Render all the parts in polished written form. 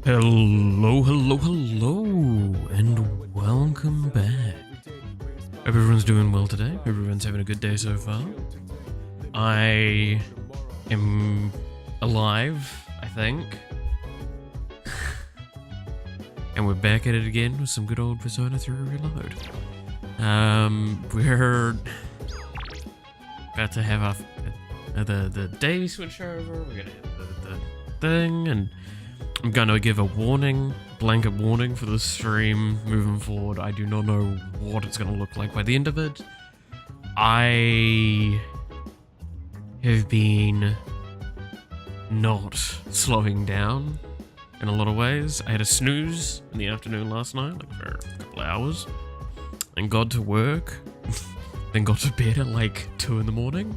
Hello, and welcome back. Hope everyone's doing well today. Hope everyone's having a good day so far. I am alive, I think. And we're back at it again with some good old Persona 3 Reload. We're about to have the day switch over. We're gonna have the thing, and I'm gonna give a warning, blanket warning for this stream moving forward. I do not know what it's gonna look like by the end of it. I have been not slowing down in a lot of ways. I had a snooze in the afternoon last night, like for a couple of hours, and got to work, then got to bed at like 2 in the morning,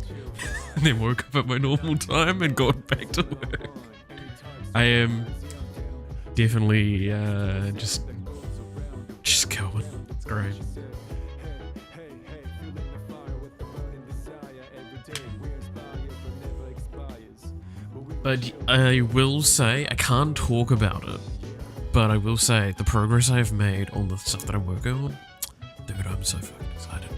and then woke up at my normal time and got back to work. I am definitely just going. It's great. But I will say, I can't talk about it, but I will say the progress I have made on the stuff that I'm working on, dude, I'm so fucking excited.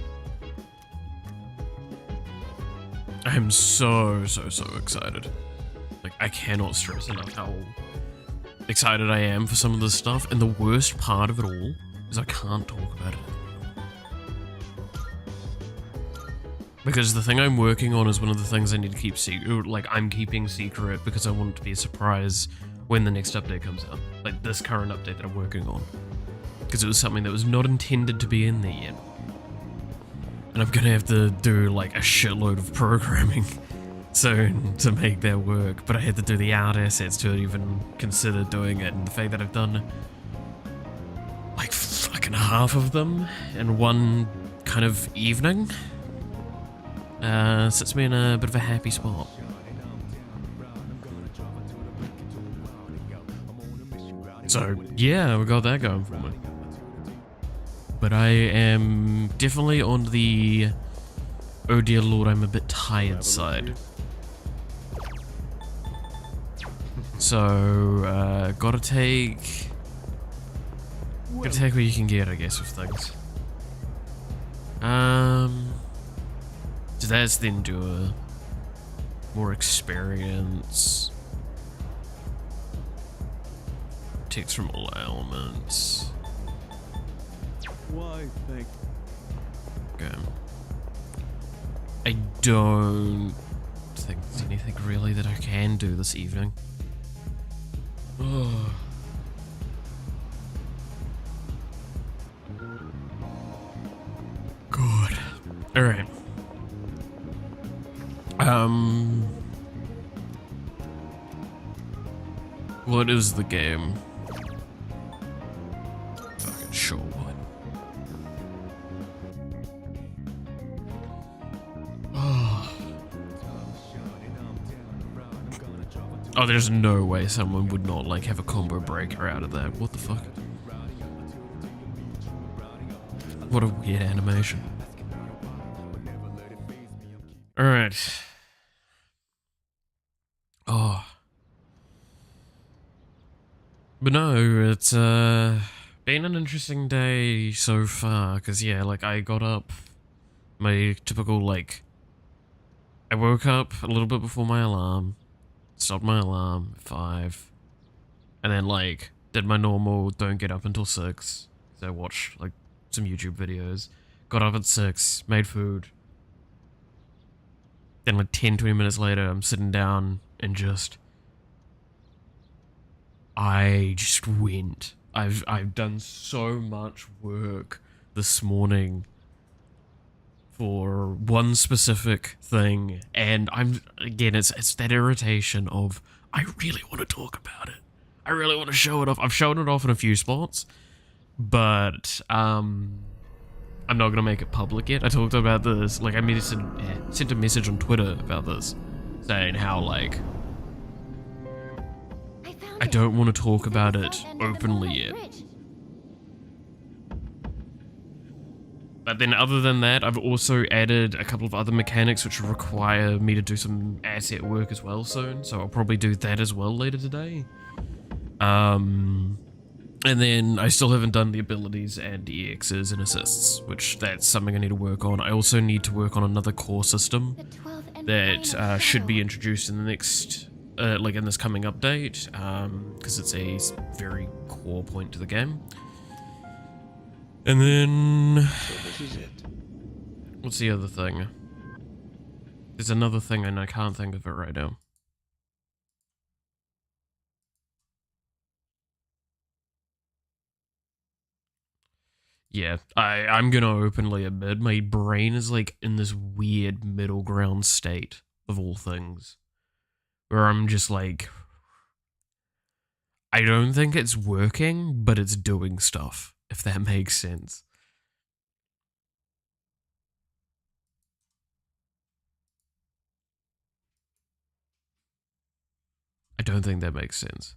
I am so excited. Like, I cannot stress enough how excited I am for some of this stuff, and the worst part of it all is I can't talk about it. Because the thing I'm working on is one of the things I need to keep secret, like I'm keeping secret because I want it to be a surprise when the next update comes out. Like this current update that I'm working on. Because it was something that was not intended to be in there yet. And I'm gonna have to do like a shitload of programming soon to make that work. But I had to do the art assets to even consider doing it. And the fact that I've done like fucking half of them in one kind of evening sets me in a bit of a happy spot. So yeah, we got that going for me. But I am definitely on the oh dear lord, I'm a bit tired side. So gotta take what you can get, I guess, with things. So that's then do a more experience. Takes from all elements. Why, thank you. Okay. I don't think there's anything really that I can do this evening. Oh. Good. Alright. What is the game? Fucking sure what. Oh, there's no way someone would not like have a combo breaker out of that. What the fuck? What a weird animation. Alright. Oh. But no, it's been an interesting day so far, because yeah, like I got up, my typical like, I woke up a little bit before my alarm, stopped my alarm at 5, and then like, did my normal don't get up until 6, so I watched like some YouTube videos, got up at 6, made food, then like 10-20 minutes later I'm sitting down and I just went. I've done so much work this morning for one specific thing, and again it's that irritation of I really want to talk about it. I really want to show it off. I've shown it off in a few spots, but I'm not gonna make it public yet. I talked about this, like I sent a message on Twitter about this, saying how like I don't want to talk about it openly yet. But then other than that, I've also added a couple of other mechanics which require me to do some asset work as well soon, so I'll probably do that as well later today. And then I still haven't done the abilities and EXs and assists, which that's something I need to work on. I also need to work on another core system that should be introduced in the next, like in this coming update, because it's a very core point to the game. And then, So this is it. what's the other thing? There's another thing and I can't think of it right now. Yeah, I'm gonna openly admit my brain is like in this weird middle ground state of all things. Where I'm just like, I don't think it's working, but it's doing stuff, if that makes sense. I don't think that makes sense.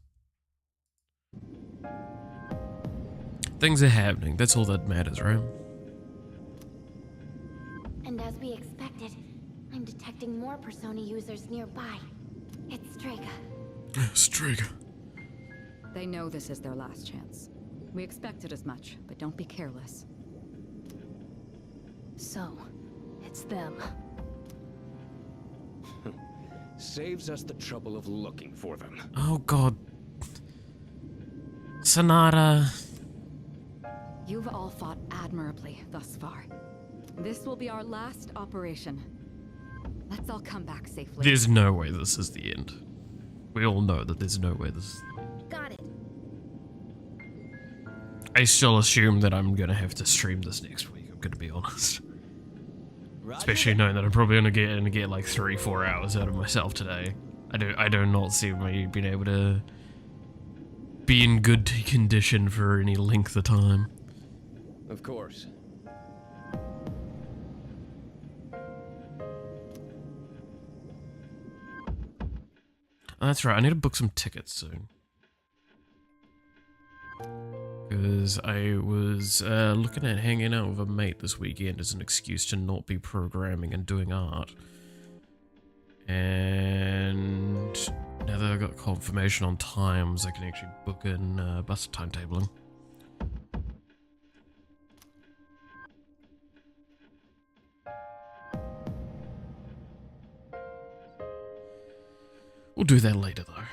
Things are happening, that's all that matters, right? And as we expected, I'm detecting more Persona users nearby. It's Strega. Strega. They know this is their last chance. We expected as much, but don't be careless. So, it's them. Saves us the trouble of looking for them. Oh god. Sonata. You've all fought admirably thus far. This will be our last operation. Let's all come back safely. There's no way this is the end. We all know that there's no way this is the end. Got it. I still assume that I'm gonna have to stream this next week, I'm gonna be honest. Especially knowing that I'm probably gonna get like 3-4 hours out of myself today. I do not see me being able to be in good condition for any length of time. Of course. That's right, I need to book some tickets soon. Because I was looking at hanging out with a mate this weekend as an excuse to not be programming and doing art. And now that I've got confirmation on times, I can actually book in bus timetabling. We'll do that later though.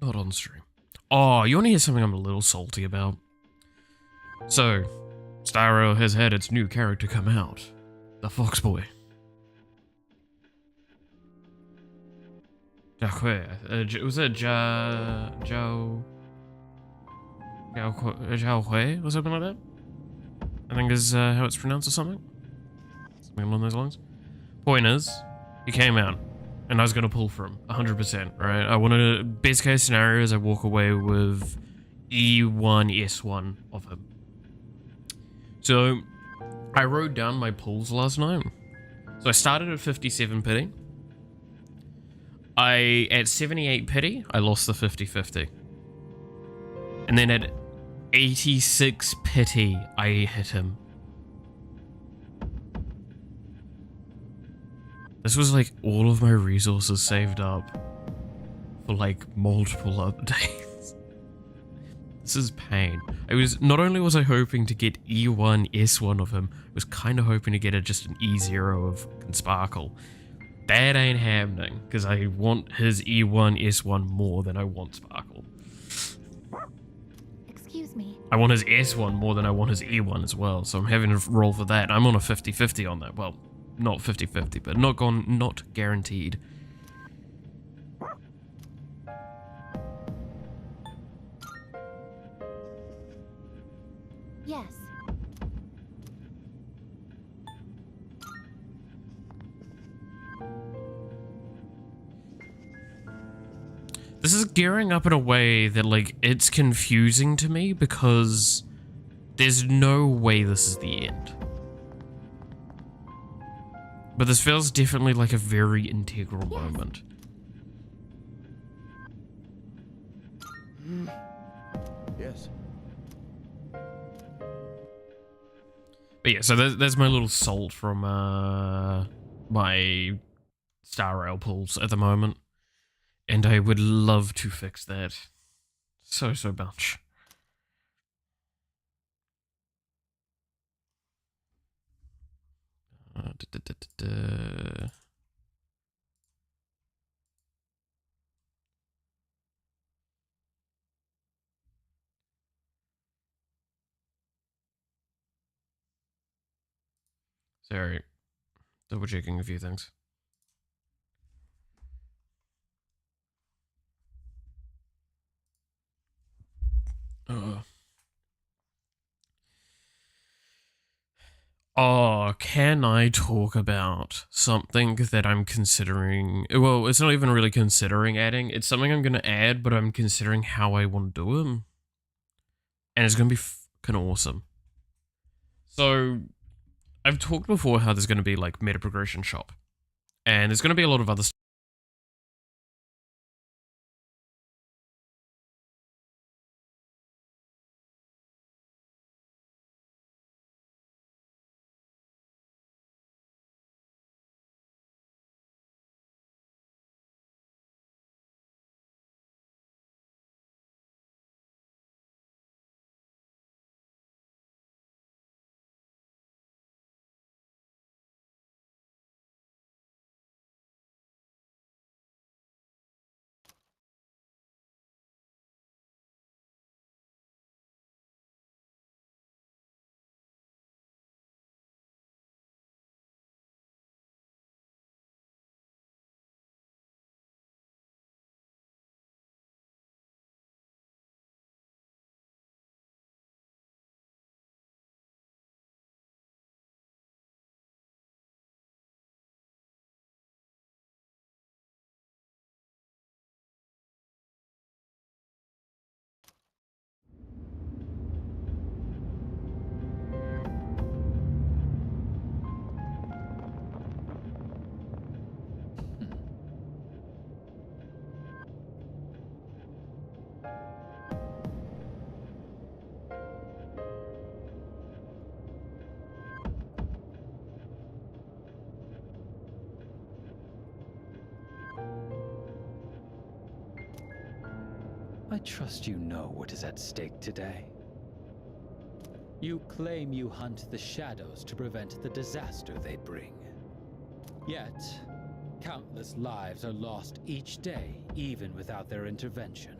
Not on stream. Oh, you want to hear something I'm a little salty about? So, Star Rail has had its new character come out. The Fox Boy. Was it Zhao Hui or something like that? I think is how it's pronounced or something. Something along those lines. Point is, he came out. And I was gonna pull for him, 100%, right? I wanted to, best case scenario is I walk away with E1, S1 of him. So, I wrote down my pulls last night. So I started at 57 pity. At 78 pity, I lost the 50-50. And then at 86 pity, I hit him. This was like all of my resources saved up for like multiple updates. This is pain. Not only was I hoping to get E1, S1 of him, I was kind of hoping to get just an E0 of Sparkle. That ain't happening, because I want his E1, S1 more than I want Sparkle. Excuse me. I want his S1 more than I want his E1 as well, so I'm having to roll for that. I'm on a 50-50 on that. Well, not 50-50, but not guaranteed. Yes. This is gearing up in a way that, like, it's confusing to me because there's no way this is the end. But this feels definitely like a very integral moment. Yes. But yeah, so there's my little salt from my Star Rail pulls at the moment. And I would love to fix that So much. Da, da, da, da. Sorry, double checking a few things. Oh, can I talk about something that I'm considering? Well, it's not even really considering adding. It's something I'm going to add, but I'm considering how I want to do it. And it's going to be fucking awesome. So, I've talked before how there's going to be like meta progression shop. And there's going to be a lot of other stuff. I trust you know what is at stake today. You claim you hunt the shadows to prevent the disaster they bring. Yet, countless lives are lost each day, even without their intervention.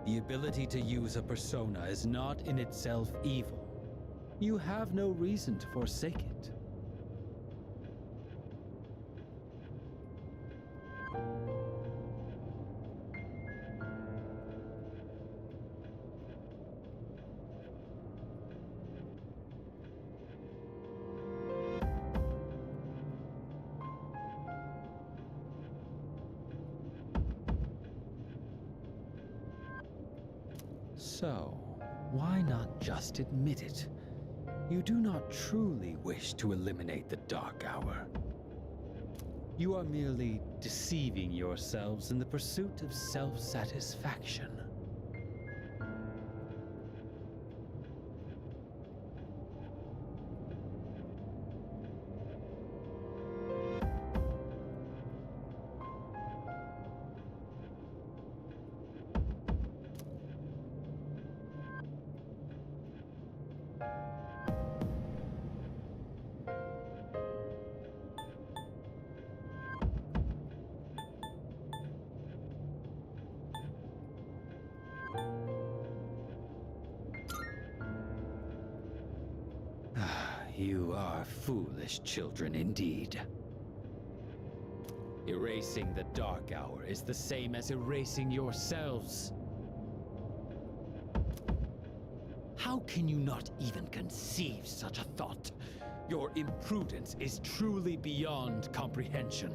The ability to use a persona is not in itself evil. You have no reason to forsake it. So, why not just admit it? You do not truly wish to eliminate the Dark Hour. You are merely deceiving yourselves in the pursuit of self-satisfaction. You are foolish children indeed. Erasing the Dark Hour is the same as erasing yourselves. How can you not even conceive such a thought? Your imprudence is truly beyond comprehension.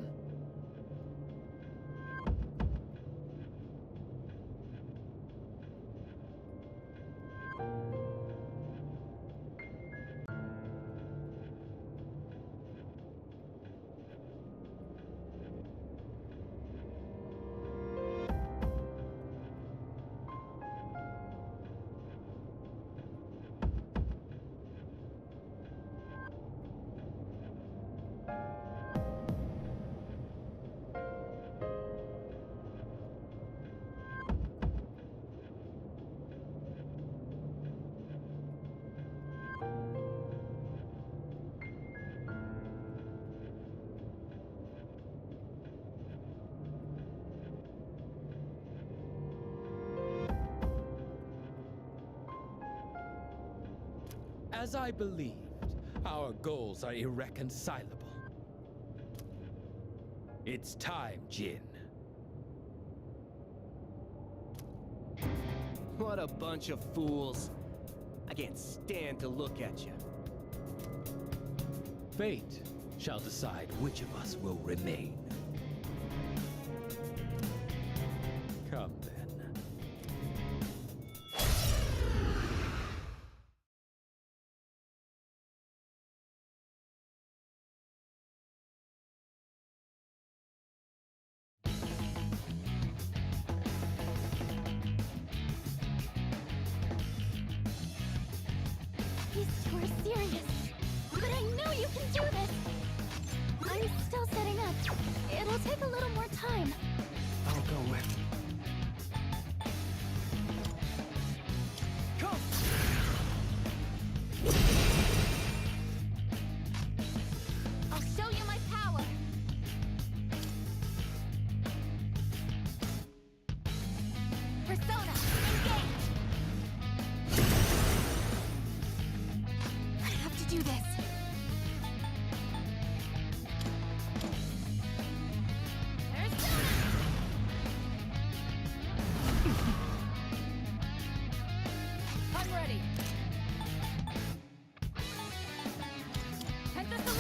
As I believed, our goals are irreconcilable. It's time, Jin. What a bunch of fools. I can't stand to look at you. Fate shall decide which of us will remain. Come then. These two are serious. But I know you can do this! I'm still setting up. It'll take a little more time. I'll go with. Come! I'll show you my power! Persona, engage! I have to do this. Persona! I'm ready. Hit this 11!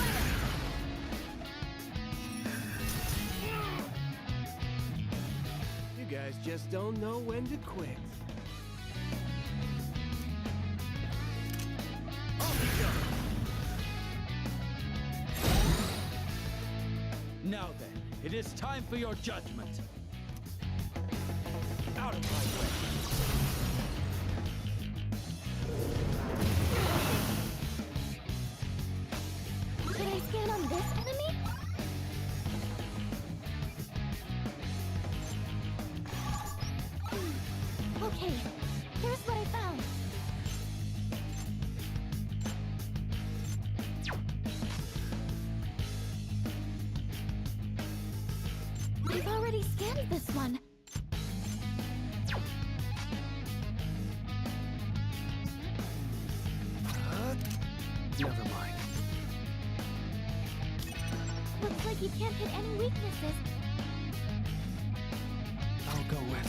You guys just don't know when to quit. Off you go! Now then, it is time for your judgment. Out of my way. Should I scan on this enemy? Okay, here's what I found. I've already scanned this one. you can't hit any weaknesses. I'll go with.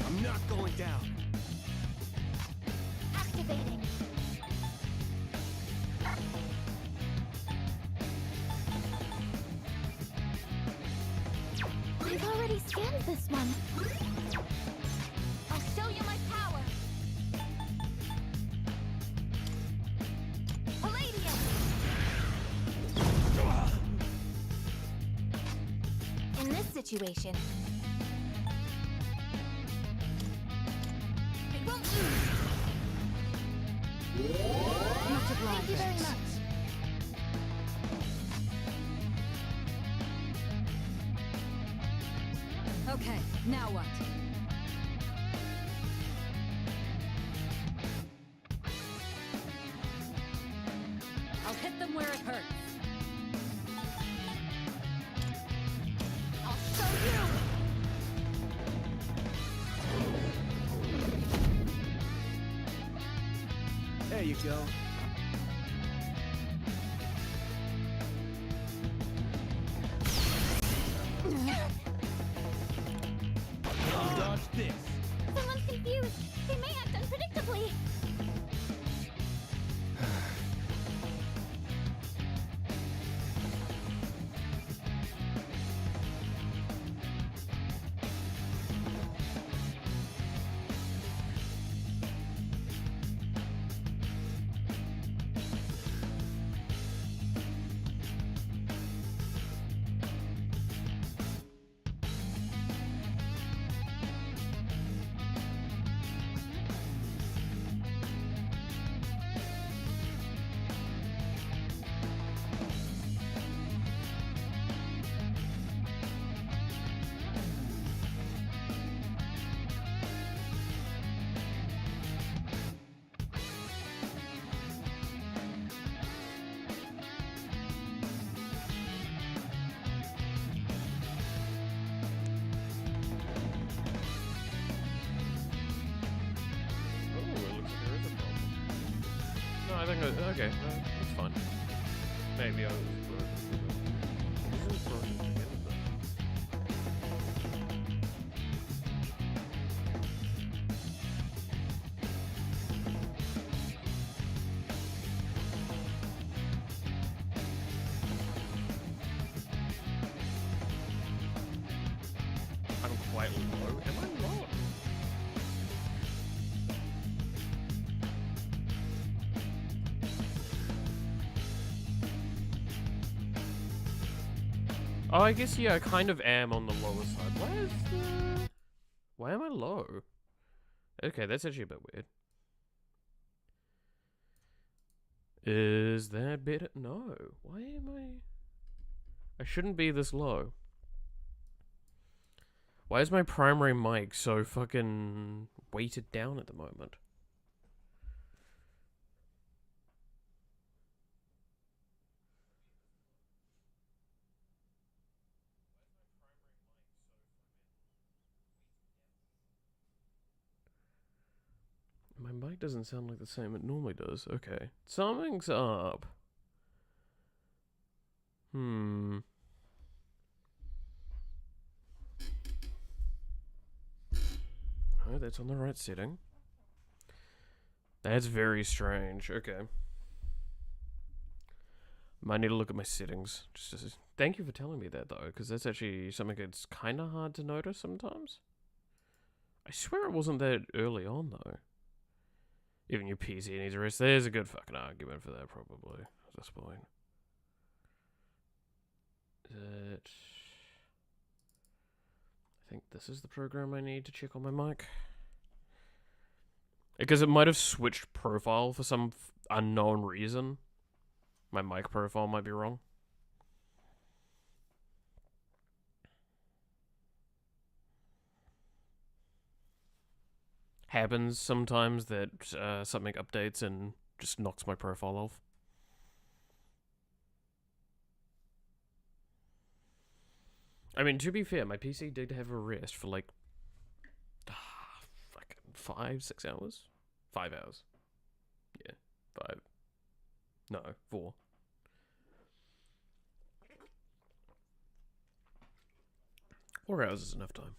I'm not going down. Activating. I've already scanned this one. I'll show you my power. Palladium. In this situation, I won't lose. Much obliged. Thank you very much. Okay, now what? I'll hit them where it hurts. I'll show you. There you go. Dodge this. Someone's confused. They may act unpredictably. Oh, it looks like there is a problem. No, I think okay, no, it's fine. Maybe I was broken. It wasn't broken at the end of that. I'm quite low. Am I low? Oh, I guess, yeah, I kind of am on the lower side. Why am I low? Okay, that's actually a bit weird. Is that better? No. Why am I shouldn't be this low. Why is my primary mic so fucking weighted down at the moment? My mic doesn't sound like the same it normally does. Okay. Something's up. Oh, that's on the right setting. That's very strange. Okay. Might need to look at my settings. Thank you for telling me that, though, because that's actually something that's kind of hard to notice sometimes. I swear it wasn't that early on, though. Even your PC needs a rest. There's a good fucking argument for that, probably, at this point. I think this is the program I need to check on my mic. Because it might have switched profile for some unknown reason. My mic profile might be wrong. happens sometimes that something updates and just knocks my profile off. I mean, to be fair, my PC did have a rest for like fucking 5-6 hours. 5 hours. Yeah, 5. No, 4. Four hours is enough time.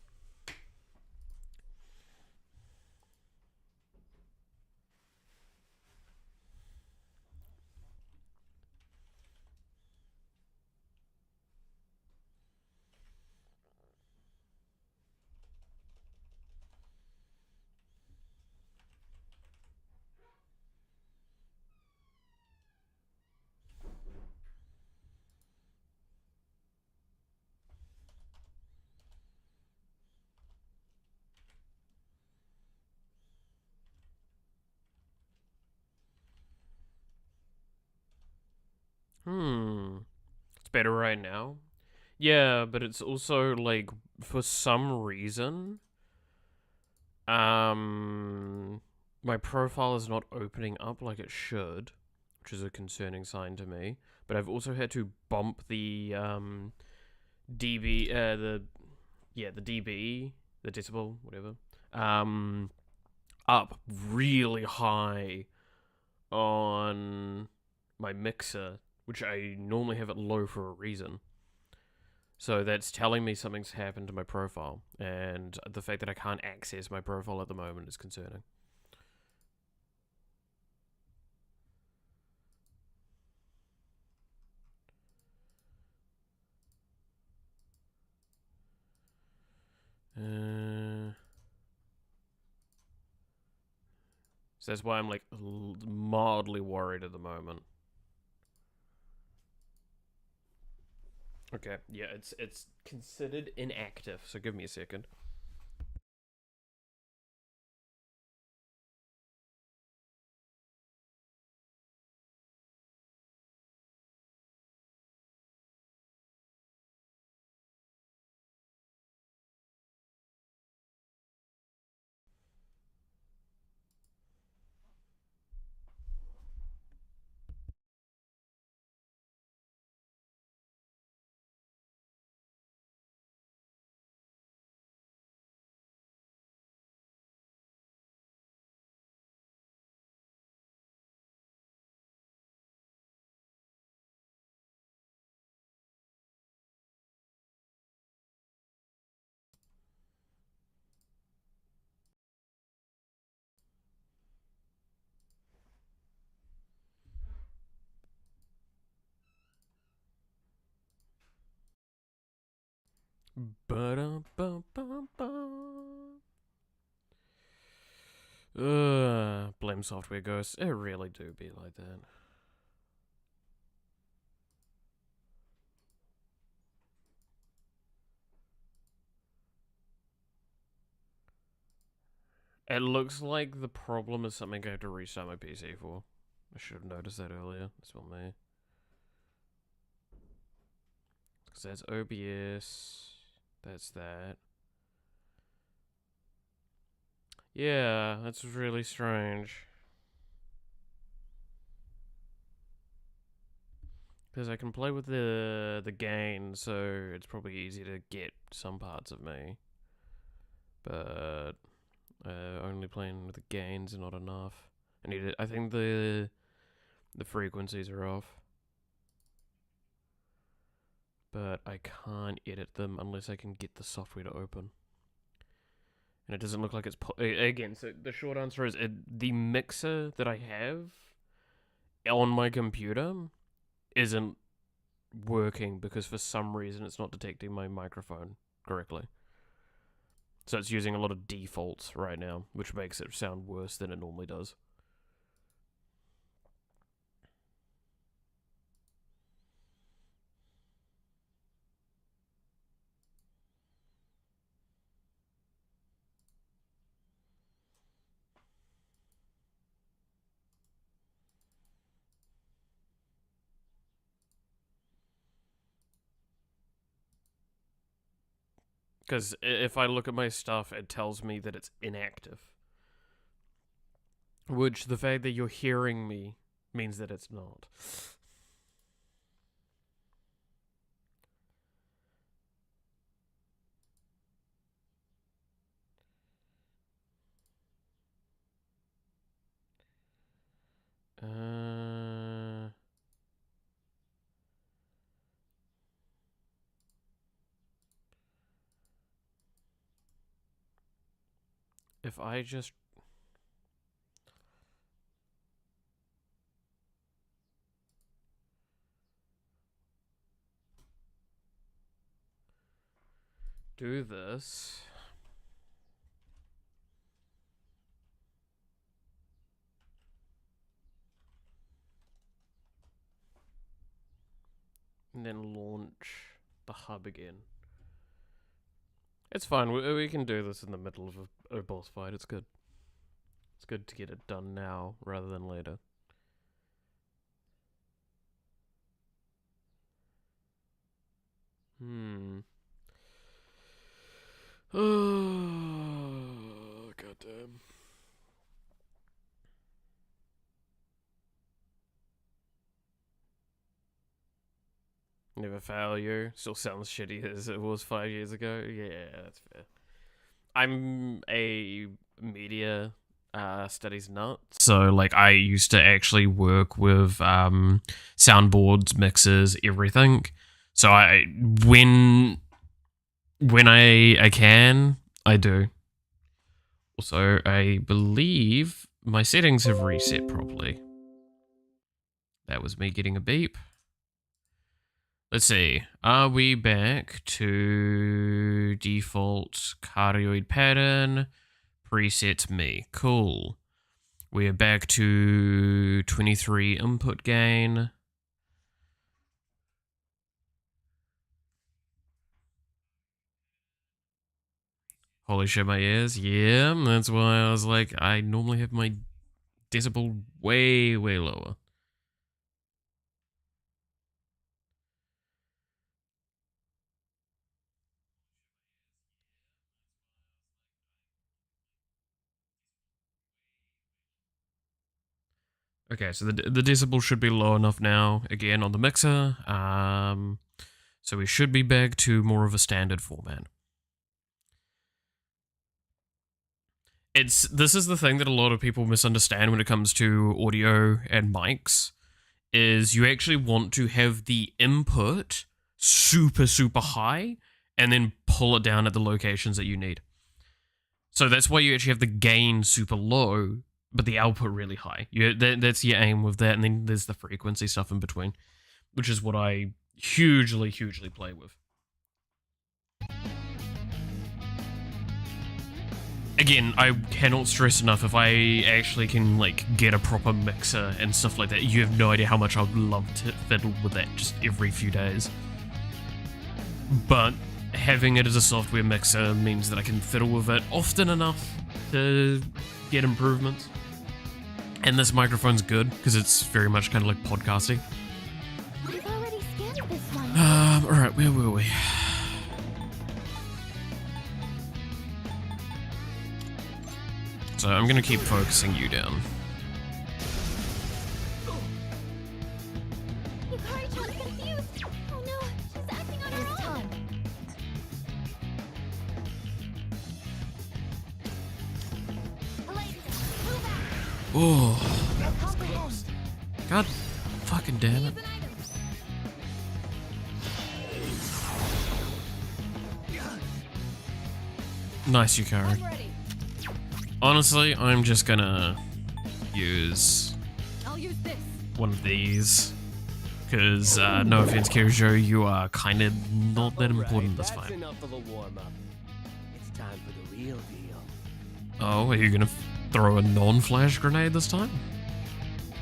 It's better right now. Yeah, but it's also like for some reason, my profile is not opening up like it should, which is a concerning sign to me. But I've also had to bump the dB, the dB, the decibel, whatever, up really high on my mixer, which I normally have it low for a reason. So that's telling me something's happened to my profile, and the fact that I can't access my profile at the moment is concerning. So that's why I'm like mildly worried at the moment. Okay, yeah, it's considered inactive, so give me a second. Blame software ghosts. It really do be like that. It looks like the problem is something I have to restart my PC for. I should have noticed that earlier. That's on me. Because that's OBS. That's that. Yeah, that's really strange. Because I can play with the gain, so it's probably easy to get some parts of me. But only playing with the gains are not enough. I think the frequencies are off. But I can't edit them unless I can get the software to open. And it doesn't look like it's... Again, so the short answer is the mixer that I have on my computer isn't working because for some reason it's not detecting my microphone correctly. So it's using a lot of defaults right now, which makes it sound worse than it normally does. Because if I look at my stuff, it tells me that it's inactive. Which the fact that you're hearing me means that it's not. If I just... do this... and then launch the hub again. It's fine, we can do this in the middle of a boss fight, it's good. It's good to get it done now, rather than later. Oh, goddamn. Never fail you. Still sounds shitty as it was 5 years ago. Yeah, that's fair. I'm a media studies nut. So, like, I used to actually work with soundboards, mixers, everything. So when I can, I do. Also, I believe my settings have reset properly. That was me getting a beep. Let's see. Are we back to default cardioid pattern? Preset me. Cool. We're back to 23 input gain. Holy shit, my ears. Yeah, that's why I was like, I normally have my decibel way, way lower. Okay, so the decibel should be low enough now, again, on the mixer. So we should be back to more of a standard format. This is the thing that a lot of people misunderstand when it comes to audio and mics, is you actually want to have the input super, super high, and then pull it down at the locations that you need. So that's why you actually have the gain super low, but the output really high. That's your aim with that, and then there's the frequency stuff in between, which is what I hugely, hugely play with. Again, I cannot stress enough, if I actually can, like, get a proper mixer and stuff like that, you have no idea how much I'd love to fiddle with that just every few days. But having it as a software mixer means that I can fiddle with it often enough to get improvements. And this microphone's good, because it's very much kind of like podcasting. I've already scanned this one. Alright, where were we? So I'm gonna keep focusing you down. Yukari-chan's confused. Oh no, she's acting on her own. Oh. God fucking damn it. Nice, Yukari. Honestly, I'm just gonna use one of these. Because, no offense, Kirijo, you are kind of not that important in this fight. That's enough of a warm-up. It's time for the real deal. Oh, are you gonna throw a non-flash grenade this time?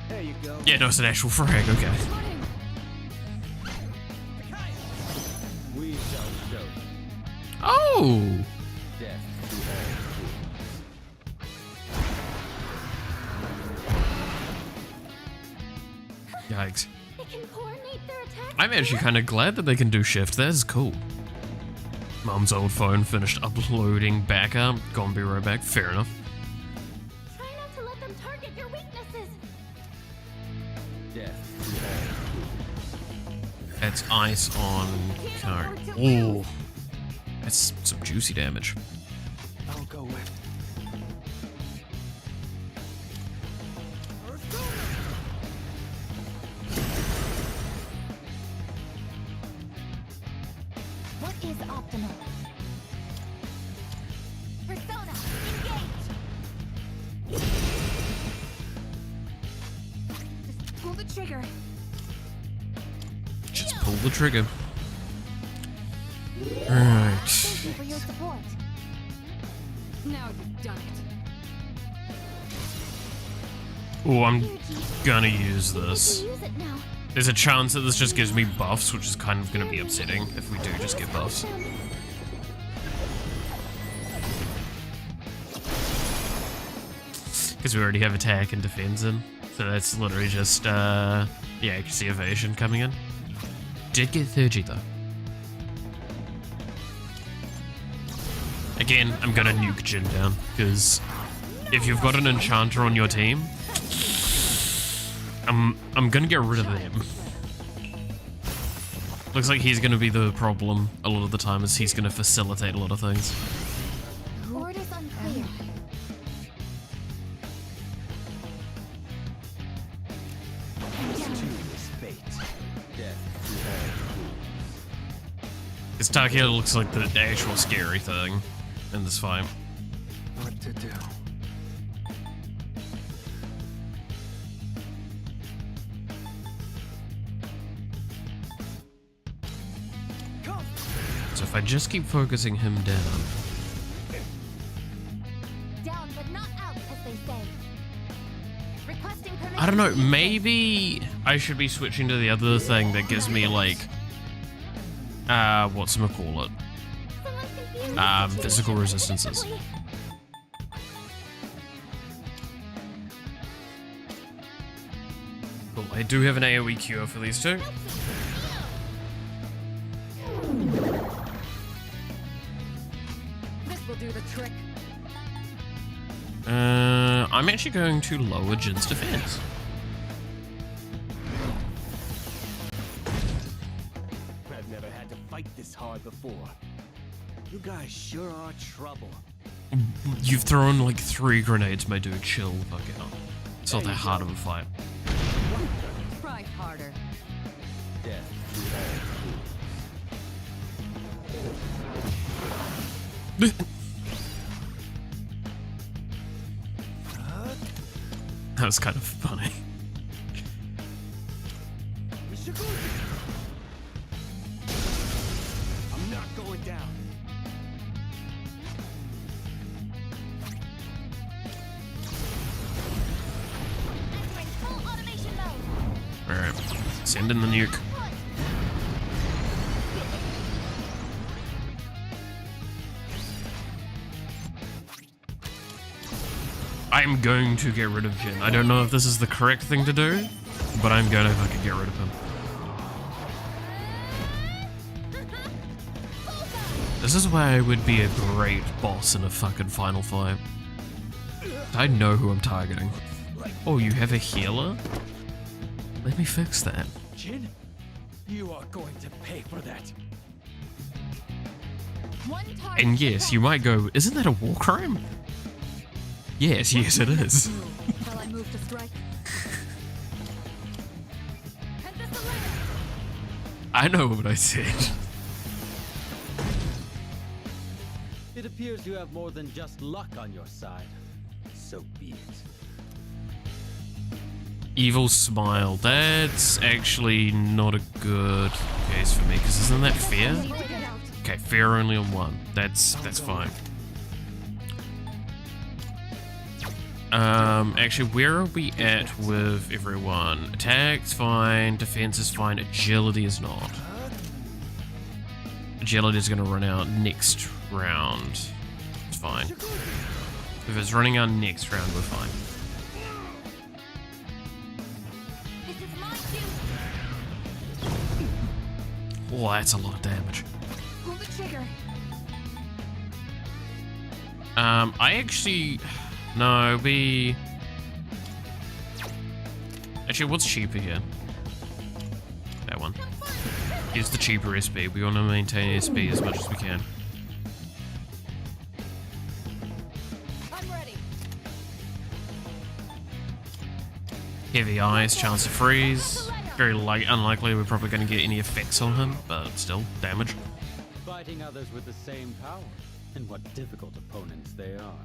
There you go. Yeah, no, it's an actual frag, okay. We shall show. Oh! Death to her. Yikes. They can coordinate their attacks. I'm actually kind of glad that they can do shift. That is cool. Mum's old phone finished uploading backup. Gonna be right back. Fair enough. Try not to let them target your That's ice on Kari. Oh, that's some juicy damage. I'll go with. What is optimal? Persona, engage! Just pull the trigger. Just pull the trigger. Alright. Thank you for your support. Now you've done it. Oh, I'm Here, G. gonna use You this. can use it now. There's a chance that this just gives me buffs, which is kind of gonna be upsetting if we do just get buffs. Because we already have attack and defense in. So that's literally just, yeah, accuracy evasion coming in. Did get 30 though. Again, I'm gonna nuke Jin down, because if you've got an enchanter on your team, I'm gonna get rid of him. Looks like he's gonna be the problem a lot of the time, as he's gonna facilitate a lot of things. Orders unclear. Choose fate. Death to all. Because Takia looks like the actual scary thing in this fight. What to do? Come. So if I just keep focusing him down, Down but not out, as they say. Requesting permission. I don't know, to use it. maybe I should be switching to the other thing that gives me like, whatchamacallit? Someone's confused. Physical resistances. Cool, I do have an AoE cure for these two. This will do the trick. I'm actually going to lower Jin's defense. I've never had to fight this hard before. You guys sure are trouble. You've thrown like 3 grenades, my dude. Chill the fuck out. It's not that hard of a fight. Try harder. Death to all. That was kind of funny. I'm not going down. Entering full automation mode. Alright, send in the nuke. I'm going to get rid of Jin. I don't know if this is the correct thing to do, but I'm gonna fucking get rid of him. This is why I would be a great boss in a fucking final fight. I know who I'm targeting. Oh, you have a healer? Let me fix that. Jin, you are going to pay for that. One target. And yes, you might go, isn't that a war crime? Yes, yes it is. Shall I move to strike? And this alert. I know what I said. It appears you have more than just luck on your side. So be it. Evil smile. That's actually not a good case for me, because isn't that fair? Figure it out. Okay, fair only on 1. That's fine. Actually, where are we at with everyone? Attack's fine, defense is fine, agility is not. Agility is gonna run out next round. It's fine. If it's running out next round, we're fine. This is my cue. Oh, that's a lot of damage. Pull the trigger. I actually... No, we... Actually, what's cheaper here? That one. Use the cheaper SB. We want to maintain SB as much as we can. I'm ready. Heavy eyes, chance of freeze. Very unlikely we're probably going to get any effects on him, but still, damage. Fighting others with the same power, and what difficult opponents they are.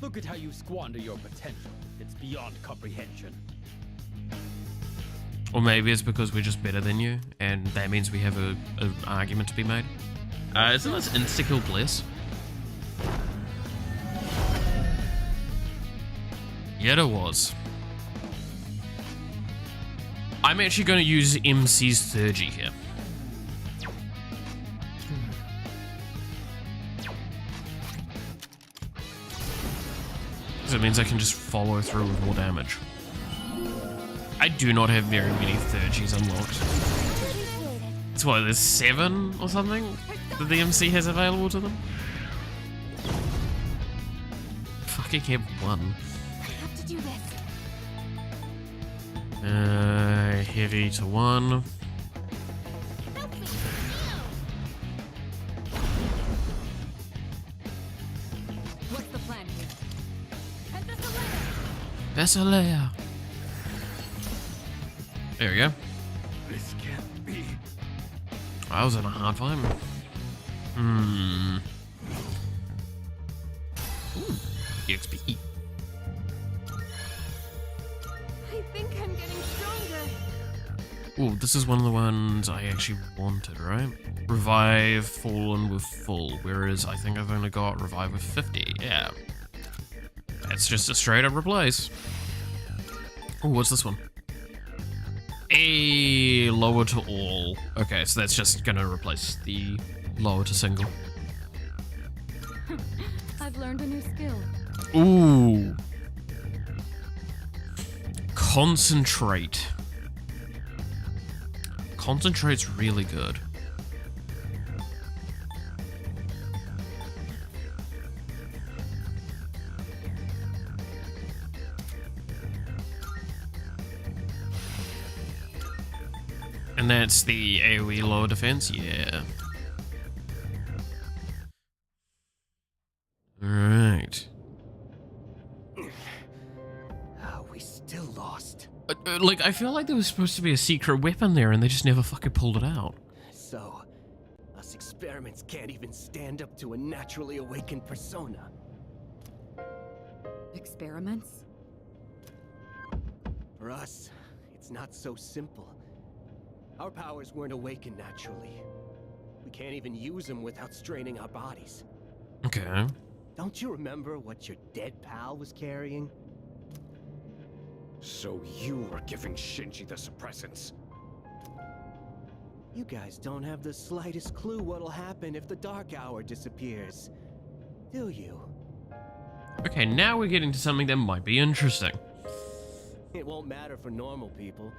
Look at how you squander your potential. It's beyond comprehension. Or maybe it's because we're just better than you, and that means we have an argument to be made. Isn't this insta-kill Bless? Yeah, it was. I'm actually going to use MC's Thurgy here. So it means I can just follow through with more damage. I do not have very many Thurgies unlocked. It's what, there's 7 or something that the MC has available to them? Fucking have 1. I have to do this. Heavy to 1. Help me. What's the plan here? And this away. Vessalea. There we go. This can't be. I was in a hard fight. Ooh, EXP. I think I'm getting stronger. Ooh, this is one of the ones I actually wanted, right? Revive Fallen with full, whereas I think I've only got Revive with 50. Yeah. That's just a straight up replace. Ooh, what's this one? A lower to all. Okay, so that's just gonna replace the lower to single. I've learned a new skill. Ooh. Concentrate. Concentrate's really good. And that's the AoE lower defense? Yeah. Alright. We still lost. Like, I feel like there was supposed to be a secret weapon there and they just never fucking pulled it out. So, us experiments can't even stand up to a naturally awakened persona. Experiments? For us, it's not so simple. Our powers weren't awakened naturally. We can't even use them without straining our bodies. Okay. Don't you remember what your dead pal was carrying? So you were giving Shinji the suppressants. You guys don't have the slightest clue what'll happen if the Dark Hour disappears, do you? Okay, now we're getting to something that might be interesting. It won't matter for normal people,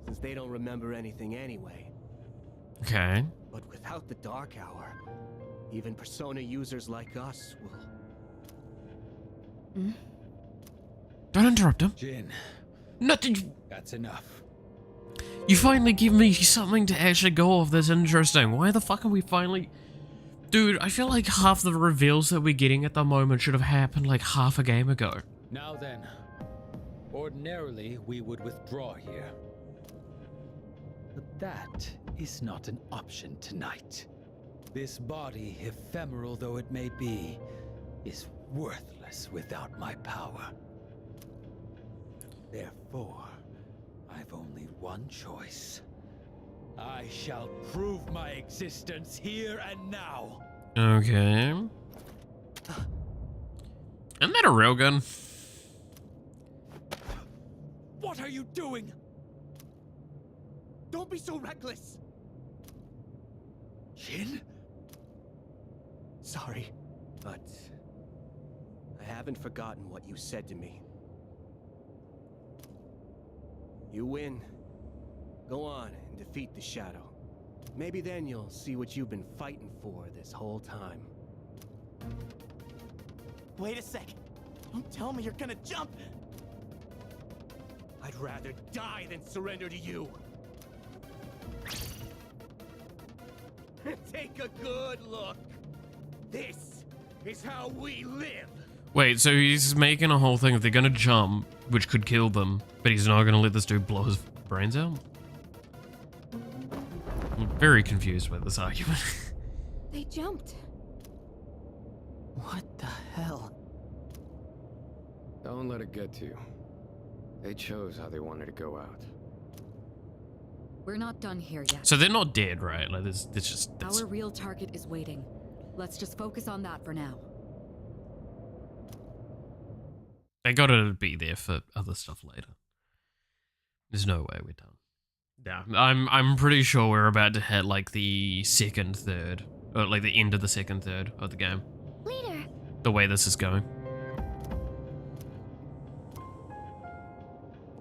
since they don't remember anything anyway. Okay. But without the Dark Hour, even Persona users like us will... Don't interrupt him. Jin, Nothing. that's enough. You finally give me something to actually go off that's interesting. Why the fuck are we finally... Dude, I feel like half the reveals that we're getting at the moment should have happened like half a game ago. Now then, ordinarily we would withdraw here. But that is not an option tonight. This body, ephemeral though it may be, is worthless without my power. Therefore, I've only one choice. I shall prove my existence here and now. Okay. Isn't that a railgun? What are you doing? Don't be so reckless! Jin? Sorry, but... I haven't forgotten what you said to me. You win. Go on and defeat the Shadow. Maybe then you'll see what you've been fighting for this whole time. Wait a sec. Don't tell me you're gonna jump. I'd rather die than surrender to you. Take a good look. This is how we live. Wait, so he's making a whole thing of they're gonna jump, which could kill them, but he's not gonna let this dude blow his brains out? I'm very confused by this argument. They jumped. What the hell? Don't let it get to you. They chose how they wanted to go out. We're not done here yet. So they're not dead, right? Like, it's just... Our real target is waiting. Let's just focus on that for now. They gotta be there for other stuff later. There's no way we're done. Yeah, I'm pretty sure we're about to hit like the second third, or like the end of the second third of the game. Leader, The way this is going.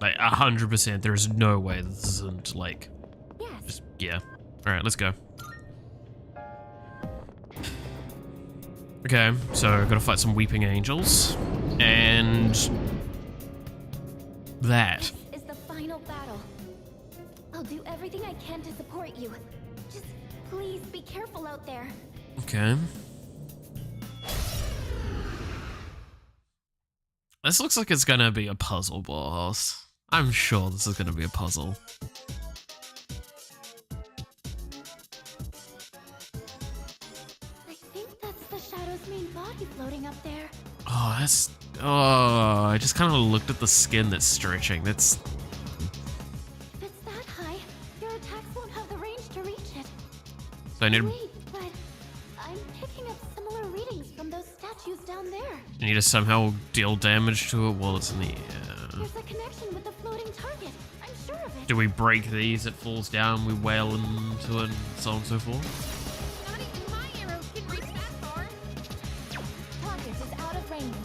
Like 100%, there is no way this isn't like, yes. just, yeah. All right, let's go. Okay, so gotta fight some weeping angels, and that. This is the final battle. I'll do everything I can to support you. Just please be careful out there. Okay. This looks like it's gonna be a puzzle, boss. I'm sure this is gonna be a puzzle. I think that's the Shadow's main body floating up there. Oh, that's... Oh, I just kind of looked at the skin that's stretching. That's... If it's that high, your attacks won't have the range to reach it. So I need, Wait, but I'm picking up similar readings from those statues down there. I need to somehow deal damage to it while it's in the air. There's a connection with the floating target. I'm sure of it. Do we break these? It falls down, we wail into it, and so on and so forth. Not even my arrows can reach that far. Target is out of range.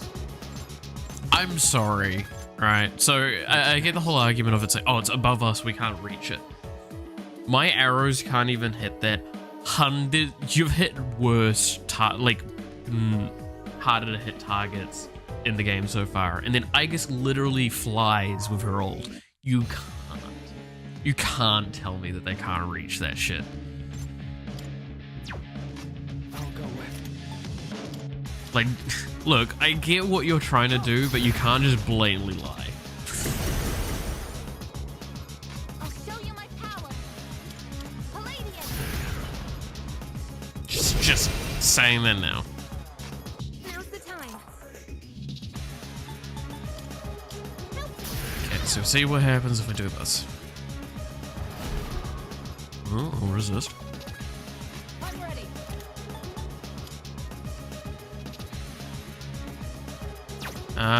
I'm sorry. Right, so I get the whole argument of it's like, oh, it's above us, we can't reach it. My arrows can't even hit that. You've hit worse, harder to hit targets in the game so far. And then Aegis literally flies with her ult. You can't tell me that they can't reach that shit. I'll go with. Like, look, I get what you're trying to do, but you can't just blatantly lie. I'll show you my power. Palladium. Just saying that now. Now's the time. Okay, so see what happens if I do this. Oh, I'll resist. I'm ready.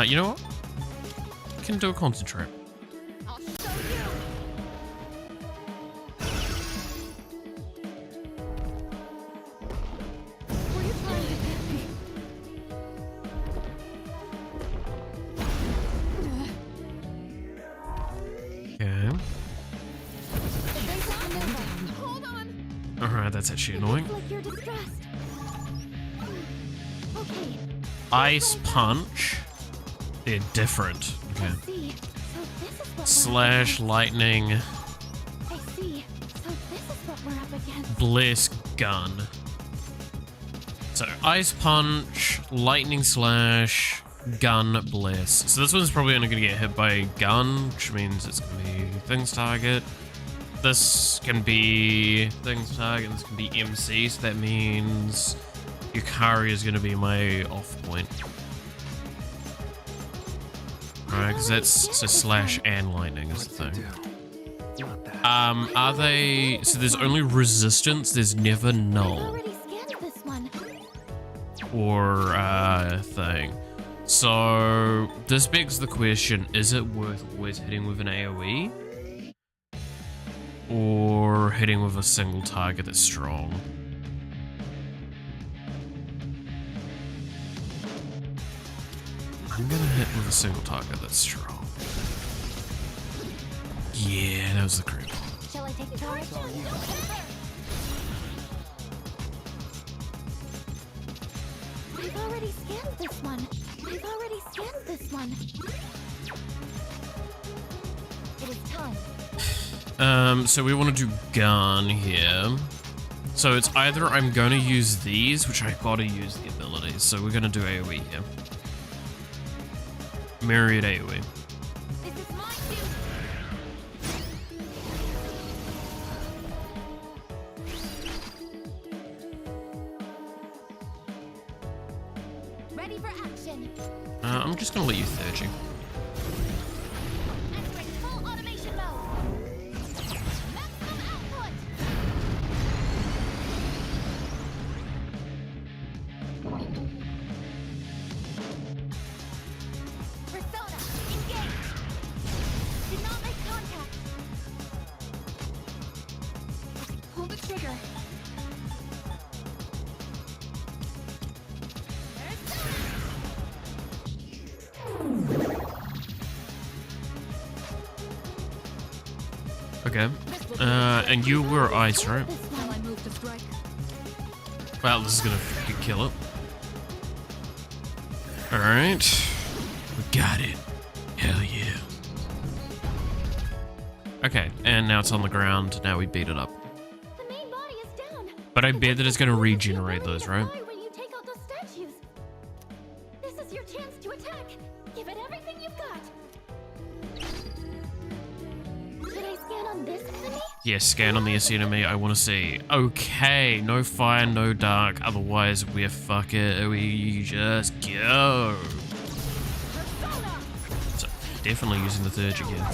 You know what? I can do a concentrate. I'll show you. Were you trying to get me? Okay. Hold on. Alright, that's actually annoying. Looks like you're distressed. Okay. Ice punch. They're different. Okay. I see. So this is what Slash lightning. I see. So this is what we're up against. Bliss gun. So ice punch, lightning slash, gun bliss. So this one's probably only gonna get hit by gun, which means it's gonna be things target. This can be things target, this can be MC, so that means Yukari is gonna be my off point. Alright, because that's so slash and lightning is the thing. Not that. Are they, so there's only resistance, there's never I've null already scanned this one. or thing. So this begs the question, is it worth always hitting with an AoE? Or hitting with a single target that's strong? I'm gonna hit with a single target that's strong. Yeah, that was the correct one. Shall I take charge? I've already scanned this one. I've already scanned this one. It is time. So we want to do gun here. So it's either I'm going to use these, which I gotta use the abilities. So we're gonna do AoE here. Myriad AoE. This is my duty. Ready for action. I'm just gonna let you 30. Entering full automation mode. Maximum output. Persona, engage. Did not make contact. Pull the trigger. Okay. And you were ice, right? While I move to strike. Well, this is gonna freaking kill it. Alright. We got it. Hell yeah. Okay, and now it's on the ground. Now we beat it up. The main body is down. But I bet that it's gonna regenerate those, right? When you take out those statues. This is your chance to attack. Give it everything you've got. Should I scan on this enemy? Yes, scan on the enemy. I want to see. Okay, no fire, no dark. Otherwise, we're fuck it. We just go. So, definitely using the third again.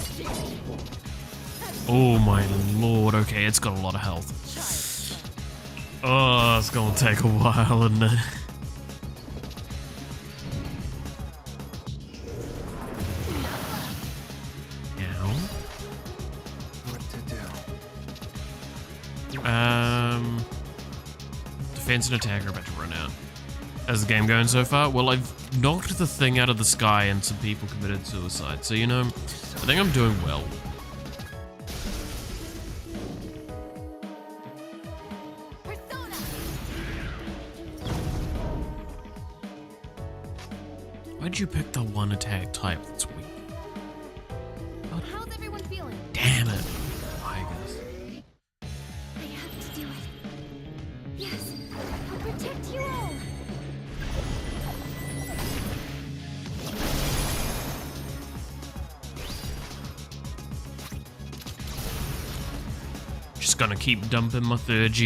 Oh my lord. Okay, it's got a lot of health. Oh, it's gonna take a while, isn't it? Defense and attack are about to run out. How's the game going so far? Well, I've knocked the thing out of the sky and some people committed suicide. So, you know, I think I'm doing well. Persona. Why'd you pick the one attack type that's weak? How's everyone feeling? Damn it. I guess. I have to do it. Yes, I'll protect you all. Just gonna keep dumping my third Gs.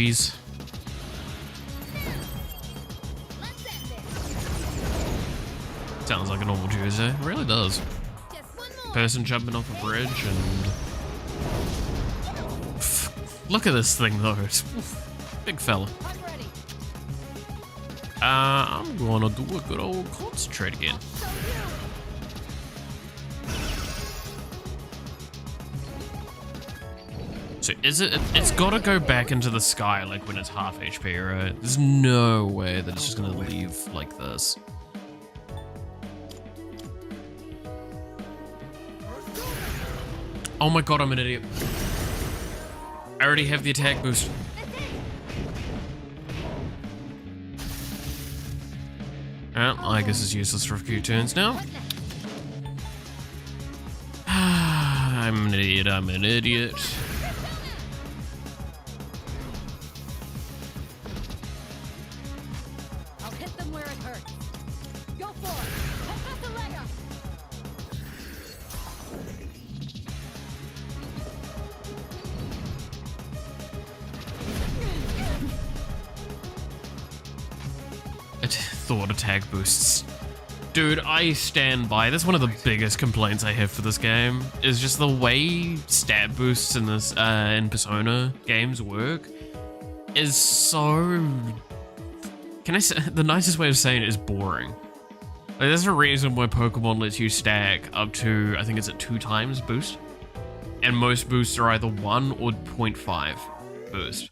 Let's end this. Sounds like a normal Tuesday. It really does. Just one more. Person jumping off a bridge and... Look at this thing though. It's big fella. I'm ready. I'm gonna do a good old concentrate again. So you. So is it's gotta go back into the sky like when it's half HP, right? There's no way that it's just gonna leave like this. Oh my god, I'm an idiot. I already have the attack boost. Well, I guess it's useless for a few turns now. I'm an idiot, I'm an idiot. I'll hit them where it hurts. Go for it. Professor Lega. Thought attack boosts. Dude, I stand by. That's one of the biggest complaints I have for this game, is just the way stat boosts in this in Persona games work is so... Can I say, the nicest way of saying it is boring. Like, there's a reason why Pokemon lets you stack up to, I think it's at 2 times boost. And most boosts are either 1 or 0.5 boost.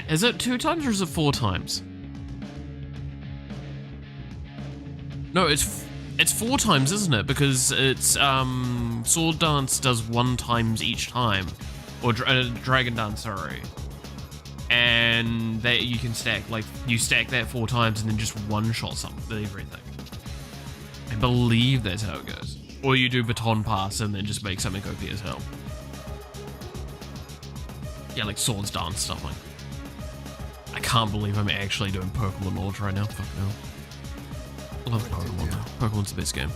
Is it 2 times or is it 4 times? No, it's 4 times, isn't it? Because it's Sword Dance does 1 times each time, or Dragon Dance, sorry. And that you can stack, like you stack that 4 times and then just one-shot everything. I believe that's how it goes. Or you do Baton Pass and then just make something OP as hell. Yeah, like Swords Dance stuff like. I can't believe I'm actually doing Pokemon knowledge right now. Fuck no. I love Pokemon though. Pokemon's the best game.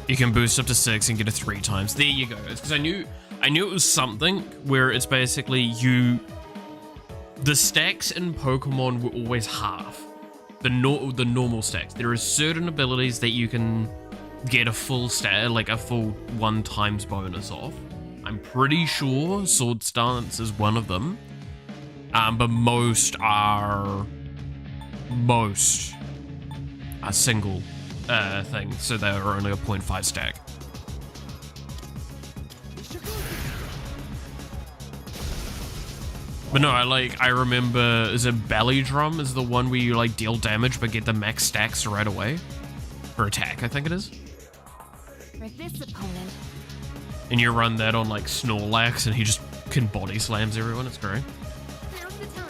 You can boost up to 6 and get it 3 times. There you go. Because I knew it was something where it's basically the stacks in Pokemon were always half. The normal stacks. There are certain abilities that you can get a full stat, like a full 1 times bonus off. I'm pretty sure Sword Stance is one of them. But most are single things, so they're only a 0.5 stack. But no, I remember, is it Belly Drum is the one where you like deal damage but get the max stacks right away? For attack, I think it is. For this opponent. And you run that on like Snorlax and he just can body slams everyone, it's great. Now's the time.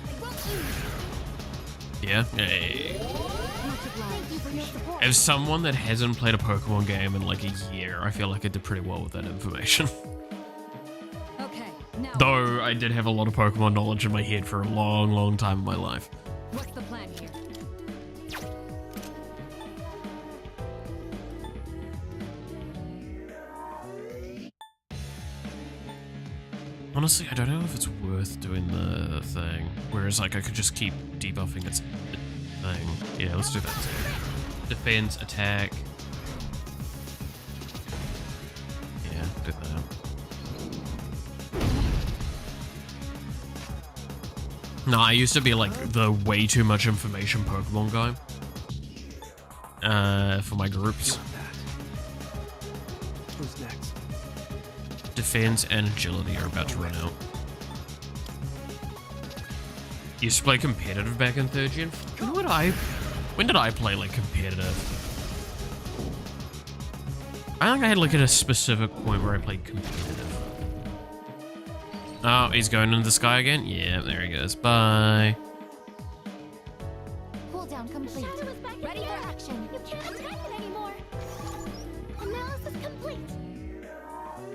I won't lose. Yeah. Hey. Much obliged. Thank you for your support. As someone that hasn't played a Pokemon game in like a year, I feel like I did pretty well with that information. Okay, now Though I did have a lot of Pokemon knowledge in my head for a long, long time in my life. what's the plan here? Honestly, I don't know if it's worth doing the thing. Whereas, like, I could just keep debuffing its thing. Yeah, let's do that. Defense, attack. Yeah, do that. No, I used to be, like, the way too much information Pokemon guy. For my groups. Who's next? Defense and agility are about to run out. You used to play competitive back in 3rd gen? When did I play like competitive? I think I had like at a specific point where I played competitive. Oh, he's going into the sky again? Yeah, there he goes. Bye. Cooldown complete. Shadow is back. Ready for action. You can't attack it anymore. Analysis complete.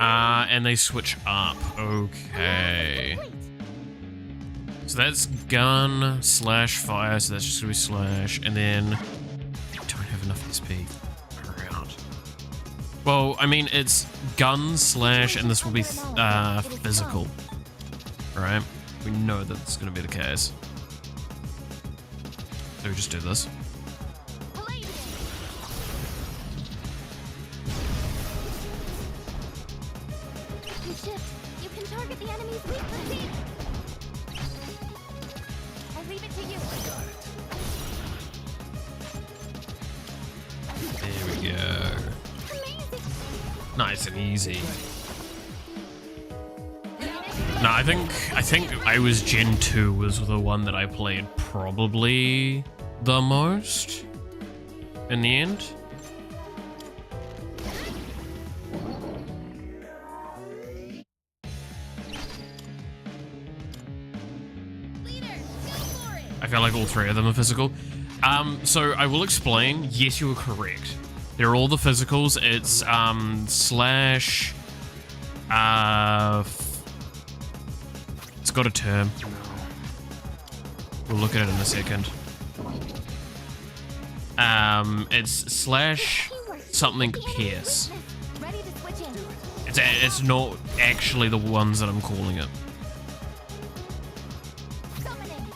And they switch up. Okay. So that's gun slash fire, so that's just gonna be slash, and then I don't have enough SP. Around. Well, I mean it's gun slash, and this will be physical, right? We know that it's gonna be the case. So we just do this. You shift. You can target the enemy's weak point. I leave it to you. There we go. Amazing. Nice and easy. No, I think I was Gen 2 was the one that I played probably the most in the end. I feel like all 3 of them are physical. So I will explain. Yes, you were correct. They're all the physicals. It's slash. It's got a term. We'll look at it in a second. It's slash something pierce. Ready to switch in. It's not actually the ones that I'm calling it. Summoning.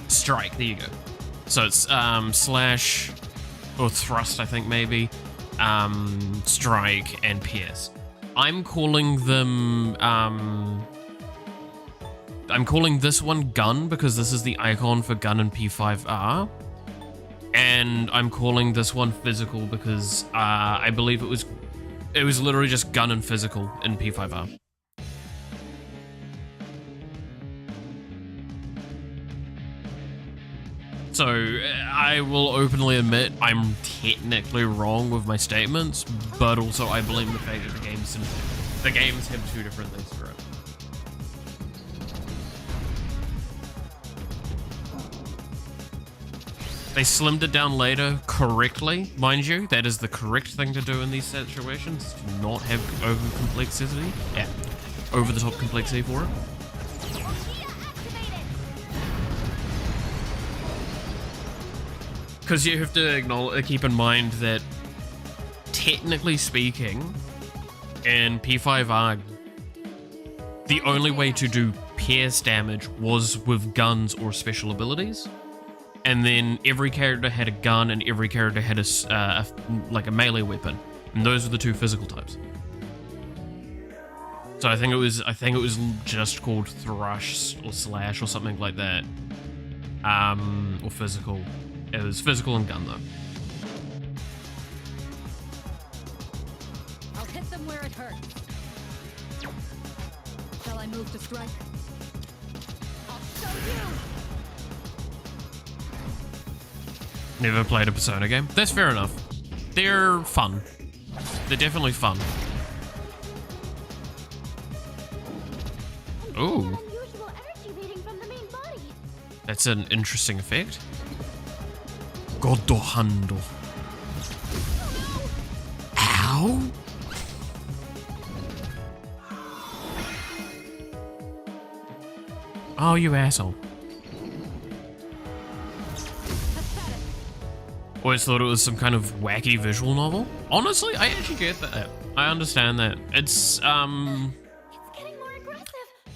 Strike, there you go. So it's slash or thrust, I think maybe. Strike and pierce. I'm calling them I'm calling this one gun because this is the icon for gun in P5R. And I'm calling this one physical because I believe it was literally just gun and physical in P5R. So I will openly admit I'm technically wrong with my statements, but also I blame the fact that the games have 2 different things for it. They slimmed it down later correctly, mind you. That is the correct thing to do in these situations. Do not have over complexity. Yeah, over the top complexity for it. Because you have to keep in mind that, technically speaking, in P5R, the only way to do pierce damage was with guns or special abilities. And then every character had a gun and every character had like a melee weapon. And those were the two physical types. So I think it was just called thrush or slash or something like that. Or physical. It was physical and gun though. I'll hit them where it hurts. Shall I move to strike? I'll show you. Never played a Persona game. That's fair enough. They're fun. They're definitely fun. Ooh. Unusual energy reading from the main body. That's an interesting effect. Godohando. Ow! Oh, you asshole. Always thought it was some kind of wacky visual novel. Honestly, I actually get that. I understand that. It's, It's getting more aggressive.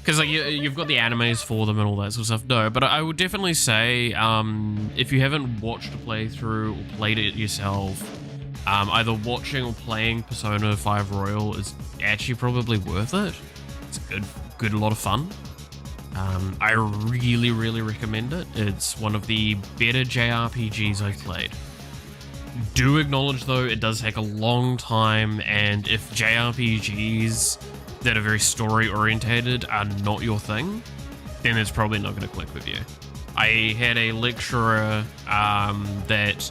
because like you've got the animes for them and all that sort of stuff. No, but I would definitely say if you haven't watched a playthrough or played it yourself, either watching or playing Persona 5 Royal is actually probably worth it. It's a good lot of fun. I really, really recommend it. It's one of the better JRPGs I've played. Do acknowledge though, it does take a long time, and if JRPGs that are very story orientated are not your thing, then it's probably not going to click with you. I had a lecturer that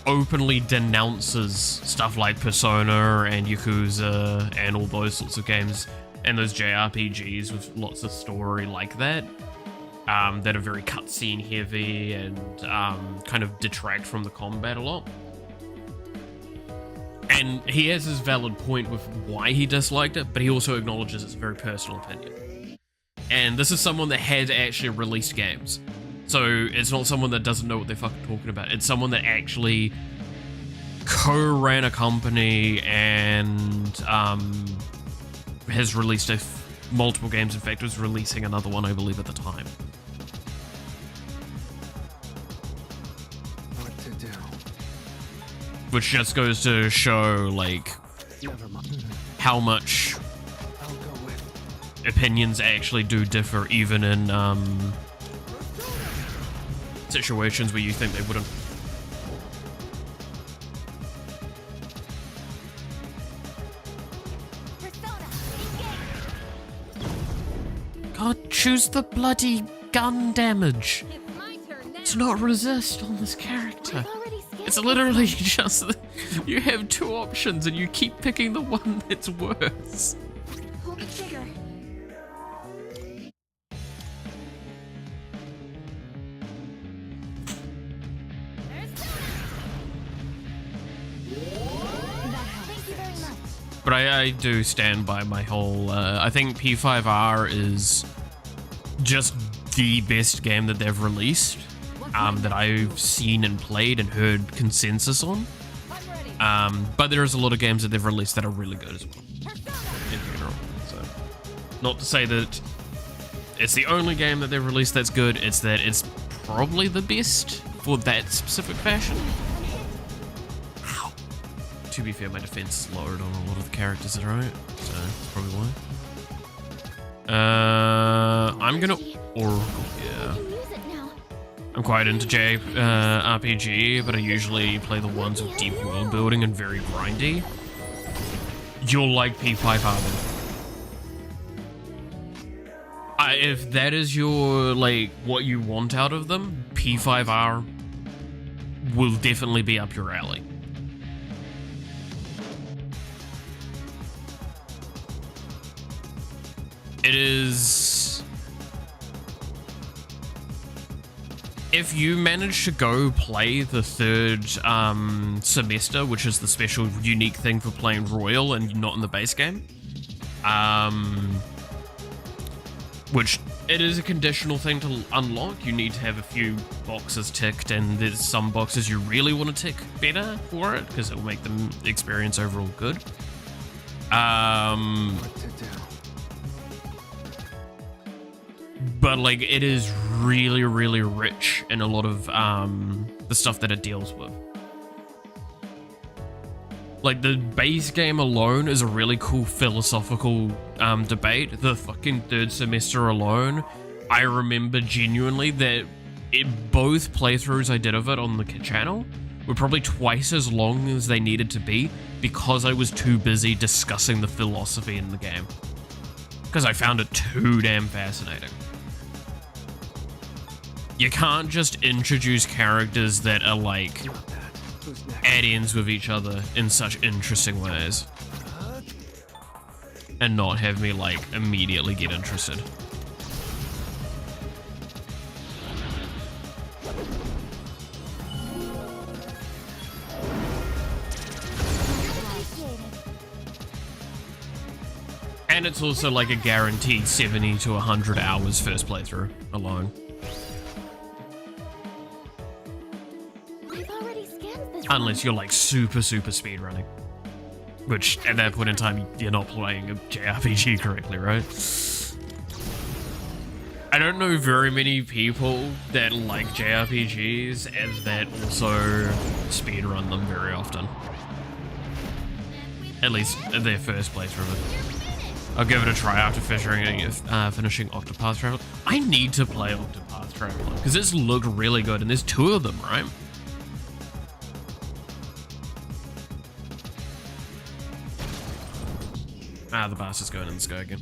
openly denounces stuff like Persona and Yakuza and all those sorts of games and those JRPGs with lots of story like that, that are very cutscene heavy and kind of detract from the combat a lot. And he has his valid point with why he disliked it, but he also acknowledges it's a very personal opinion. And this is someone that had actually released games. So it's not someone that doesn't know what they're fucking talking about. It's someone that actually co-ran a company and has released multiple games. In fact, was releasing another one, I believe, at the time. What to do? Which just goes to show, like, Never mind. how much I'll go with. opinions actually do differ, even in situations where you think they wouldn't. Persona, engage. God, choose the bloody gun damage. It's my turn now. To not resist on this character. I've already scanned It's literally just you have two options and you keep picking the one that's worse. Pull the trigger. Thank you very much. But I do stand by my whole, I think P5R is just the best game that they've released, that I've seen and played and heard consensus on. I'm ready. But there's a lot of games that they've released that are really good as well, in general. So, not to say that it's the only game that they've released that's good, it's that it's probably the best for that specific fashion. Ow. To be fair, my defense is lowered on a lot of the characters that are on it, so that's probably why. I'm gonna Oracle, yeah. You can use it now. I'm quite into JRPG, but I usually play the ones with deep world building and very grindy. You'll like P5R then. If that is your, like, what you want out of them, P5R will definitely be up your alley. if you manage to go play the third semester, which is the special unique thing for playing Royal and not in the base game, which it is a conditional thing to unlock. You need to have a few boxes ticked, and there's some boxes you really want to tick better for it because it will make the experience overall good. What to do? But like, it is really, really rich in a lot of the stuff that it deals with. Like, the base game alone is a really cool philosophical debate. The fucking third semester alone, I remember genuinely that both playthroughs I did of it on the channel were probably twice as long as they needed to be because I was too busy discussing the philosophy in the game. Because I found it too damn fascinating. You can't just introduce characters that are like add-ins with each other in such interesting ways and not have me like immediately get interested. And it's also like a guaranteed 70 to 100 hours first playthrough alone. Unless you're like super speedrunning. Which at that point in time, you're not playing a JRPG correctly, right? I don't know very many people that like JRPGs and that also speedrun them very often. At least their first playthrough. I'll give it a try after finishing Octopath Traveler. I need to play Octopath Traveler because it's looked really good, and there's 2 of them, right? Ah, the bastard's going in the sky again.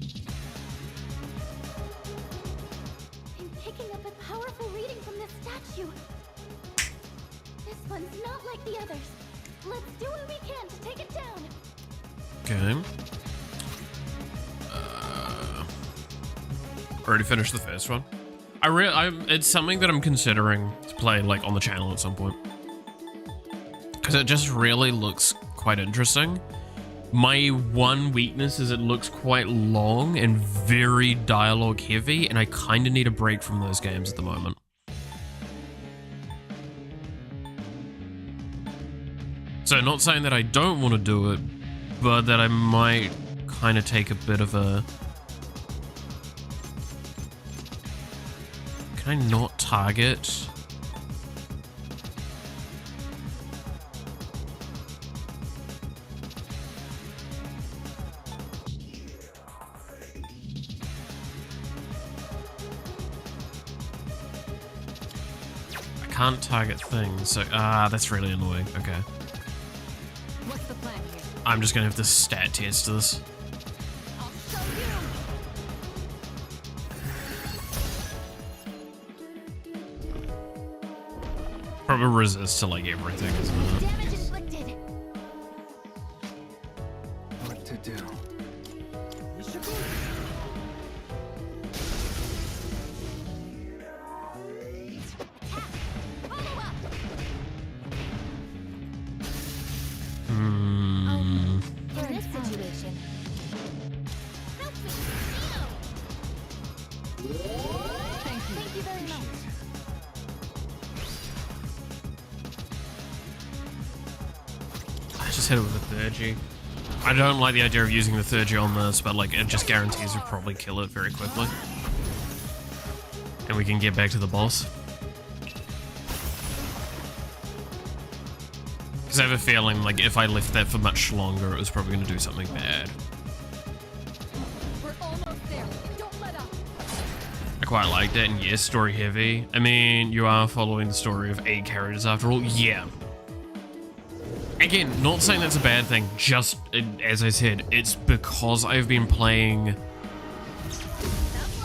I'm picking up a powerful reading from this statue. This one's not like the others. Let's do what we can to take it down. Okay. Already finished the first one. It's something that I'm considering to play like on the channel at some point. Because it just really looks quite interesting. My one weakness is it looks quite long and very dialogue heavy, and I kind of need a break from those games at the moment. So not saying that I don't want to do it, but that I might kind of take a bit of a... Can I not target? Can't target things, so that's really annoying. Okay. What's the plan here? I'm just gonna have to stat test this. I'll show you. Probably resist to like everything, isn't it? Damage inflicted. What to do? In this situation, help me. Thank you very much. I just hit it with a 3G. I don't like the idea of using the 3G on this, but like it just guarantees we'll probably kill it very quickly. And we can get back to the boss. Because I have a feeling like if I left that for much longer, it was probably going to do something bad. We're almost there. Don't let up. I quite liked it, and yes, story heavy. I mean, you are following the story of 8 characters after all, yeah. Again, not saying that's a bad thing, just as I said, it's because I've been playing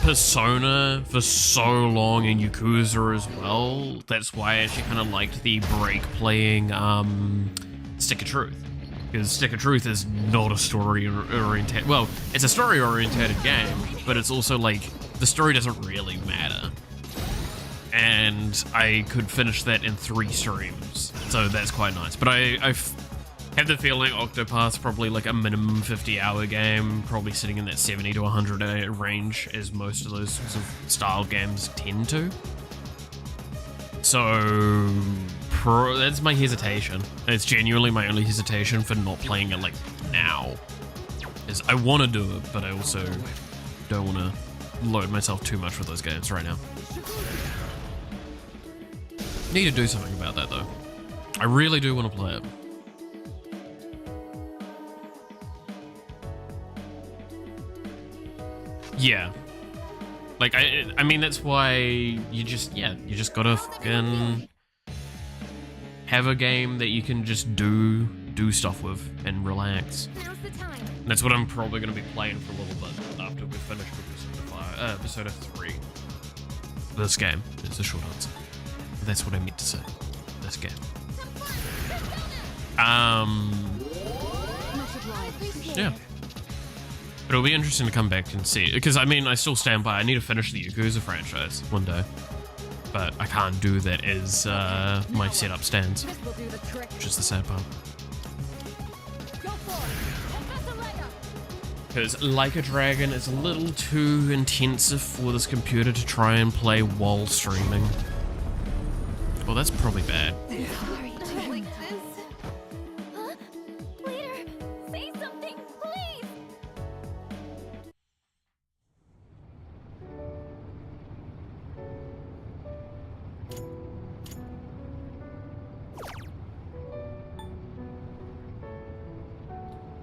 Persona for so long and Yakuza as well. That's why I actually kind of liked the break playing Stick of Truth. Because Stick of Truth is not a story-oriented... Well, it's a story-oriented game, but it's also like, the story doesn't really matter. and I could finish that in 3 streams, so that's quite nice. But I have the feeling Octopath's probably like a minimum 50-hour game, probably sitting in that 70 to 100 range, as most of those sorts of style games tend to. So that's my hesitation. It's genuinely my only hesitation for not playing it like now. Is I want to do it, but I also don't want to load myself too much with those games right now. Need to do something about that though. I really do want to play it. Yeah. Like, I mean, that's why you just gotta fucking have a game that you can just do stuff with and relax. Now's the time. And that's what I'm probably gonna be playing for a little bit after we've finished with Persona 3. This game is the short answer. That's what I meant to say. This game. Yeah. But it'll be interesting to come back and see, because I mean, I still stand by. I need to finish the Yakuza franchise one day, but I can't do that as my setup stands, which is the sad part. Because Like a Dragon is a little too intensive for this computer to try and play while streaming. Well, that's probably bad. Sorry to like this. Huh? Leader, say something, please.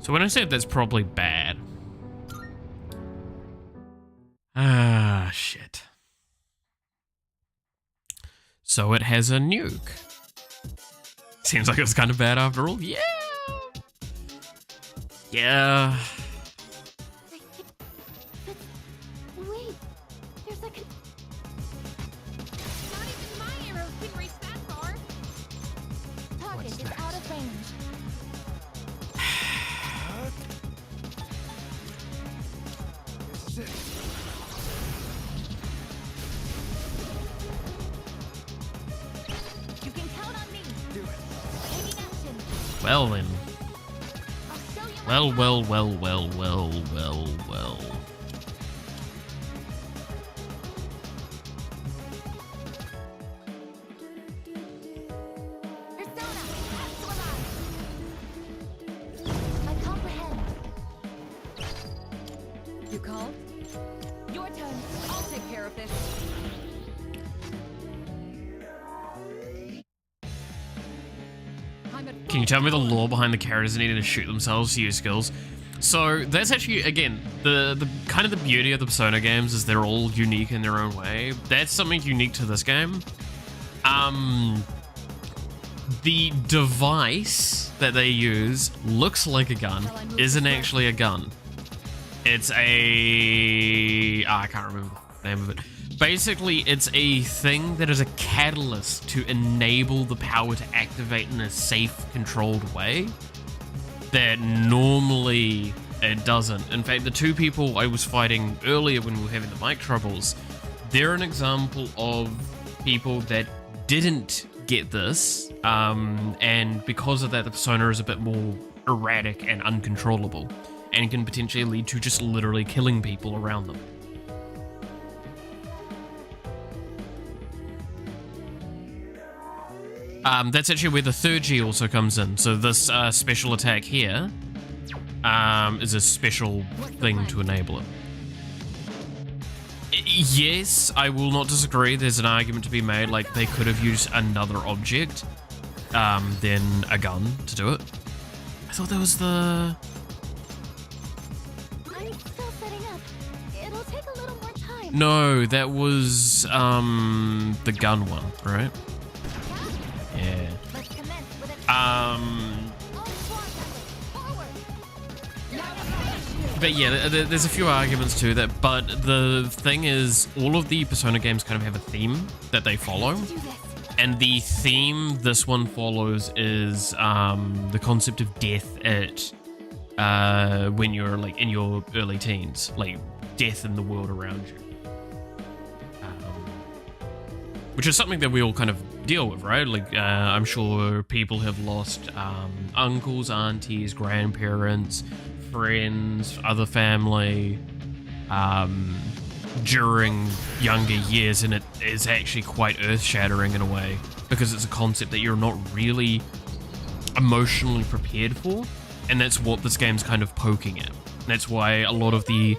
So when I said that's probably bad, ah, shit. So it has a nuke. Seems like it was kind of bad after all. Yeah. Yeah. Wait, there's like not even my arrows can reach that far. Target is out of range. You can count on me. Do it. Taking action. Well then. I'll show you Well. Persona, I comprehend. You called? Your turn. I'll take care of this. Can you tell me the lore behind the characters needing to shoot themselves to use skills? So that's actually, again, the kind of the beauty of the Persona games is they're all unique in their own way. That's something unique to this game. The device that they use looks like a gun, isn't actually a gun. It's I can't remember the name of it. Basically, it's a thing that is a catalyst to enable the power to activate in a safe, controlled way that normally it doesn't. In fact, the 2 people I was fighting earlier when we were having the mic troubles, they're an example of people that didn't get this, and because of that, the persona is a bit more erratic and uncontrollable, and can potentially lead to just literally killing people around them. That's actually where the 3rd G also comes in. So this special attack here is a special thing to enable it. Yes, I will not disagree. There's an argument to be made, like they could have used another object than a gun to do it. I thought that was the... I'm still setting up. It'll take a little more time. No, that was the gun one, right? Yeah. Let's commence with an Um, all squad members, forward. but yeah, there's a few arguments to that, but the thing is, all of the Persona games kind of have a theme that they follow, Do this. and the theme this one follows is the concept of death at when you're like in your early teens, like death in the world around you. which is something that we all kind of deal with, right? Like, I'm sure people have lost uncles, aunties, grandparents, friends, other family during younger years, and it is actually quite earth-shattering in a way, because it's a concept that you're not really emotionally prepared for, and that's what this game's kind of poking at. That's why a lot of the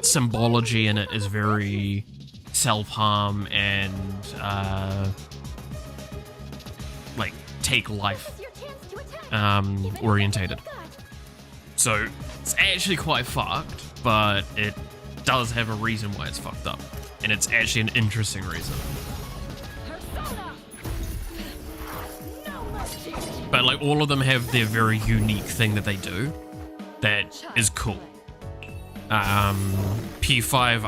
symbology in it is very self-harm and like take life orientated. So it's actually quite fucked, but it does have a reason why it's fucked up, and it's actually an interesting reason. But like all of them have their very unique thing that they do that is cool. P5,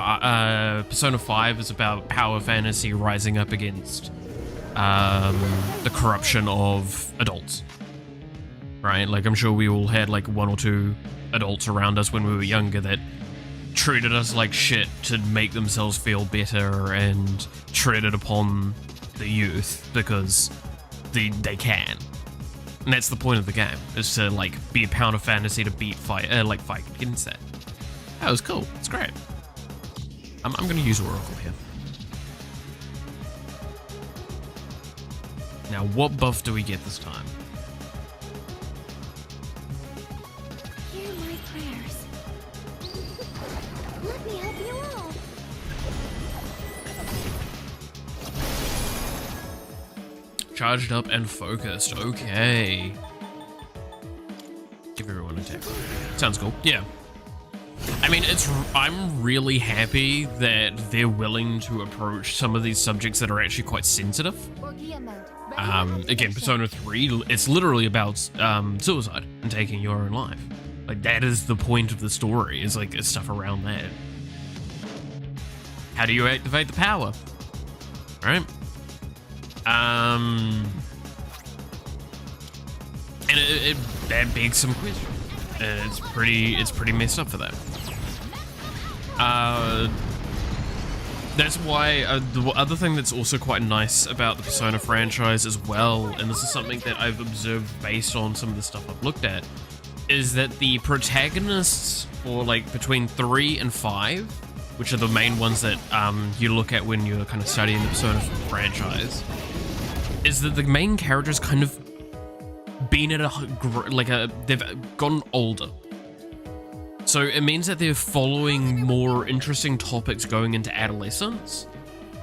Persona 5 is about power fantasy rising up against the corruption of adults, right? Like I'm sure we all had like one or two adults around us when we were younger that treated us like shit to make themselves feel better and treaded upon the youth because they can. And that's the point of the game, is to like be a pound of fantasy to beat fight against that. That was cool. It's great. I'm gonna use Oracle here. Now, what buff do we get this time? Hear my prayers. Let me help you all. Charged up and focused. Okay. Give everyone an attack. Sounds cool. Yeah. I mean, I'm really happy that they're willing to approach some of these subjects that are actually quite sensitive. Again, Persona 3, it's literally about suicide and taking your own life. Like, that is the point of the story, is like stuff around that. How do you activate the power? Right? And that begs some questions. It's pretty messed up for that. That's why the other thing that's also quite nice about the Persona franchise as well, and this is something that I've observed based on some of the stuff I've looked at, is that the protagonists, or like between 3 and 5, which are the main ones that you look at when you're kind of studying the Persona franchise, is that the main characters kind of been at they've gotten older. So it means that they're following more interesting topics going into adolescence,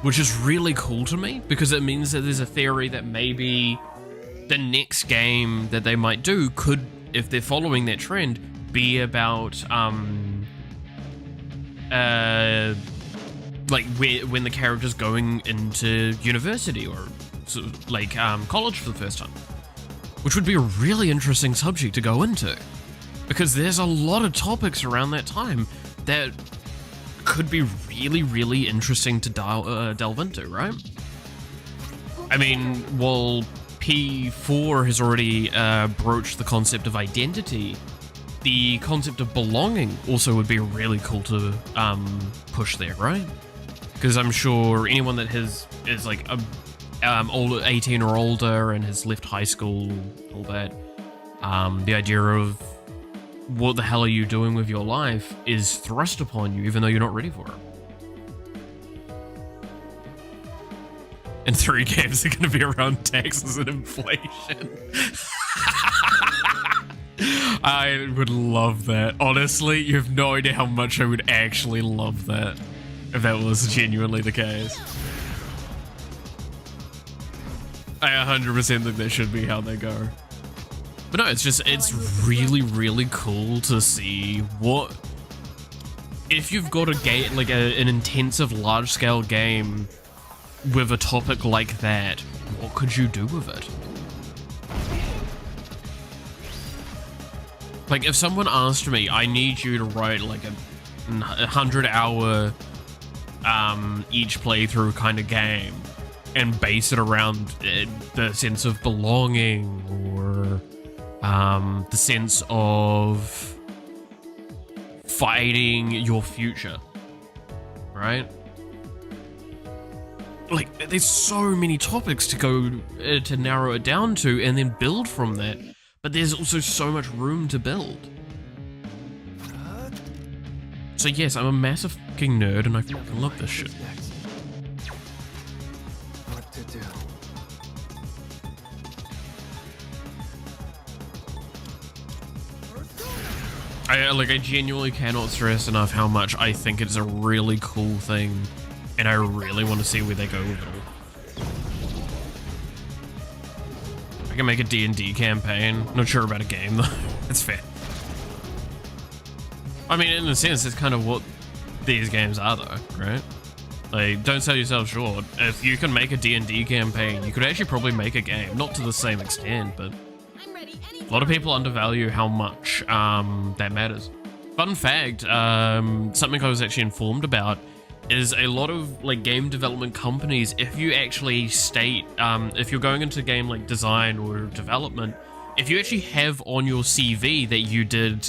which is really cool to me, because it means that there's a theory that maybe the next game that they might do could, if they're following that trend, be about like when the character's going into university or sort of like college for the first time, which would be a really interesting subject to go into, because there's a lot of topics around that time that could be really, really interesting to delve into, right? I mean, while P4 has already broached the concept of identity, the concept of belonging also would be really cool to push there, right? Because I'm sure anyone that is like a older, 18 or older, and has left high school, all that, the idea of what the hell are you doing with your life is thrust upon you, even though you're not ready for it. And 3 games are going to be around taxes and inflation. I would love that. Honestly, you have no idea how much I would actually love that, if that was genuinely the case. I 100% think that should be how they go. But no, it's really, really cool to see what, if you've got a game, like an intensive large-scale game with a topic like that, what could you do with it? Like, if someone asked me, I need you to write like a 100-hour each playthrough kind of game and base it around the sense of belonging, or the sense of fighting your future, right? like, there's so many topics to go to narrow it down to and then build from that. But there's also so much room to build. So yes, I'm a massive fucking nerd and I fucking love this shit. What to do? I genuinely cannot stress enough how much I think it's a really cool thing, and I really want to see where they go with it all. I can make a D&D campaign. Not sure about a game though. It's fair. I mean, in a sense, it's kind of what these games are though, right? Like, don't sell yourself short. If you can make a D&D campaign, you could actually probably make a game. Not to the same extent, but a lot of people undervalue how much that matters. Fun fact, something I was actually informed about is a lot of like game development companies, if you actually state, if you're going into game like design or development, if you actually have on your CV that you did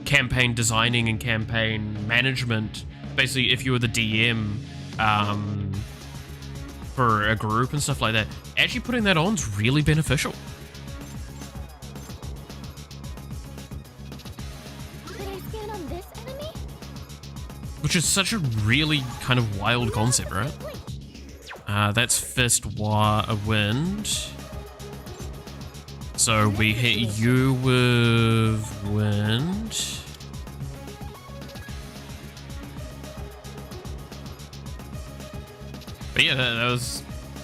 campaign designing and campaign management, basically if you were the DM for a group and stuff like that, actually putting that on is really beneficial. Which is such a really kind of wild concept, right? That's Fist Wind. So we hit you with Wind. But yeah, that was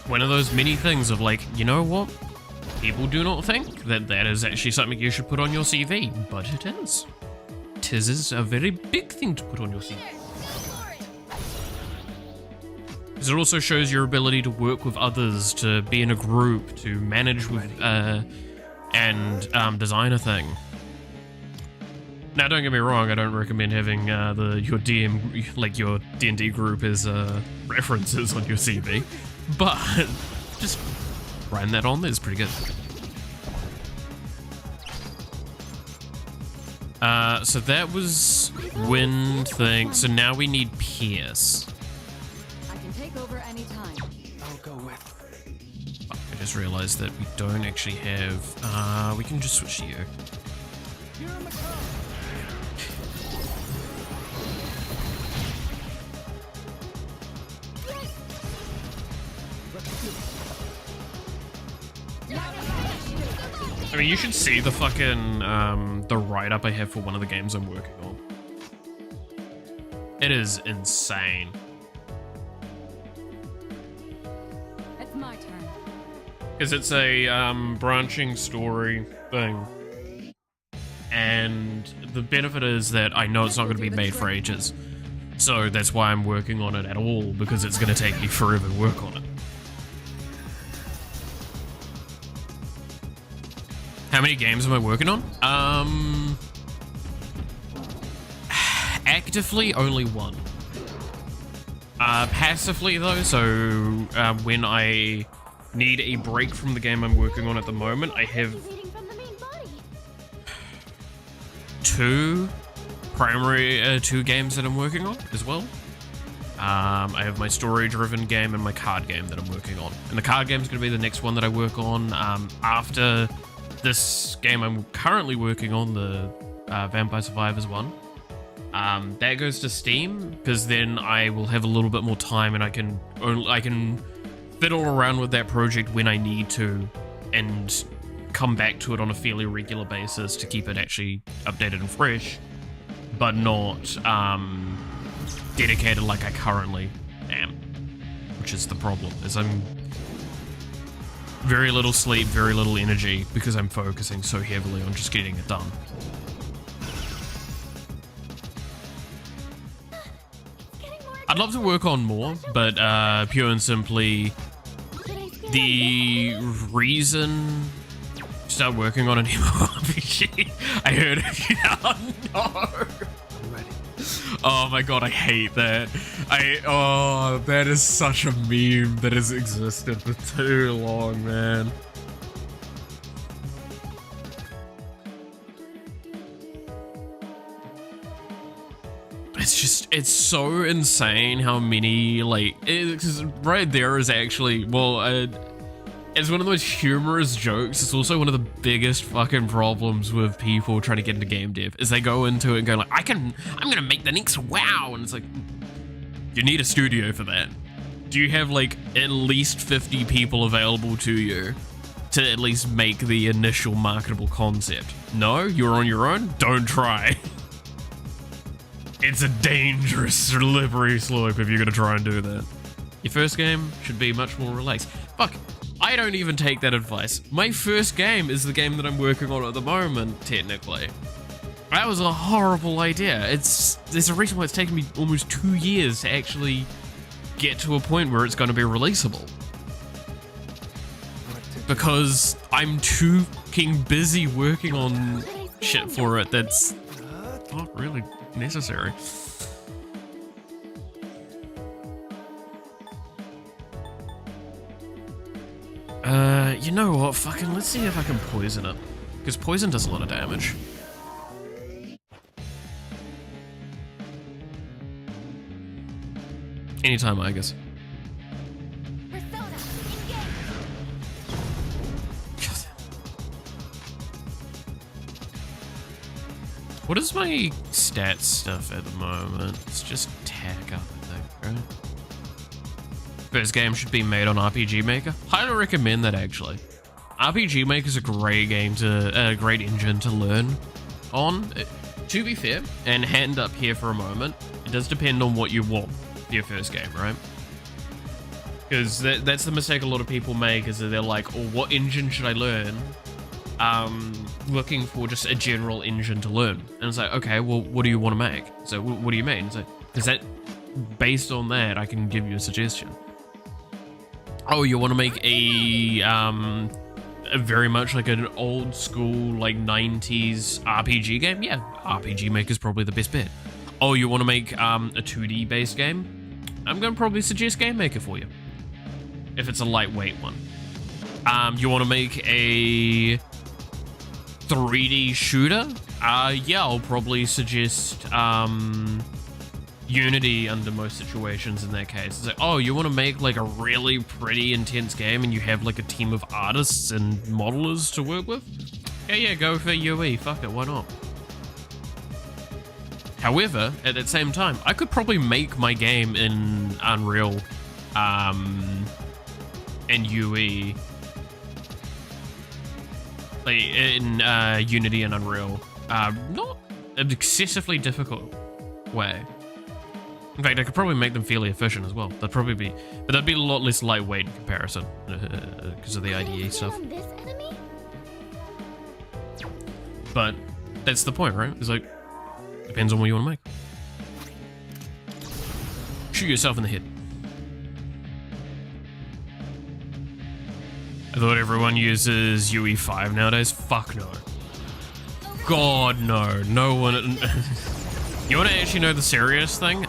one of those many things of like, you know what? People do not think that that is actually something you should put on your CV, but it is. Tis is a very big thing to put on your CV. Because it also shows your ability to work with others, to be in a group, to manage with, and design a thing. Now, don't get me wrong, I don't recommend having your DM, like your D&D group as references on your CV, but just writing that on there is pretty good. So that was Wind thing. So now we need Pierce. I can take over anytime. I'll go with. I just realized that we don't actually have. We can just switch to you. I mean, you should see the fucking, the write-up I have for one of the games I'm working on. It is insane. It's my turn. Because it's a, branching story thing. And the benefit is that I know it's not going to be made for ages. So that's why I'm working on it at all, because it's going to take me forever to work on it. How many games am I working on? Actively, only one. Passively though, so when I need a break from the game I'm working on at the moment, I have two games that I'm working on as well. I have my story-driven game and my card game that I'm working on. And the card game is going to be the next one that I work on after this game I'm currently working on, the Vampire Survivors one. That goes to Steam, because then I will have a little bit more time and I can fiddle around with that project when I need to and come back to it on a fairly regular basis to keep it actually updated and fresh, but not dedicated like I currently am, which is the problem, is I'm very little sleep, very little energy, because I'm focusing so heavily on just getting it done. I'd love to work on more, but pure and simply, the reason to start working on an MMORPG, I heard it. Oh no! I'm ready. Oh my god, I hate that. That is such a meme that has existed for too long, man. it's so insane how many, like, because right there is actually, well, it's one of the most humorous jokes. It's also one of the biggest fucking problems with people trying to get into game dev, is they go into it and go like, I'm gonna make the next WoW, and it's like, you need a studio for that. Do you have like at least 50 people available to you to at least make the initial marketable concept? No, you're on your own? Don't try. It's a dangerous, slippery slope if you're gonna try and do that. Your first game should be much more relaxed. Fuck, I don't even take that advice. My first game is the game that I'm working on at the moment, technically. That was a horrible idea. There's a reason why it's taken me almost 2 years to actually get to a point where it's going to be releasable. Because I'm too fucking busy working on shit for it that's not really necessary. You know what? Fucking let's see if I can poison it. Because poison does a lot of damage. Anytime, I guess. What is my stats stuff at the moment? It's just tack up, I think, right? First game should be made on RPG Maker. Highly recommend that, actually. RPG Maker is a great game a great engine to learn on. To be fair, and hand up here for a moment, it does depend on what you want for your first game, right? Because that's the mistake a lot of people make, is that they're like, oh, what engine should I learn? Looking for just a general engine to learn. And it's like, okay, well, what do you want to make? So what do you mean? So, is that based on that, I can give you a suggestion. Oh, you want to make a very much like an old school, like 90s RPG game? Yeah, RPG Maker's probably the best bet. Oh, you want to make a 2D based game? I'm going to probably suggest Game Maker for you, if it's a lightweight one. You want to make a 3D shooter? Yeah, I'll probably suggest Unity under most situations in that case. It's like, oh, you want to make like a really pretty intense game and you have like a team of artists and modelers to work with? Yeah, go for UE, fuck it, why not? However, at that same time, I could probably make my game in Unreal and UE, like in Unity and Unreal, not an excessively difficult way. In fact, I could probably make them fairly efficient as well. That'd probably be, but that'd be a lot less lightweight in comparison because of the IDE stuff. But that's the point, right? It's like, depends on what you want to make. Shoot yourself in the head. I thought everyone uses UE5 nowadays. Fuck no. God no. No one. You want to actually know the serious thing?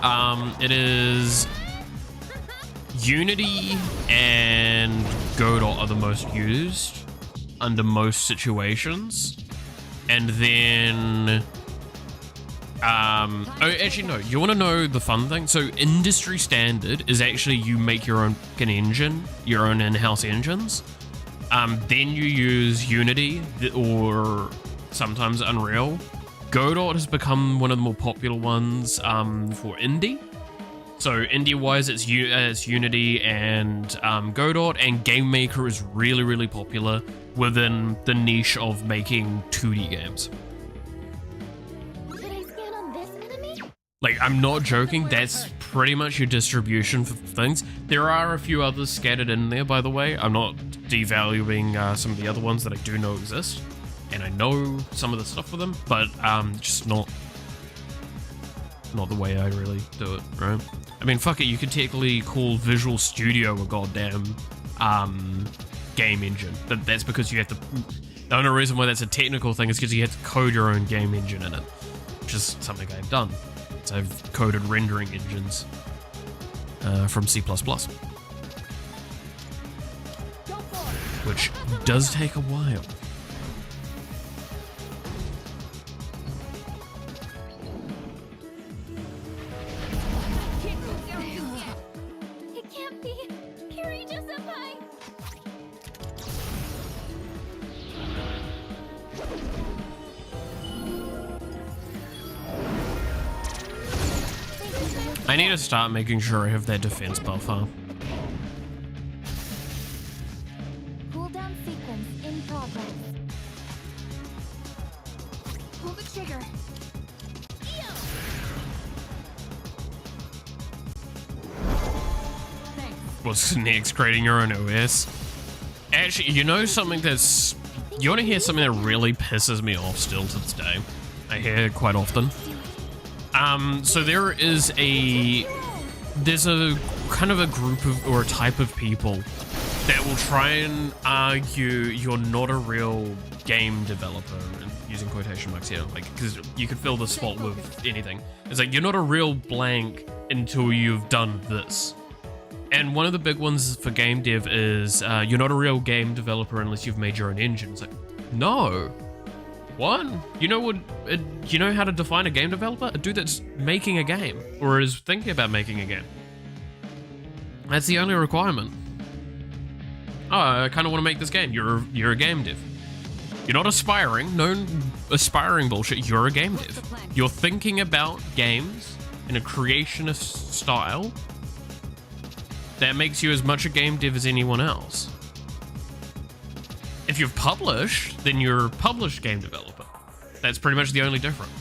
It is Unity and Godot are the most used under most situations, and then oh, actually no. You want to know the fun thing? So industry standard is actually you make your own engine, your own in-house engines. Then you use Unity or sometimes Unreal. Godot has become one of the more popular ones for indie. So indie-wise, it's Unity and Godot, and Game Maker is really, really popular within the niche of making 2D games. Should I scan on this enemy? Like, I'm not joking, that's pretty much your distribution for things. There are a few others scattered in there, by the way. I'm not devaluing some of the other ones that I do know exist. And I know some of the stuff for them, but just not the way I really do it, right? I mean, fuck it, you could technically call Visual Studio a goddamn game engine. But that's because you have to... The only reason why that's a technical thing is because you have to code your own game engine in it, which is something I've done. So I've coded rendering engines from C++. Which does take a while. I need to start making sure I have that defense buff, huh? Cooldown sequence in progress. Pull the trigger. What's next? Creating your own OS? Actually, you know something that's... You want to hear something that really pisses me off still to this day? I hear it quite often. So there's a kind of a group of, or a type of people that will try and argue you're not a real game developer, using quotation marks here, like, because you could fill the spot with anything. It's like, you're not a real blank until you've done this. And one of the big ones for game dev is you're not a real game developer unless you've made your own engine. It's like, no. What? You know what? You know how to define a game developer? A dude that's making a game or is thinking about making a game. That's the only requirement. Oh, I kind of want to make this game. You're a game dev. You're not aspiring. No aspiring bullshit. You're a game dev. You're thinking about games in a creationist style that makes you as much a game dev as anyone else. If you've published, then you're a published game developer. That's pretty much the only difference.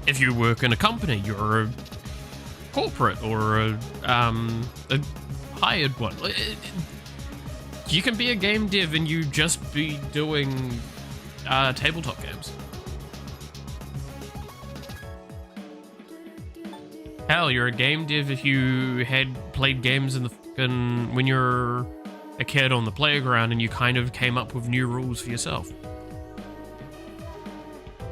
If you work in a company, you're a corporate or a hired one. You can be a game dev and you just be doing tabletop games. Hell, you're a game dev if you had played games in the fucking when you're a kid on the playground and you kind of came up with new rules for yourself.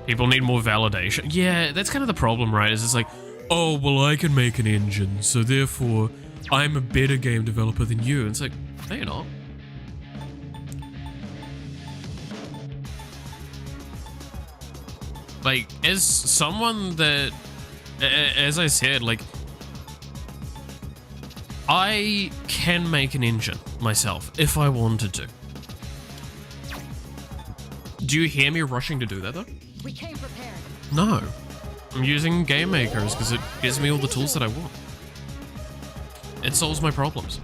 People need more validation. Yeah, that's kind of the problem, right? Is it's like, oh, well, I can make an engine, so therefore I'm a better game developer than you. And it's like, no, you're not. Like, as someone that, as I said, like, I can make an engine myself if I wanted to. Do you hear me rushing to do that though? We came prepared. No. I'm using Game Makers because it gives me all the tools that I want. It solves my problems.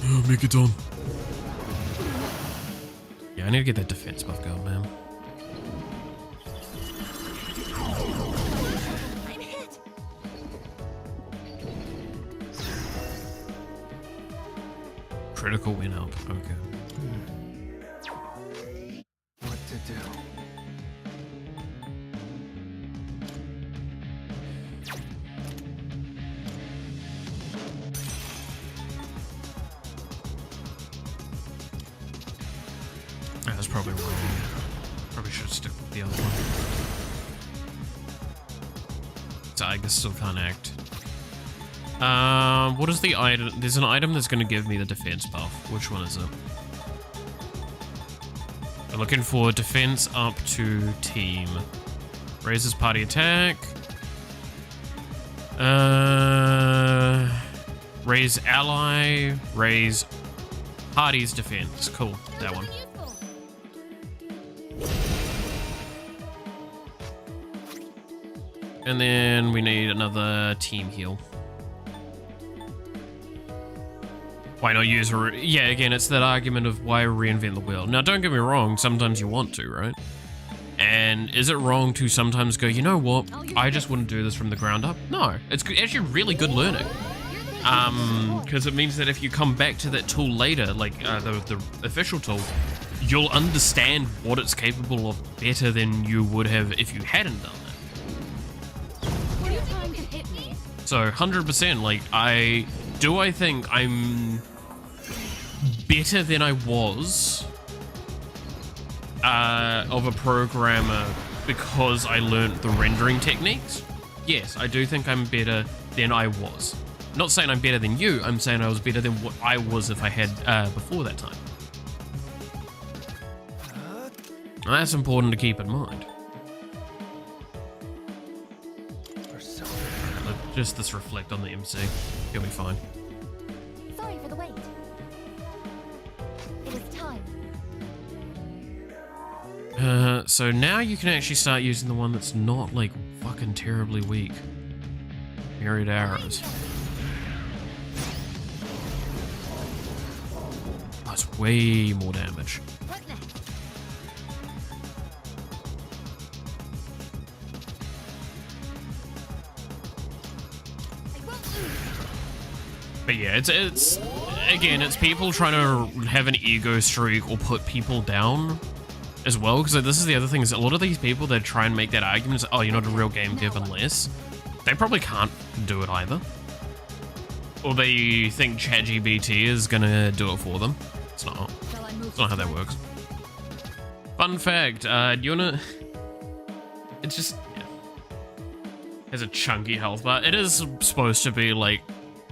Oh, make it on. Yeah, I need to get that defense buff going, man. I'm hit. Critical win up. Okay. What to do? That's probably wrong. Probably should stick with the other one. Tiger still can't act. What is the item? There's an item that's going to give me the defense buff. Which one is it? I'm looking for defense up to team. Raises party attack. Raise ally. Raise party's defense. Cool. That one. And then we need another team heal. Why not use a... Yeah, again, it's that argument of why reinvent the wheel. Now, don't get me wrong, sometimes you want to, right? And is it wrong to sometimes go, you know what, I just wouldn't do this from the ground up? No, it's actually really good learning. Because it means that if you come back to that tool later, like the official tool, you'll understand what it's capable of better than you would have if you hadn't done that. So 100%, like, I think I'm better than I was of a programmer because I learned the rendering techniques? Yes, I do think I'm better than I was. Not saying I'm better than you, I'm saying I was better than what I was if I had before that time. And that's important to keep in mind. Just this reflect on the MC. You'll be fine. Sorry for the wait. It is time. So now you can actually start using the one that's not like fucking terribly weak. Myriad arrows. That's way more damage. What next? But yeah, it's again, it's people trying to have an ego streak or put people down as well, because this is the other thing, is a lot of these people that try and make that argument is, oh, you're not a real game dev unless, they probably can't do it either. Or they think ChatGPT is gonna do it for them. It's not. It's not how that works. Fun fact, you wanna... It's just... Yeah. Has a chunky health bar. It is supposed to be, like,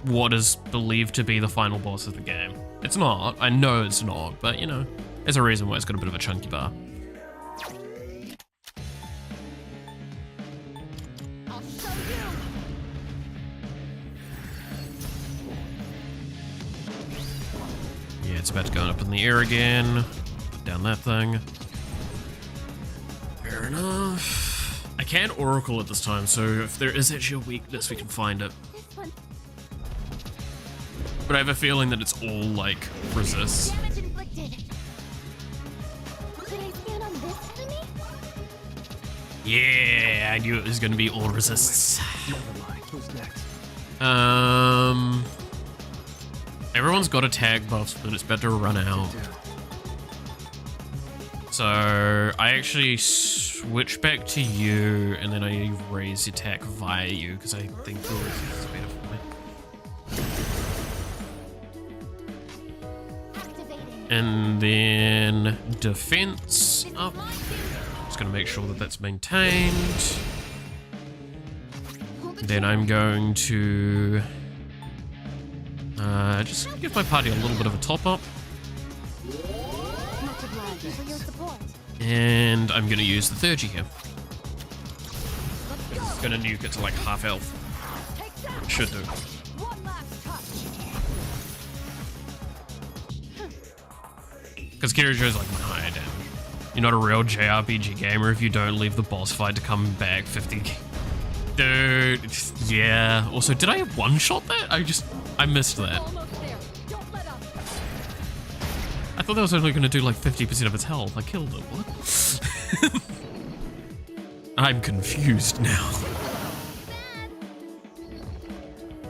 what is believed to be the final boss of the game. It's not. I know it's not, but, you know, there's a reason why it's got a bit of a chunky bar. I'll show you. Yeah, it's about to go up in the air again. Put down that thing. Fair enough. I can Oracle at this time, so if there is actually a weakness, we can find it. This one. But I have a feeling that it's all, like, resists. Damage inflicted. Could I stand on this enemy? Yeah, I knew it was going to be all resists. Never mind. Who's next? Everyone's got attack buffs, but it's about to run out. So I actually switch back to you, and then I raise attack via you, because I think your resist is better for me. Activating. And then defense up. Just gonna make sure that that's maintained. Then I'm going to just give my party a little bit of a top up. Much obliged for your support. And I'm gonna use the Thurgy here. Let's go. It's gonna nuke it to like half health. Take that. Should do. One last touch. Because Kirijo's like my higher damage. You're not a real JRPG gamer if you don't leave the boss fight to come back 50. Dude, yeah. Also, did I one-shot that? I missed that. Almost there. Don't let up. I thought that was only going to do like 50% of its health. I killed it. What? I'm confused now.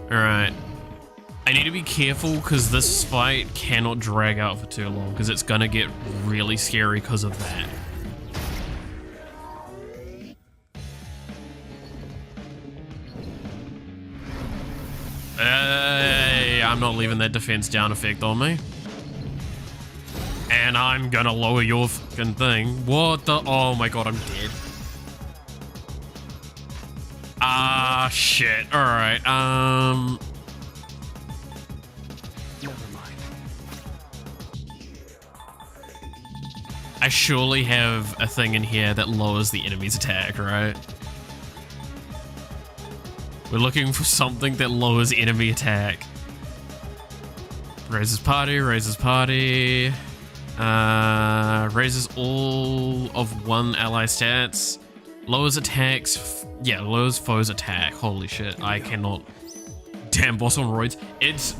Alright. I need to be careful because this fight cannot drag out for too long because it's going to get really scary because of that. Hey, I'm not leaving that defense down effect on me. And I'm gonna lower your fucking thing. What the? Oh my god, I'm dead. Ah, shit. Alright, Never mind. I surely have a thing in here that lowers the enemy's attack, right? We're looking for something that lowers enemy attack. Raises party, raises party. Raises all of one ally stats. Lowers attacks. Yeah, lowers foes attack. Holy shit, I cannot. Damn, boss on roids. It's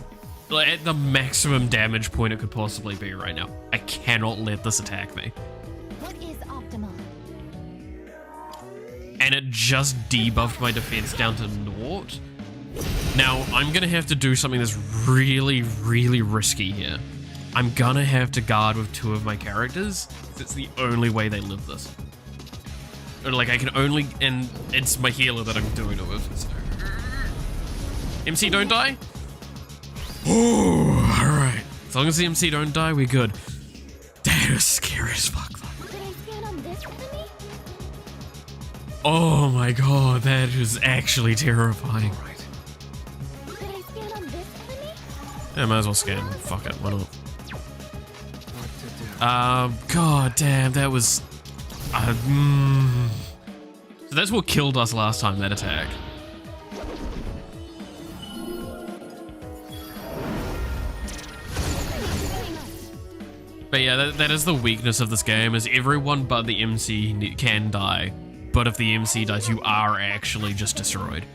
like at the maximum damage point it could possibly be right now. I cannot let this attack me. What is optimal? And it just debuffed my defense down to 0. Now, I'm gonna have to do something that's really, really risky here. I'm gonna have to guard with 2 of my characters. It's the only way they live this. Or like, I can only, and it's my healer that I'm doing it with. So. MC don't die? Oh, alright. As long as the MC don't die, we're good. That was scary as fuck. Could I stand on this enemy? Oh my god, that is actually terrifying. Could I stand on this enemy? Yeah, might as well scan. Fuck it, why not? What to do? God damn, that was... So that's what killed us last time, that attack. But yeah, that is the weakness of this game, is everyone but the MC can die. But if the MC dies, you are actually just destroyed.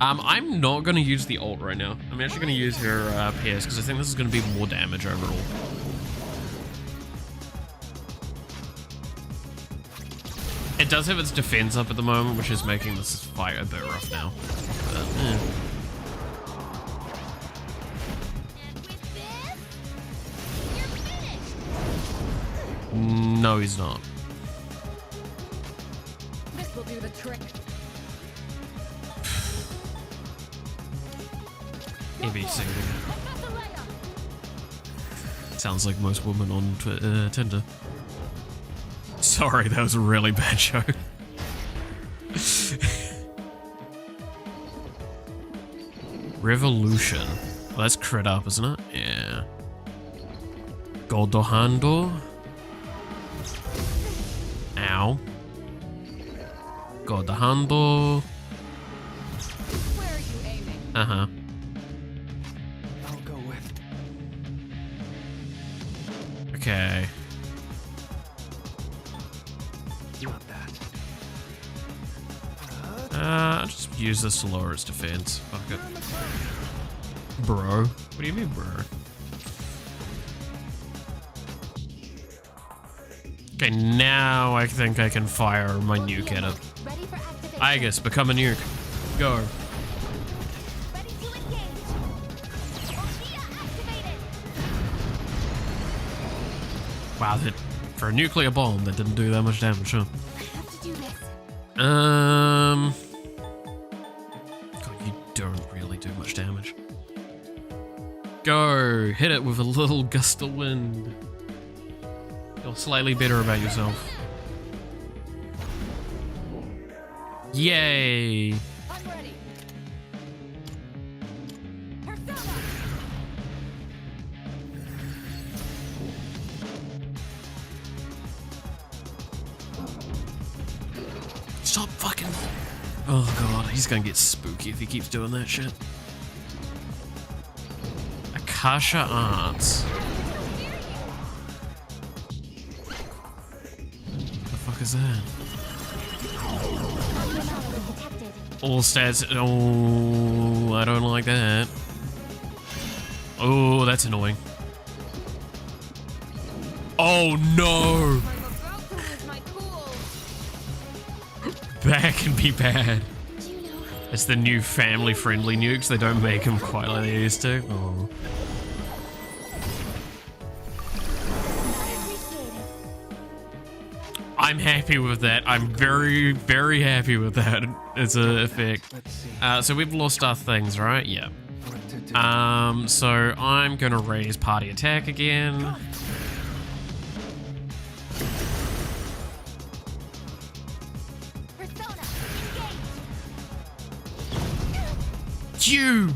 I'm not going to use the ult right now. I'm actually going to use her PS, because I think this is going to be more damage overall. It does have its defense up at the moment, which is making this fight a bit rough now. But, no, he's not. This will do the trick. ABC. Sounds like most women on Tinder. Sorry, that was a really bad joke. Revolution. Well, that's crit up, isn't it? Yeah. Goldohando. Ow. Goldohando. Where are you aiming? Uh-huh. I'll go with. Okay. Not that. I'll just use this to lower its defense. Fuck it. Bro? What do you mean, bro? Okay, now I think I can fire my nuke at it. Ready for activation. I guess, become a nuke. Go. Ready to engage. Orchia activated. Wow, that, for a nuclear bomb, that didn't do that much damage, huh? I have to do this. God, you don't really do much damage. Go! Hit it with a little gust of wind. Feel slightly better about yourself. Yay! I'm ready. Persona. Stop fucking... Oh god, he's gonna get spooky if he keeps doing that shit. Akasha Arts. What the fuck is that? All stats... Oh, I don't like that. Oh, that's annoying. Oh no! I'm about to lose my cool. That can be bad. Do you know? It's the new family-friendly nukes. They don't make them quite like they used to. Oh. I'm happy with that. I'm very, very happy with that as an effect. Let's see. So we've lost our things, right? Yeah. What to do. So I'm gonna raise party attack again. Persona, engage. You!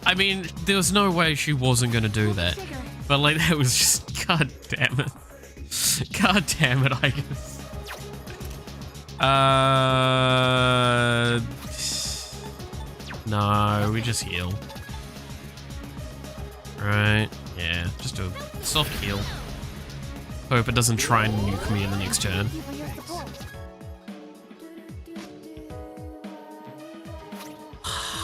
I mean, there was no way she wasn't gonna do that. But like, that was just, god damn it. God damn it, I guess. No, we just heal. Right, yeah, just do a soft heal. Hope it doesn't try and nuke me in the next turn. Thank you for your support.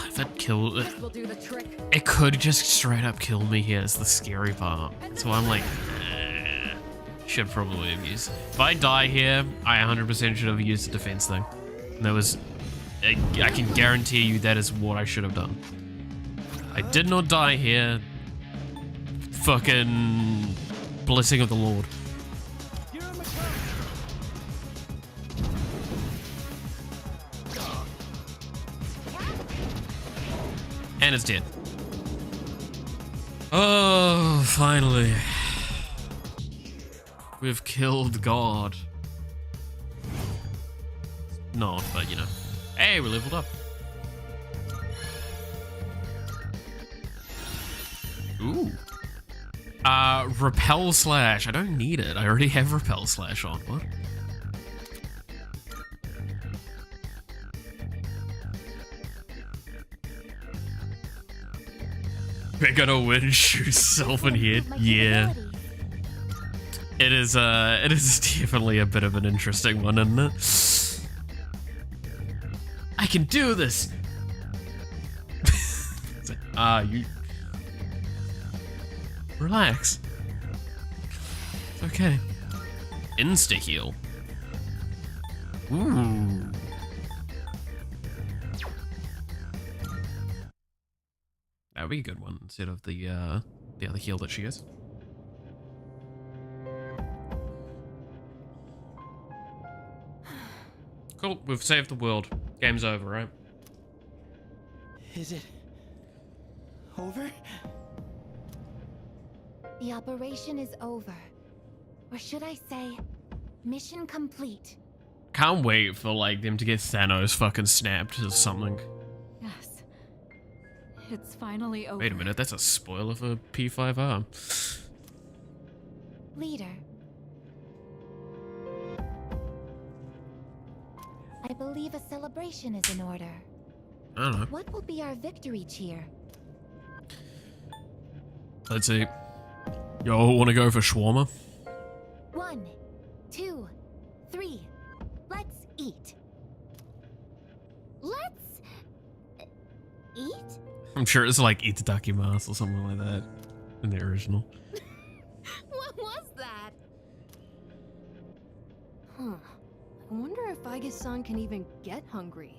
If it killed... This will do the trick. It could just straight up kill me here, is the scary part. So I'm like, should probably have used. If I die here, I 100% should have used the defense thing. And that was, I can guarantee you that is what I should have done. I did not die here. Fucking blessing of the Lord. And it's dead. Oh, finally. We've killed God. Not, but you know. Hey, we leveled up. Ooh. Repel Slash. I don't need it. I already have Repel Slash on. What? We're gonna win, shoot self in head. Yeah. It is definitely a bit of an interesting one, isn't it? I can do this! You... Relax. It's okay. Insta-heal. Ooh. That would be a good one instead of the other heal that she has. Cool, we've saved the world. Game's over, right? Is it over? The operation is over. Or should I say, mission complete. Can't wait for like them to get Thanos fucking snapped or something. Yes. It's finally over. Wait a minute, that's a spoiler for P5R. Leader. I believe a celebration is in order. I don't know. What will be our victory cheer? Let's see. Y'all wanna go for shawarma? 1, 2, 3. Let's eat. Let's eat? I'm sure it's like itadakimasu or something like that in the original. What was that? Huh. I wonder if Aigis-san can even get hungry.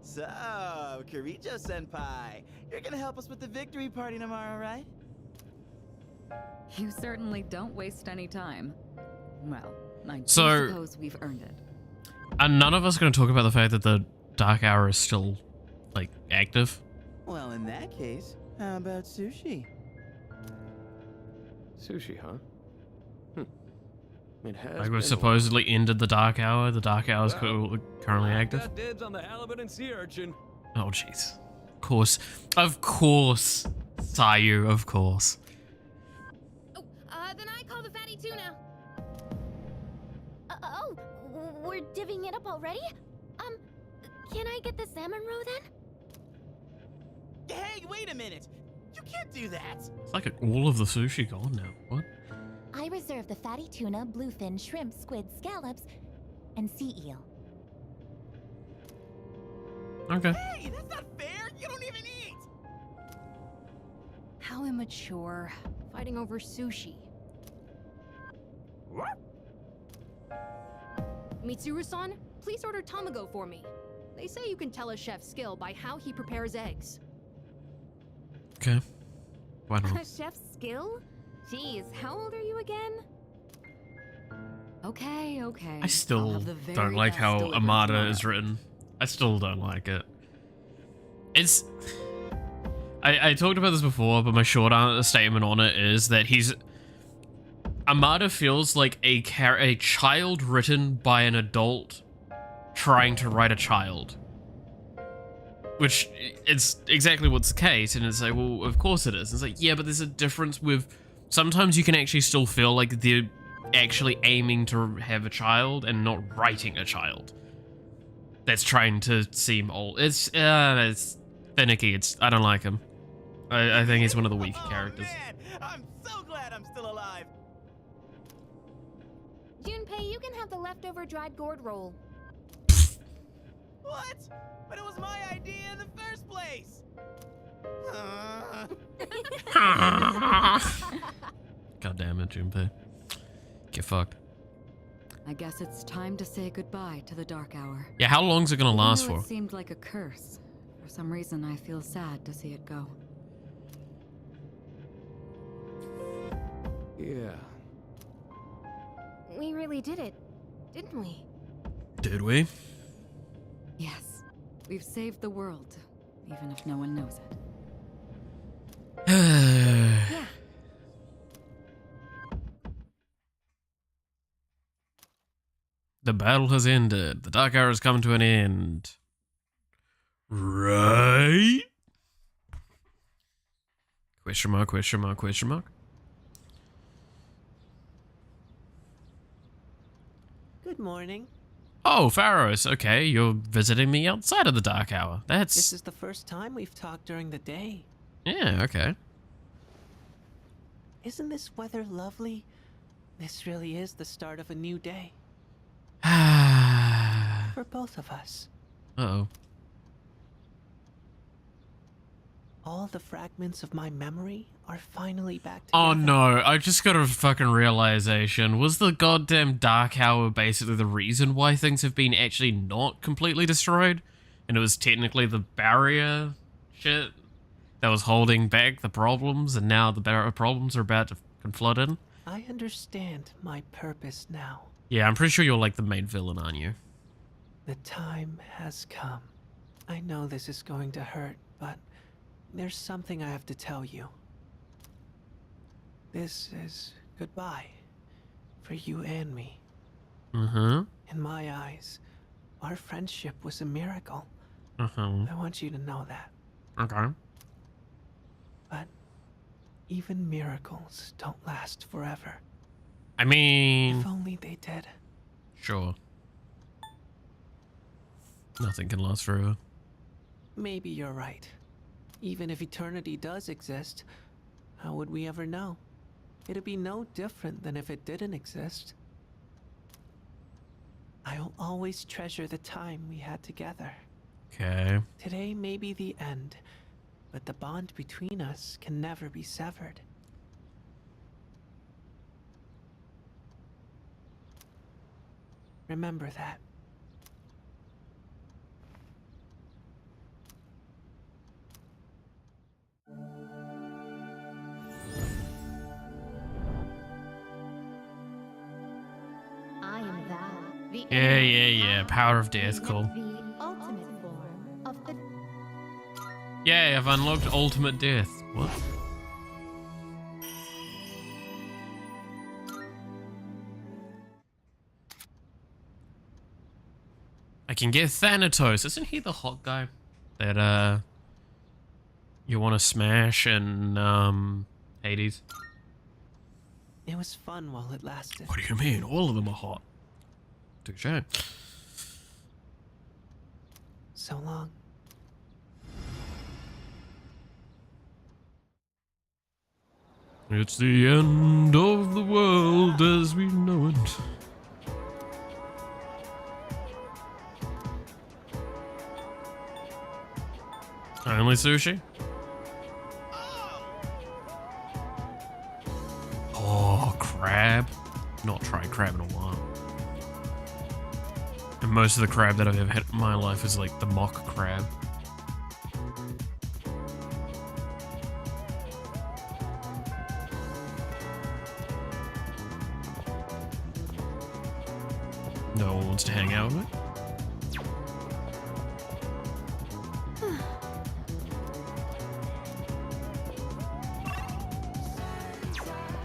So, Kirijo-senpai, you're gonna help us with the victory party tomorrow, right? You certainly don't waste any time. Well, I do So- suppose we've earned it. And none of us are gonna talk about the fact that the Dark Hour is still, like, active. Well, in that case, how about sushi? Sushi, huh? It has Like, been we've a supposedly ended the Dark Hour. The Dark Hour is currently active. Got dibs on the halibut and sea urchin. Oh, jeez. Of course, Sayu, of course. Then I call the fatty tuna. Oh, we're divvying it up already? Can I get the salmon roe then? Hey, wait a minute! You can't do that! It's like all of the sushi gone now. What? I reserve the fatty tuna, bluefin, shrimp, squid, scallops, and sea eel. Okay. Hey, that's not fair! You don't even eat! How immature. Fighting over sushi. Mitsuru-san, please order tamago for me. They say you can tell a chef's skill by how he prepares eggs. Okay. Why A not? chef's skill? Jeez, how old are you again? Okay. I I'll still have the very don't like best how delivered Amada tomorrow. is written. I still don't like it. It's... I talked about this before, but my short statement on it is that Amada feels like a child written by an adult trying to write a child. Which, it's exactly what's the case, and it's like, well, of course it is. It's like, yeah, but there's a difference with... Sometimes you can actually still feel like they're actually aiming to have a child and not writing a child. That's trying to seem old. It's finicky. I don't like him. I think he's one of the weaker characters. Man, I'm so glad I'm still alive! Junpei, you can have the leftover dried gourd roll. What? But it was my idea in the first place! God damn it, Junpei. Get fucked. I guess it's time to say goodbye to the Dark Hour. Yeah, how long's it gonna Even last though for? It seemed like a curse. For some reason, I feel sad to see it go. Yeah. We really did it, didn't we? Did we? Yes, we've saved the world, even if no one knows it. Yeah. The battle has ended. The Dark Hour has come to an end. Right? Question mark, question mark, question mark. Good morning. Oh, Pharos. Okay, you're visiting me outside of the dark hour. This That's... is the first time we've talked during the day. Yeah, okay. Isn't this weather lovely? This really is the start of a new day. For both of us. Uh-oh. All the fragments of my memory are finally back together. Oh no, I just got a fucking realization. Was the goddamn dark hour basically the reason why things have been actually not completely destroyed? And it was technically the barrier shit that was holding back the problems, and now the problems are about to flood in? I understand my purpose now. Yeah, I'm pretty sure you're like the main villain, aren't you? The time has come. I know this is going to hurt, but there's something I have to tell you. This is goodbye for you and me. Mm-hmm. In my eyes, our friendship was a miracle. Mm-hmm. I want you to know that. Okay. But even miracles don't last forever. I mean... If only they did. Sure. Nothing can last forever. Maybe you're right. Even if eternity does exist, how would we ever know? It'd be no different than if it didn't exist. I'll always treasure the time we had together. Okay. Today may be the end, but the bond between us can never be severed. Remember that. I am Val, the Yeah. Power of death, cool. the ultimate form of the Yay, I've unlocked ultimate death. What? I can get Thanatos. Isn't he the hot guy that you want to smash in Hades? It was fun while it lasted. What do you mean? All of them are hot. Touche. So long. It's the end of the world as we know it. Only sushi? Oh, crab. Not tried crab in a while. And most of the crab that I've ever had in my life is like the mock crab. No one wants to hang out with me?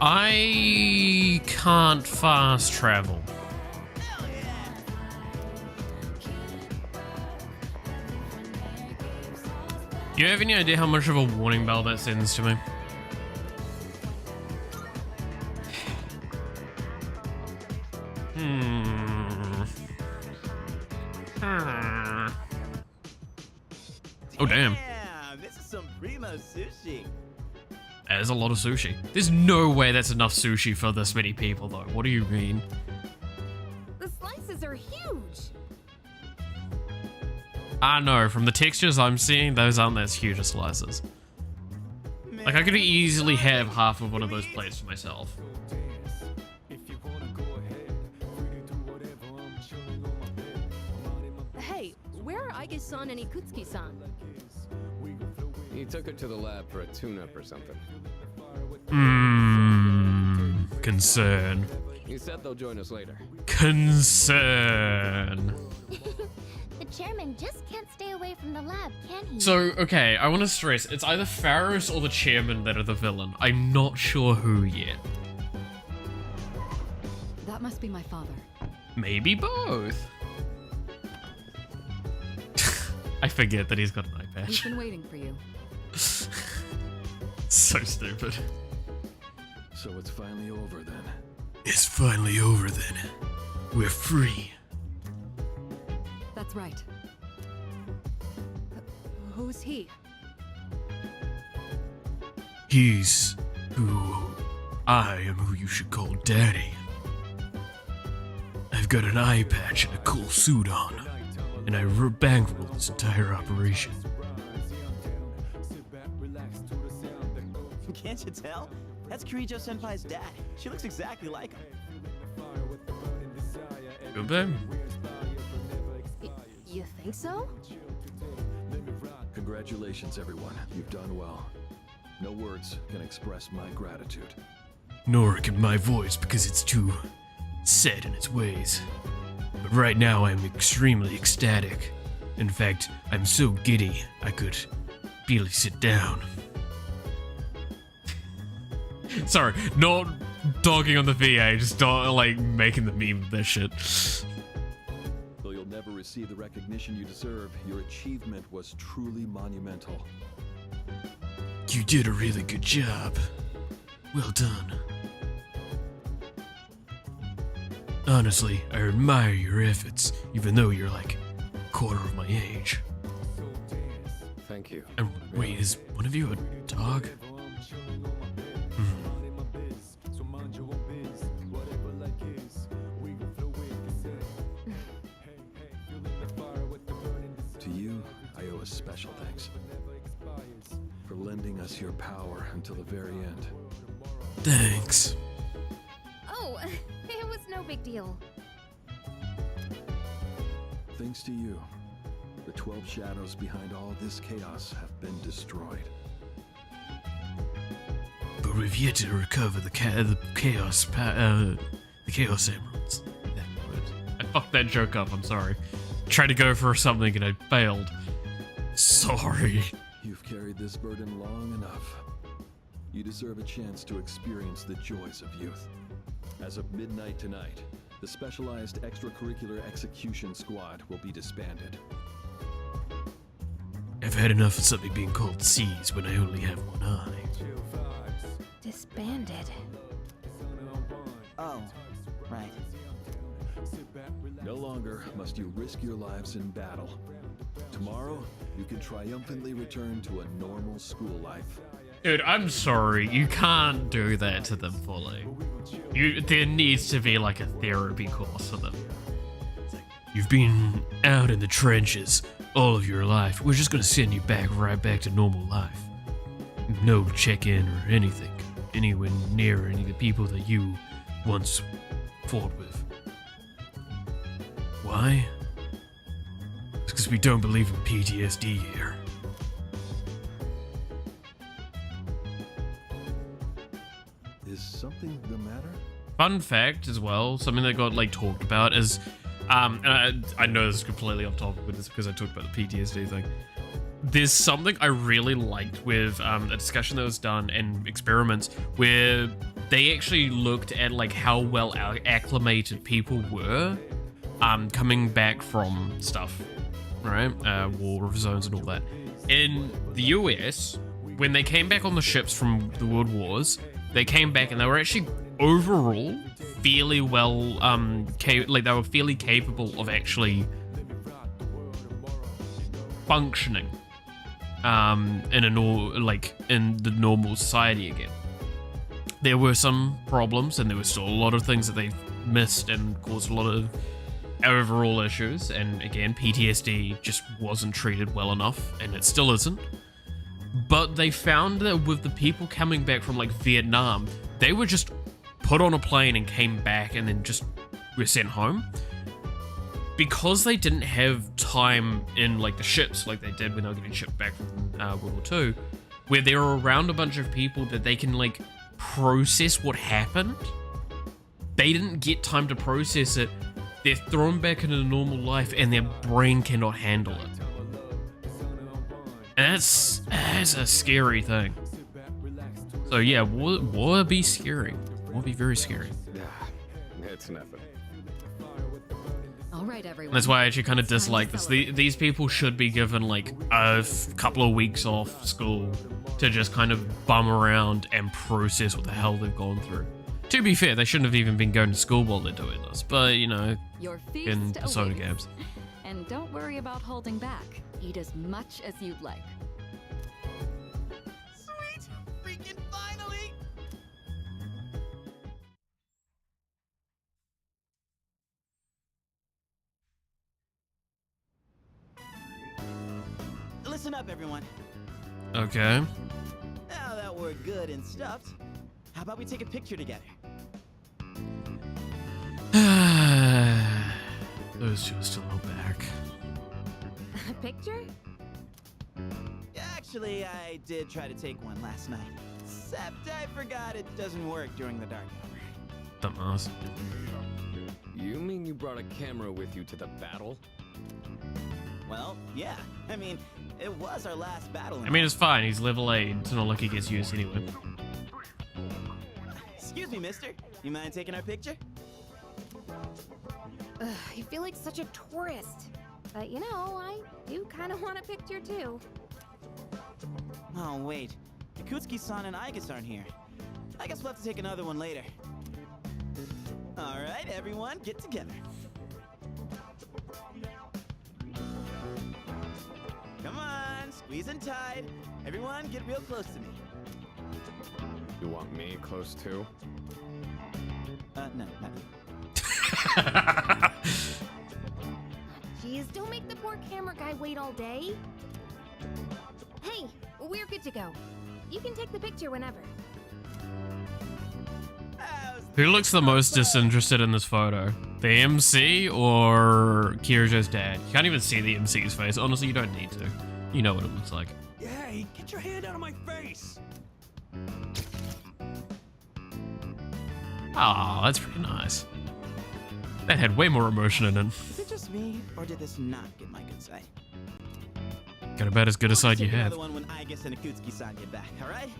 I can't fast travel. Do you have any idea how much of a warning bell that sends to me? Oh, damn. This is some primo sushi. That is a lot of sushi. There's no way that's enough sushi for this many people, though. What do you mean? The slices are huge. I know, from the textures I'm seeing, those aren't as huge as slices. Like, I could easily have half of one of those plates for myself. Hey, where are Aige-san and Ikutsuki-san? He took her to the lab for a tune-up or something. Concern. He said they'll join us later. Concern. The chairman just can't stay away from the lab, can he? So, okay, I want to stress, it's either Pharos or the chairman that are the villain. I'm not sure who yet. That must be my father. Maybe both. I forget that he's got an eye He's patch. been waiting for you. So stupid. So it's finally over then. It's finally over then. We're free. That's right. Who's he? He's who I am who you should call Daddy. I've got an eye patch and a cool suit on, and I bankrolled this entire operation. Can't you tell? That's Kirijo-senpai's dad. She looks exactly like him. Good babe. You think so? Congratulations, everyone. You've done well. No words can express my gratitude. Nor can my voice because it's too set in its ways. But right now I'm extremely ecstatic. In fact, I'm so giddy I could barely sit down. Sorry, not dogging on the VA, just like making the meme of this shit. Though you'll never receive the recognition you deserve, your achievement was truly monumental. You did a really good job. Well done. Honestly, I admire your efforts, even though you're like a quarter of my age. Thank you. And wait, is one of you a dog? To you, I owe a special thanks for lending us your power until the very end. Thanks. Oh, it was no big deal. Thanks to you, the 12 shadows behind all this chaos have been destroyed. But we've yet to recover the chaos emeralds. I fucked that joke up, I'm sorry. Tried to go for something and I failed. Sorry. You've carried this burden long enough. You deserve a chance to experience the joys of youth. As of midnight tonight, the Specialized Extracurricular Execution Squad will be disbanded. I've had enough of something being called C's when I only have one eye. Disbanded. Oh, right. No longer must you risk your lives in battle. Tomorrow, you can triumphantly return to a normal school life. Dude, I'm sorry, you can't do that to them fully. There needs to be like a therapy course for them. You've been out in the trenches all of your life. We're just gonna send you right back to normal life. No check-in or anything. Anywhere near any of the people that you once fought with. Why? It's because we don't believe in PTSD here. Is something the matter? Fun fact as well, something that got like talked about is, and I know this is completely off topic, but it's because I talked about the PTSD thing. There's something I really liked with a discussion that was done and experiments where they actually looked at like how well acclimated people were coming back from stuff, right? War zones and all that. In the US, when they came back on the ships from the World Wars, they came back and they were actually overall fairly well, they were fairly capable of actually functioning in the normal society again. There were some problems and there were still a lot of things that they missed and caused a lot of overall issues, and again PTSD just wasn't treated well enough, and it still isn't. But they found that with the people coming back from like Vietnam, they were just put on a plane and came back and then just were sent home. Because they didn't have time in like the ships like they did when they were getting shipped back from World War II, where they were around a bunch of people that they can like process what happened. They didn't get time to process it. They're thrown back into normal life and their brain cannot handle it. And that's a scary thing. So yeah, war be scary. War be very scary. It's nothing. All right, everyone. That's why I actually kind of dislike this. These people should be given like a couple of weeks off school to just kind of bum around and process what the hell they've gone through. To be fair, they shouldn't have even been going to school while they're doing this, but you know, Your in feast Persona awaits. games. And don't worry about holding back. Eat as much as you'd like. Sweet! Freaking finally! Listen up, everyone. Okay. Now that we're good and stuffed, how about we take a picture together? Those two are still out back. A picture? Actually, I did try to take one last night. Except I forgot it doesn't work during the dark hour. Dumbass. You mean you brought a camera with you to the battle? Well, yeah. I mean, it was our last battle. I mean, it's fine. He's level 8. It's not like he gets used anyway. Excuse me, mister. You mind taking our picture? Ugh, I feel like such a tourist. But you know, I do kind of want a picture too. Oh, wait. Yakutsuki-san and Aigus aren't here. I guess we'll have to take another one later. Alright, everyone, get together. Come on, squeeze in tight. Everyone, get real close to me. You want me close too? No, not you. Jeez, don't make the poor camera guy wait all day. Hey, we're good to go. You can take the picture whenever. Who looks the most disinterested in this photo? The MC or Kirijo's dad? You can't even see the MC's face. Honestly, you don't need to. You know what it looks like. Hey, get your hand out of my face! Ah, that's pretty nice. That had way more emotion in it. Is it just me, or did this not get my good side? Got about as good a side you Take have. another one when Aigus and Akutsuki-san get back, alright?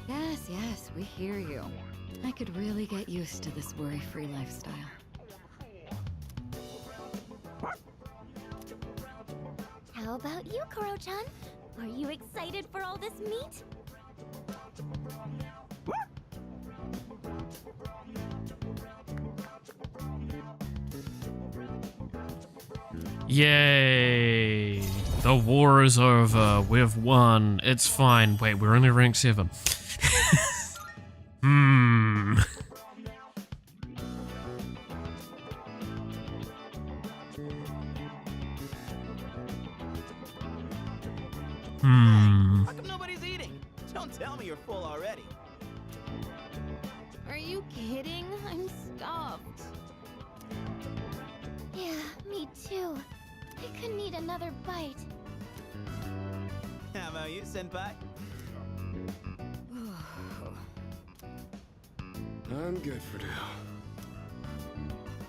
Yes, yes, we hear you. I could really get used to this worry-free lifestyle. How about you, Koro-chan? Are you excited for all this meat? Yay! The war is over. We've won. It's fine. Wait, we're only rank 7. Hmm. How come nobody's eating? Don't tell me you're full already. Are you kidding? I'm stuffed. Yeah, me too. I could need another bite. How about you, senpai? I'm good for now.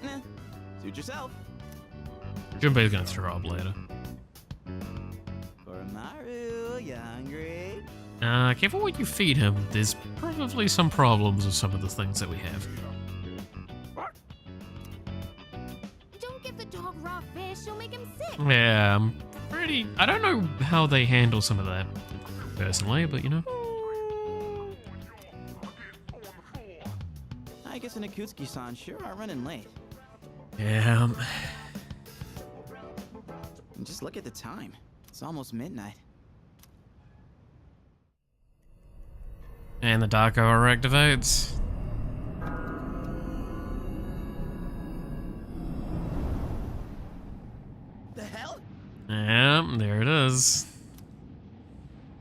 Nah, suit yourself. Junpei's gonna throw up later. Maru, you hungry? Careful what you feed him. There's probably some problems with some of the things that we have. Don't give the dog raw fish, you'll make him sick. Yeah, I don't know how they handle some of that personally, but you know. Aigus and Akutsuki-san sure are running late. Yeah. And just look at the time. It's almost midnight. And the dark hour activates. The hell? Yeah, there it is.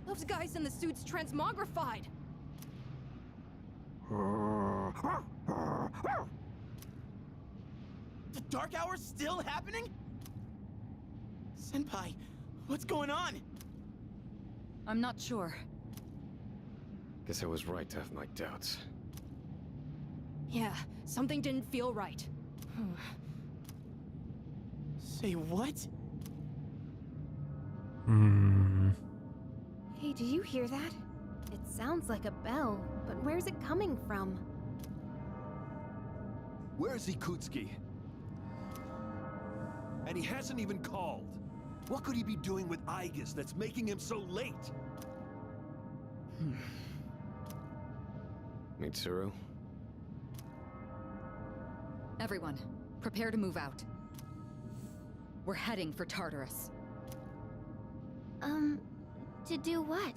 Those guys in the suits transmogrified. The Dark Hour's still happening? Senpai, what's going on? I'm not sure. Guess I was right to have my doubts. Yeah, something didn't feel right. Say what? Hmm. Hey, did you hear that? It sounds like a bell, but where's it coming from? Where's Ikutsuki? And he hasn't even called. What could he be doing with Aigus that's making him so late? Everyone, prepare to move out. We're heading for Tartarus. To do what?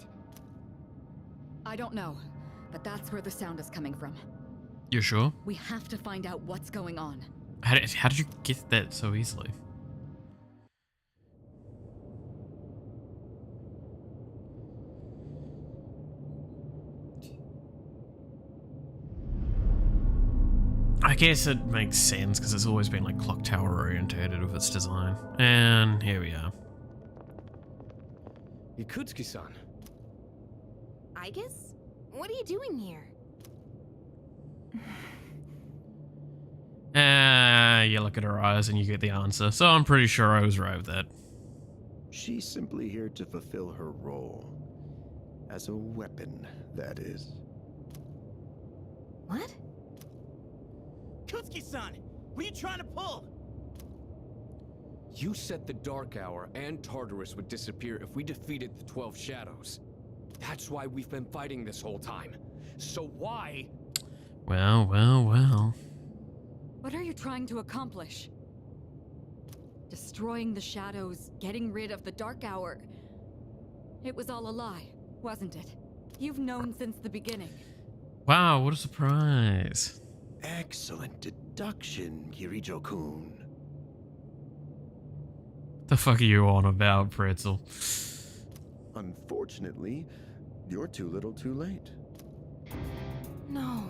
I don't know, but that's where the sound is coming from. You sure? We have to find out what's going on. How did you get that so easily? I guess it makes sense because it's always been like clock tower orientated with its design. And here we are. Yakutsuki-san. I guess? What are you doing here? You look at her eyes and you get the answer. So I'm pretty sure I was right with that. She's simply here to fulfill her role. As a weapon, that is. What? Kutsuki-san! What are you trying to pull? You said the Dark Hour and Tartarus would disappear if we defeated the 12 Shadows. That's why we've been fighting this whole time. So why? Well, well, well. What are you trying to accomplish? Destroying the shadows, getting rid of the Dark Hour. It was all a lie, wasn't it? You've known since the beginning. Wow, what a surprise. Excellent deduction, Kirijo-kun. The fuck are you on about, Pretzel? Unfortunately, you're too little too late. No.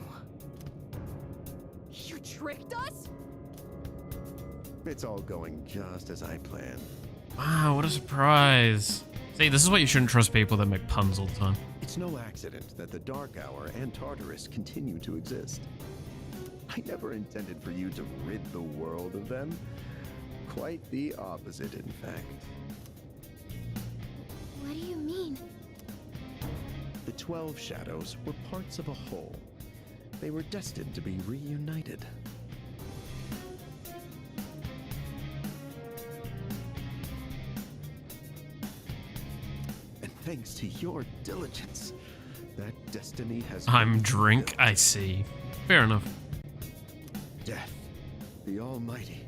You tricked us? It's all going just as I planned. Wow, what a surprise. See, this is why you shouldn't trust people that make puns all the time. It's no accident that the Dark Hour and Tartarus continue to exist. I never intended for you to rid the world of them. Quite the opposite, in fact. What do you mean? The 12 Shadows were parts of a whole. They were destined to be reunited. And thanks to your diligence, that destiny has... I'm drink, I see. Fair enough. Death, the Almighty,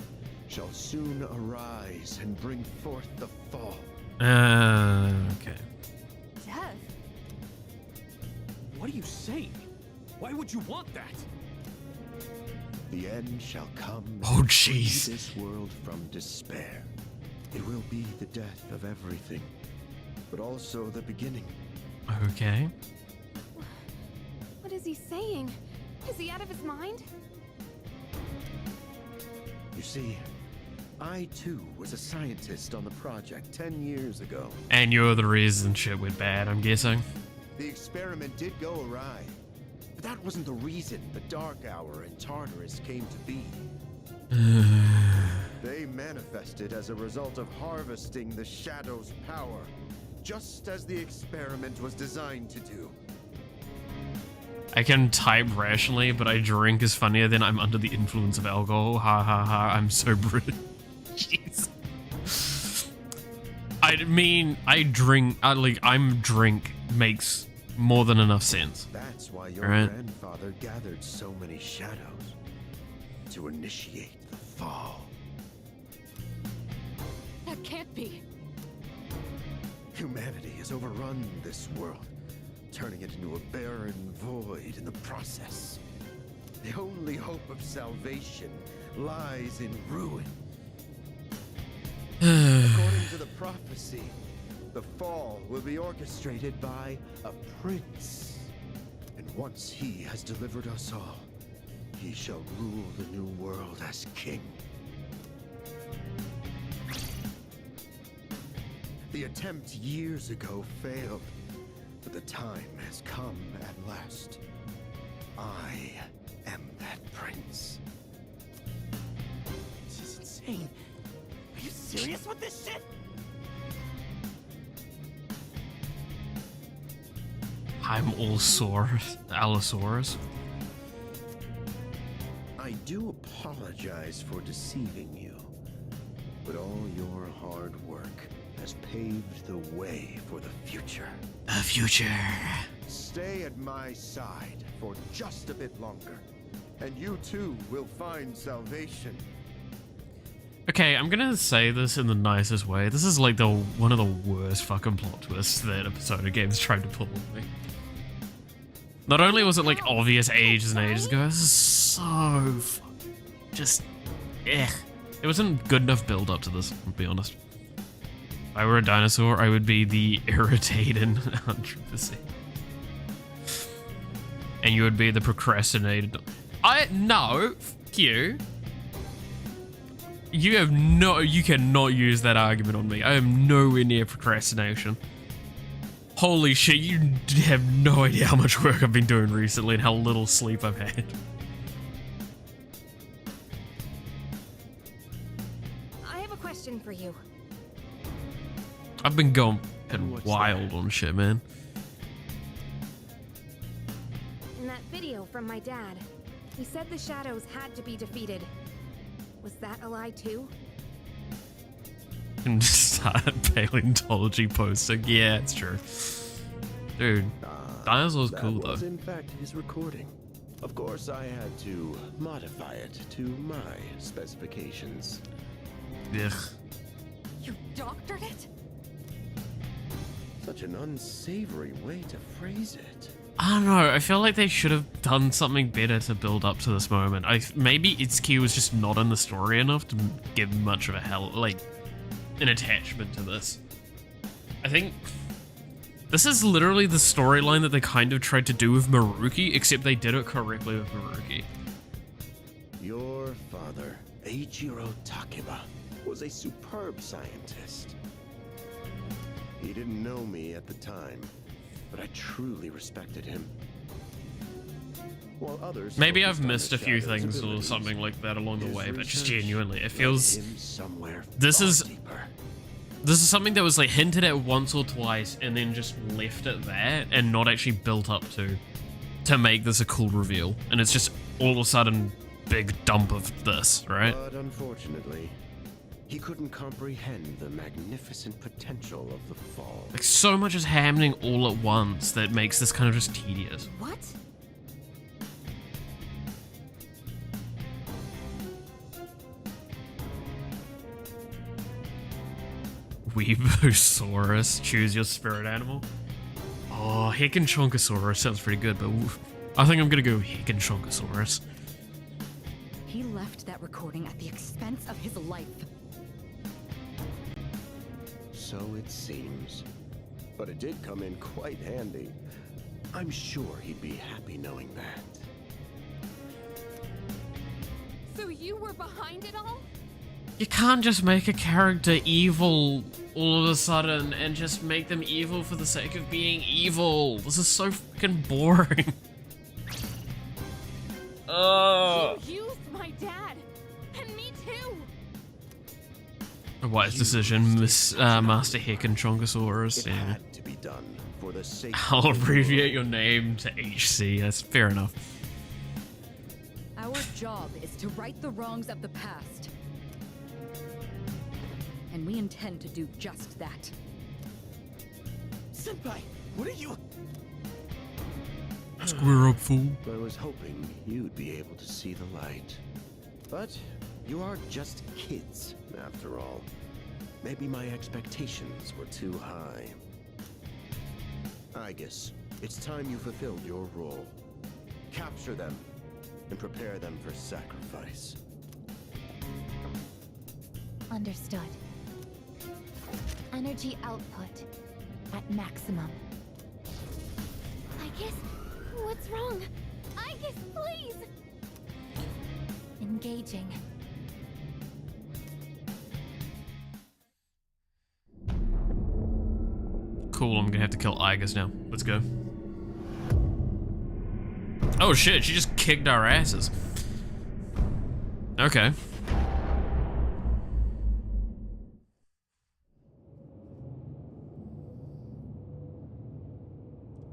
shall soon arise and bring forth the fall. Okay. Death? What are you saying? Why would you want that? The end shall come. Oh, and free jeez. This world from despair. It will be the death of everything, but also the beginning. Okay. What is he saying? Is he out of his mind? You see, I too was a scientist on the project 10 years ago. And you're the reason shit went bad, I'm guessing. The experiment did go awry, but that wasn't the reason the Dark Hour and Tartarus came to be. They manifested as a result of harvesting the Shadow's power, just as the experiment was designed to do. I can type rationally, but I drink is funnier than I'm under the influence of alcohol. Ha ha ha, I'm so British. Jeez. I mean, I'm drink makes more than enough sense. That's why your Alright. grandfather gathered so many shadows to initiate the fall. That can't be. Humanity has overrun this world, turning it into a barren void in the process. The only hope of salvation lies in ruin. According to the prophecy, the fall will be orchestrated by a prince. And once he has delivered us all, he shall rule the new world as king. The attempt years ago failed, but the time has come at last. I am that prince. This is insane. Are you serious with this shit? I'm Allosaurus. I do apologize for deceiving you, but all your hard work has paved the way for the future. The future. Stay at my side for just a bit longer, and you too will find salvation. Okay, I'm gonna say this in the nicest way. This is like one of the worst fucking plot twists that a Persona game's tried to pull on me. Not only was it like obvious ages and ages ago, this is so just eh. It wasn't good enough build up to this, I'll be honest. If I were a dinosaur, I would be the irritated 100%. And you would be the procrastinated. No, fuck you. You cannot use that argument on me. I am nowhere near procrastination. Holy shit, you have no idea how much work I've been doing recently and how little sleep I've had. I have a question for you. I've been going wild on shit, man. In that video from my dad, he said the shadows had to be defeated. Was that a lie too? And start paleontology posting. Yeah, it's true. Dude, dinosaurs cool That was though. in fact his recording. Of course, I had to modify it to my specifications. Ugh. You doctored it? Such an unsavory way to phrase it. I don't know. I feel like they should have done something better to build up to this moment. Maybe Itsuki was just not in the story enough to give much of an attachment to this. I think this is literally the storyline that they kind of tried to do with Maruki, except they did it correctly with Maruki. Your father, Eiichiro Takeba, was a superb scientist. He didn't know me at the time, but I truly respected him. While others Maybe focused I've on missed the a few Shadow's things or abilities, something like that along the his way, but just research genuinely, it led feels... him somewhere This far is- deeper. This is something that was like hinted at once or twice and then just left it there and not actually built up to make this a cool reveal. And it's just all of a sudden big dump of this, right? But unfortunately, he couldn't comprehend the magnificent potential of the fall. Like so much is happening all at once that makes this kind of just tedious. What? Weebosaurus, choose your spirit animal. Oh, Heckenchonkosaurus sounds pretty good, but I think I'm gonna go Heckenchonkosaurus. He left that recording at the expense of his life. So it seems. But it did come in quite handy. I'm sure he'd be happy knowing that. So you were behind it all? You can't just make a character evil all of a sudden and just make them evil for the sake of being evil. This is so fucking boring. You used my dad! And me too! A wise decision, Master Heckenchonkosaurus. It Yeah. had to be done for the sake I'll of the abbreviate world. your name to HC. That's fair enough. Our job is to right the wrongs of the past. And we intend to do just that. Senpai, what are you? Square up, fool. I was hoping you'd be able to see the light. But you are just kids, after all. Maybe my expectations were too high. I guess it's time you fulfilled your role. Capture them and prepare them for sacrifice. Understood. Energy output at maximum. I guess. What's wrong? I guess, please. Engaging. Cool, I'm gonna have to kill Igus now. Let's go. Oh shit, she just kicked our asses. Okay.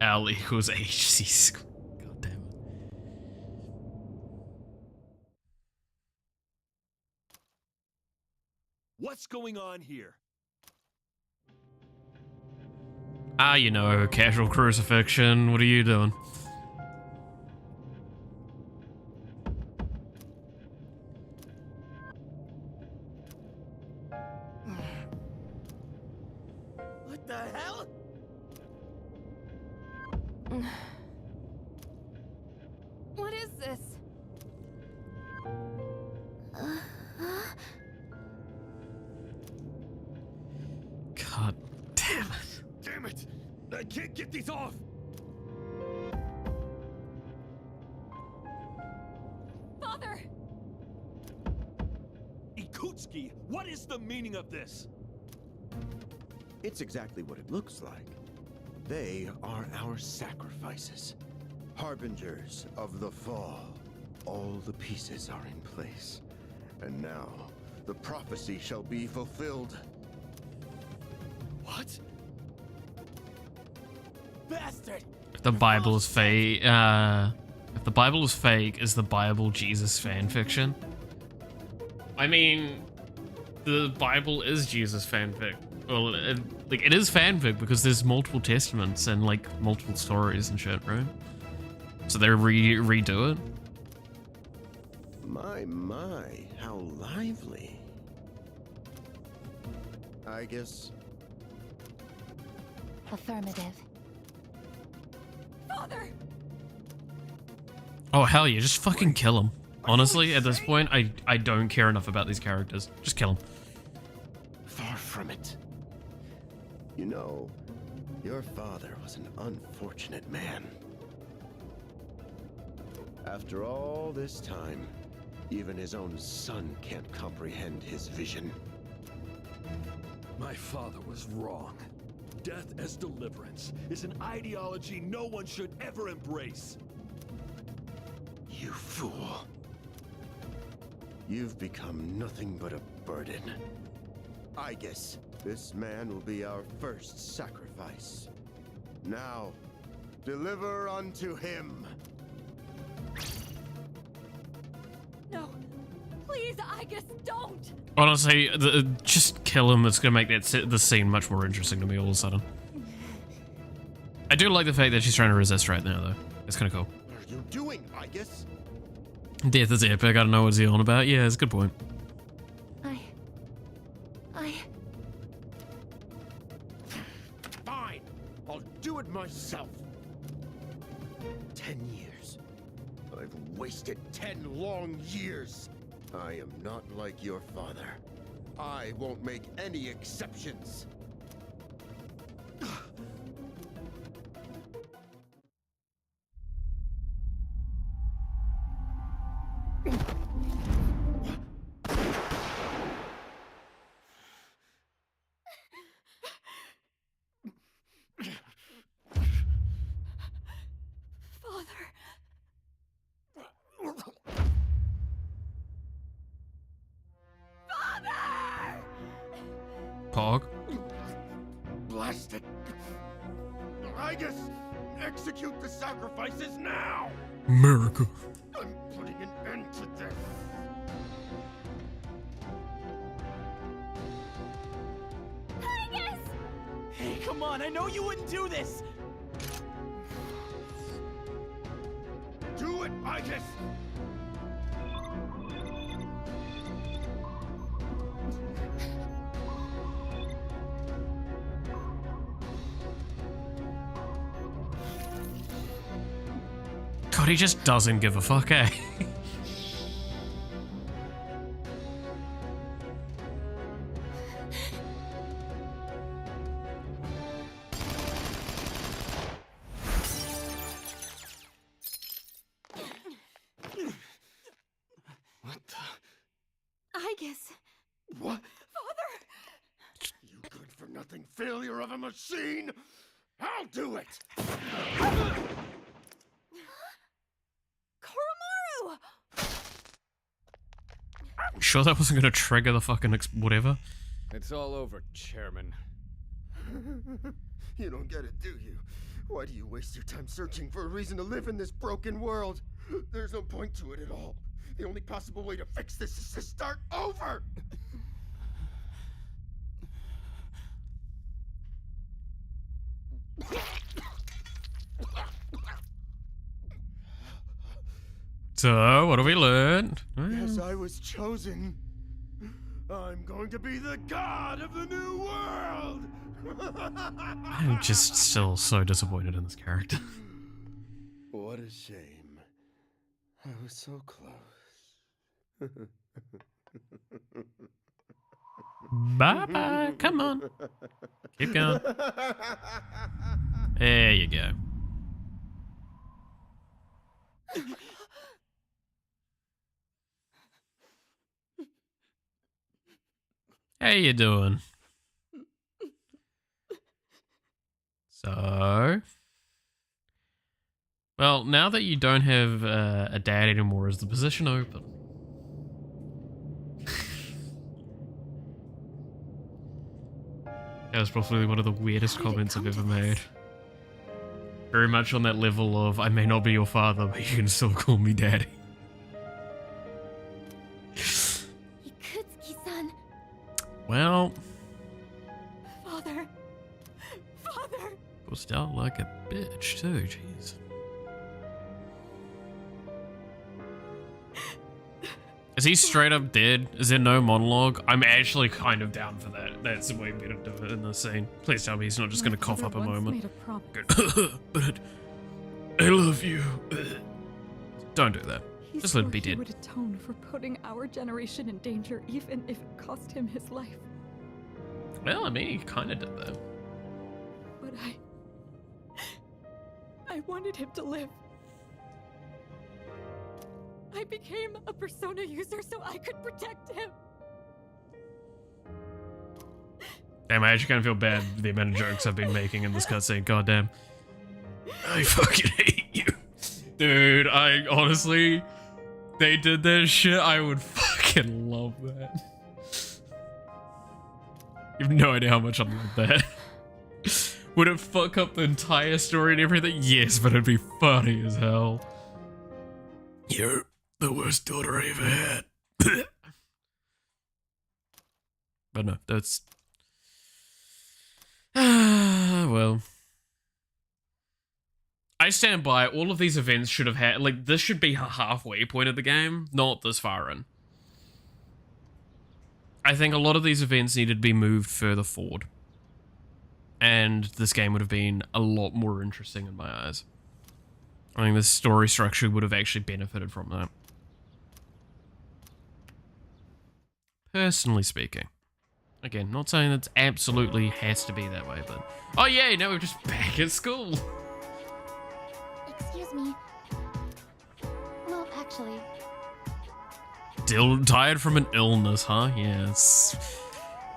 L equals HC squared. God damn it. What's going on here? Ah, you know, casual crucifixion. What are you doing? this? God damn it. Damn it! I can't get these off! Father! Ikutsuki, what is the meaning of this? It's exactly what it looks like. They are our sacrifices. Harbingers of the fall. All the pieces are in place. And now, the prophecy shall be fulfilled. What? Bastard! If the Bible is fake, if the Bible is fake, is the Bible Jesus fanfiction? I mean, the Bible is Jesus fanfic. Well, it is fanfic because there's multiple testaments and like multiple stories and shit, right? So they redo it. My, how lively. I guess. Affirmative. Father! Oh hell yeah, just fucking kill him. Honestly, at this point, I don't care enough about these characters. Just kill him. Far from it. You know, your father was an unfortunate man. After all this time, even his own son can't comprehend his vision. My father was wrong. Death as deliverance is an ideology no one should ever embrace. You fool. You've become nothing but a burden. I guess this man will be our first sacrifice. Now, deliver unto him. No. Please, I guess don't! Honestly, just kill him. It's gonna make the scene much more interesting to me all of a sudden. I do like the fact that she's trying to resist right now, though. It's kind of cool. What are you doing, I guess? Death is epic. I don't know what's he on about. Yeah, it's a good point. Fine, I'll do it myself. 10 years. I've wasted 10 long years. I am not like your father. I won't make any exceptions. Pog. Blast it! I guess execute the sacrifices now! America. I'm putting an end to this. Hey, come on, I know you wouldn't do this! Do it, I guess! God, he just doesn't give a fuck, eh? What the? I guess. What? Father! You good-for-nothing failure of a machine! I'll do it! Koromaru! Sure that wasn't gonna trigger the fucking whatever? It's all over, Chairman. You don't get it, do you? Why do you waste your time searching for a reason to live in this broken world? There's no point to it at all. The only possible way to fix this is to start over! So, what have we learned? Yes, I was chosen. I'm going to be the god of the new world! I'm just still so disappointed in this character. What a shame. I was so close. Bye-bye. Come on. Keep going. There you go. How you doing? So, well, now that you don't have a dad anymore, is the position open? That was probably one of the weirdest comments I've ever made. Very much on that level of, I may not be your father, but you can still call me daddy. Ikutsuki-san. Well, Father. Father. goes out like a bitch too, jeez. Is he straight up dead? Is there no monologue? I'm actually kind of down for that. That's way better to do it in this scene. Please tell me he's not just gonna cough up a moment. Good. But I love you. Don't do that. Just let him be dead. He would atone for putting our generation in danger, even if it cost him his life. Well, I mean, he kind of did that. But I wanted him to live. I became a persona user so I could protect him. Damn, I actually kind of feel bad for the amount of jokes I've been making in this cutscene. Goddamn. I fucking hate you. Dude, I honestly, they did that shit, I would fucking love that. You have no idea how much I love that. Would it fuck up the entire story and everything? Yes, but it'd be funny as hell. You're the worst daughter I ever had. But no, that's... well... I stand by, all of these events should have had... Like, this should be a halfway point of the game, not this far in. I think a lot of these events needed to be moved further forward. And this game would have been a lot more interesting in my eyes. I think the story structure would have actually benefited from that. Personally speaking. Again, not saying that absolutely has to be that way, but... Oh yeah, now we're just back at school! Excuse me. Well, actually, Still tired from an illness, huh? Yes.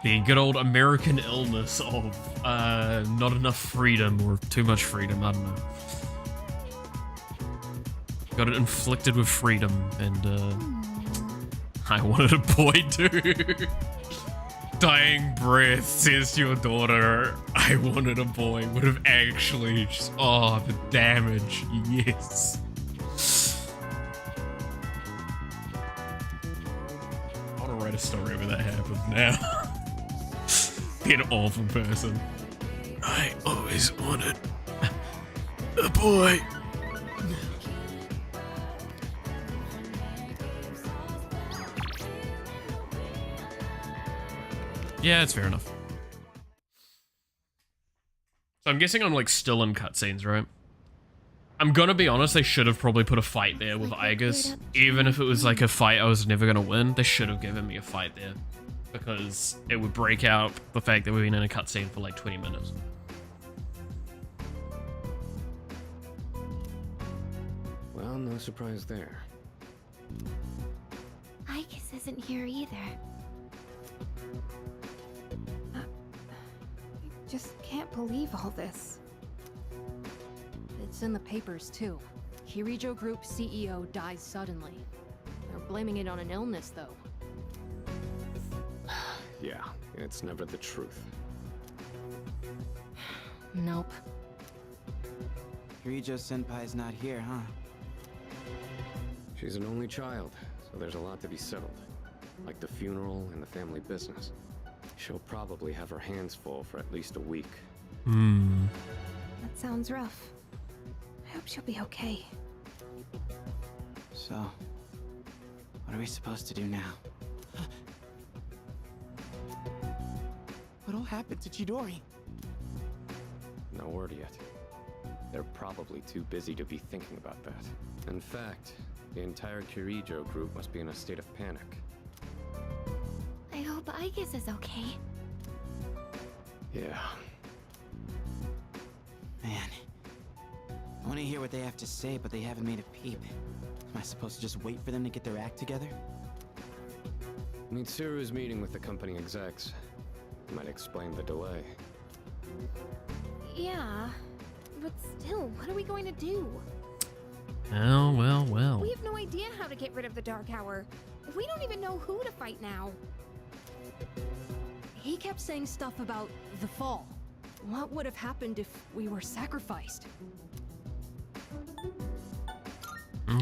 The good old American illness of not enough freedom or too much freedom, I don't know. Got it inflicted with freedom, and I wanted a boy too. Dying breath says to your daughter, I wanted a boy, would have actually just, oh, the damage, yes. I want to write a story where that happened now. Be an awful person. I always wanted a boy. Yeah, it's fair enough. So I'm guessing I'm like still in cutscenes, right? I'm gonna be honest, they should have probably put a fight there with Aegis. Even if it was like a fight I was never gonna win, they should have given me a fight there. Because it would break out the fact that we've been in a cutscene for like 20 minutes. Well, no surprise there. Aegis isn't here either. Just can't believe all this. It's in the papers, too. Kirijo Group CEO dies suddenly. They're blaming it on an illness, though. Yeah, it's never the truth. Nope. Kirijo Senpai's not here, huh? She's an only child, so there's a lot to be settled. Like the funeral and the family business. She'll probably have her hands full for at least a week. That sounds rough. I hope she'll be okay. So, what are we supposed to do now? What all happened to Chidori? No word yet. They're probably too busy to be thinking about that. In fact, the entire Kirijo group must be in a state of panic. I hope Aegis is okay. Yeah. Man. I want to hear what they have to say, but they haven't made a peep. Am I supposed to just wait for them to get their act together? Mitsuru's meeting with the company execs. Might explain the delay. Yeah, but still, what are we going to do? Well, well, well. We have no idea how to get rid of the Dark Hour. We don't even know who to fight now. He kept saying stuff about the fall. What would have happened if we were sacrificed?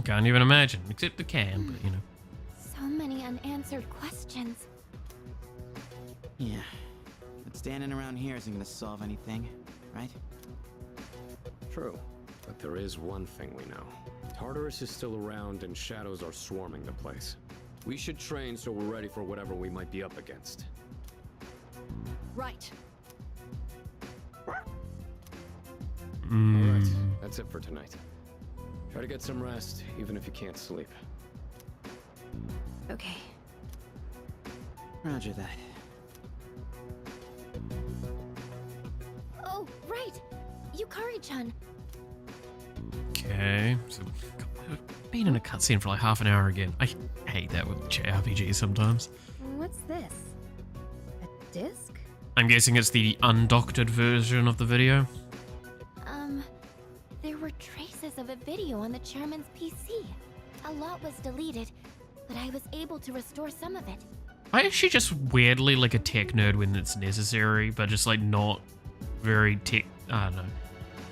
Can't even imagine, except the can, but you know. So many unanswered questions. Yeah. But standing around here isn't gonna solve anything, right? True. But there is one thing we know. Tartarus is still around and shadows are swarming the place. We should train so we're ready for whatever we might be up against. Right. Alright, that's it for tonight. Try to get some rest, even if you can't sleep. Okay. Roger that. Oh, right! Yukari-chan. Okay, so being in a cutscene for like half an hour again. I hate that with JRPGs sometimes. What's this? A disc? I'm guessing it's the undoctored version of the video. There were traces of a video on the chairman's PC. A lot was deleted, but I was able to restore some of it. I actually just weirdly like a tech nerd when it's necessary, but just like not very tech. I don't know.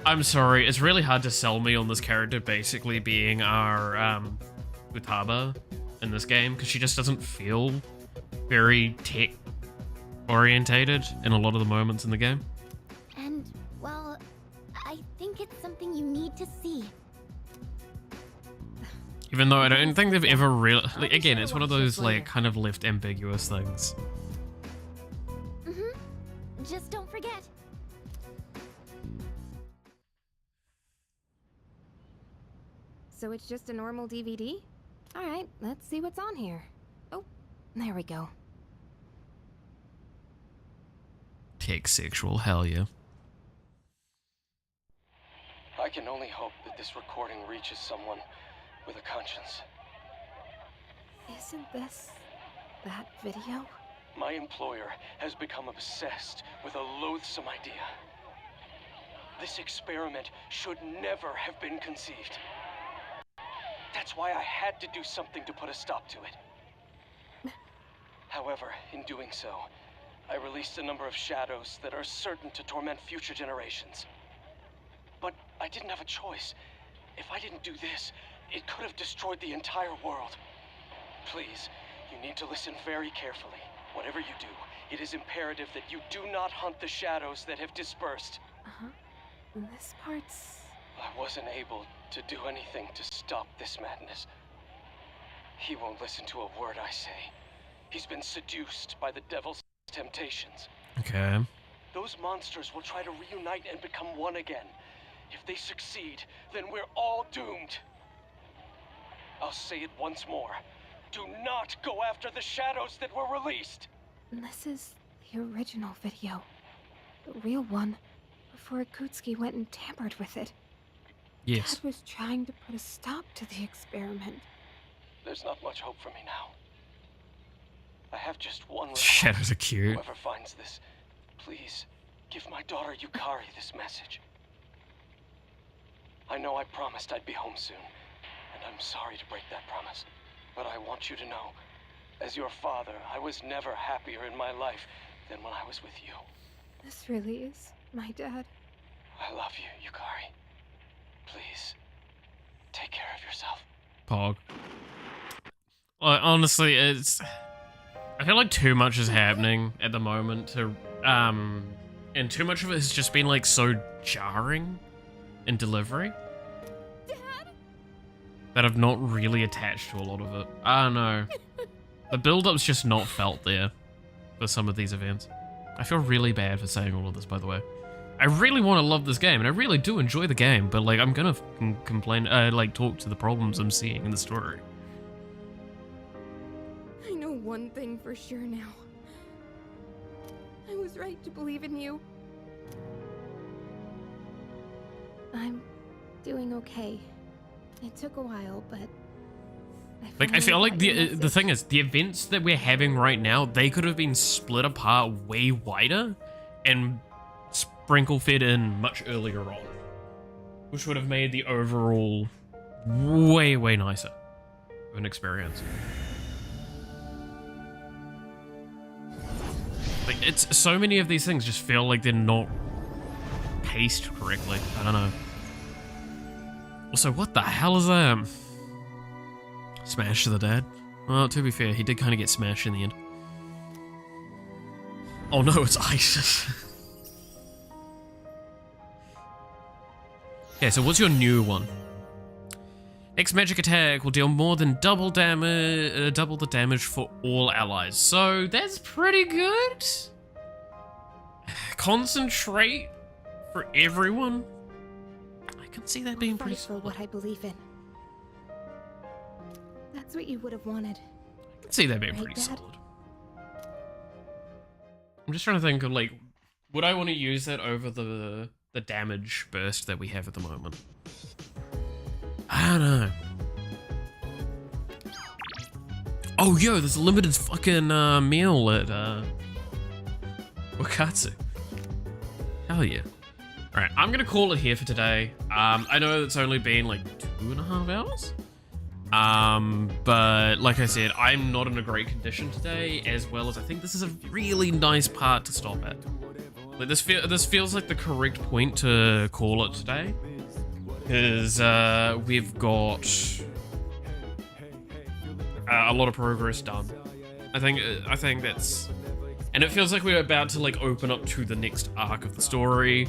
I'm sorry, it's really hard to sell me on this character basically being our Futaba in this game, because she just doesn't feel very tech orientated in a lot of the moments in the game. And, well, I think it's something you need to see. Even though I don't think they've ever really... Like, again, it's one of those, like, kind of left ambiguous things. Just don't forget. So it's just a normal DVD? Alright, let's see what's on here. Oh, there we go. Tech sexual, hell yeah. I can only hope that this recording reaches someone with a conscience. Isn't this that video? My employer has become obsessed with a loathsome idea. This experiment should never have been conceived. That's why I had to do something to put a stop to it. However, in doing so, I released a number of shadows that are certain to torment future generations. But I didn't have a choice. If I didn't do this, it could have destroyed the entire world. Please, you need to listen very carefully. Whatever you do, it is imperative that you do not hunt the shadows that have dispersed. This part's... I wasn't able to do anything to stop this madness. He won't listen to a word I say. He's been seduced by the devil's temptations. Okay. Those monsters will try to reunite and become one again. If they succeed, then we're all doomed. I'll say it once more. Do not go after the shadows that were released! This is the original video. The real one, before Akutsuki went and tampered with it. Yes. Dad was trying to put a stop to the experiment. There's not much hope for me now. I have just one request. Shadows are cute. Whoever finds this, please give my daughter Yukari this message. I know I promised I'd be home soon, and I'm sorry to break that promise. But I want you to know, as your father, I was never happier in my life than when I was with you. This really is my dad. I love you, Yukari. Please, take care of yourself. Pog. Well, honestly, it's... I feel like too much is happening at the moment to... And too much of it has just been, like, so jarring in delivery. Dad? That I've not really attached to a lot of it. I don't know. The build-up's just not felt there for some of these events. I feel really bad for saying all of this, by the way. I really want to love this game, and I really do enjoy the game, but like I'm gonna complain, like talk to the problems I'm seeing in the story. I know one thing for sure now. I was right to believe in you. I'm doing okay. It took a while, but I feel like the thing is, the events that we're having right now, they could have been split apart way wider and sprinkle fed in much earlier on, which would have made the overall way nicer of an experience. Like, it's so many of these things just feel like they're not paced correctly. I don't know. Also, what the hell is that? Smash to the dad? Well, to be fair, he did kind of get smashed in the end. Oh no, it's ISIS. Okay, so what's your new one? Next magic attack will deal more than double the damage for all allies. So that's pretty good. Concentrate for everyone. I can see that being pretty solid. For what I believe in. That's what you would have wanted. I can see that being pretty solid. I'm just trying to think of like, would I want to use that over the damage burst that we have at the moment? I don't know. Oh, yo, there's a limited fucking meal at Wakatsu. Hell yeah. Alright, I'm gonna call it here for today. I know it's only been like 2.5 hours. But like I said, I'm not in a great condition today, as well as I think this is a really nice part to stop at. Like this feels like the correct point to call it today, because we've got a lot of progress done. I think that's, and it feels like we're about to like open up to the next arc of the story.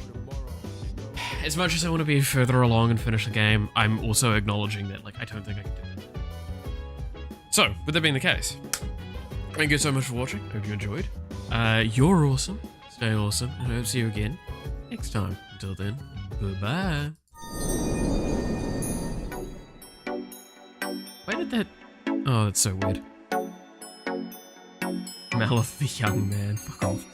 As much as I want to be further along and finish the game, I'm also acknowledging that like I don't think I can do that. So, with that being the case, thank you so much for watching. Hope you enjoyed. You're awesome. Stay awesome, and I hope to see you again next time. Until then, goodbye. Why did that? Oh, that's so weird. Malith the young man. Fuck off.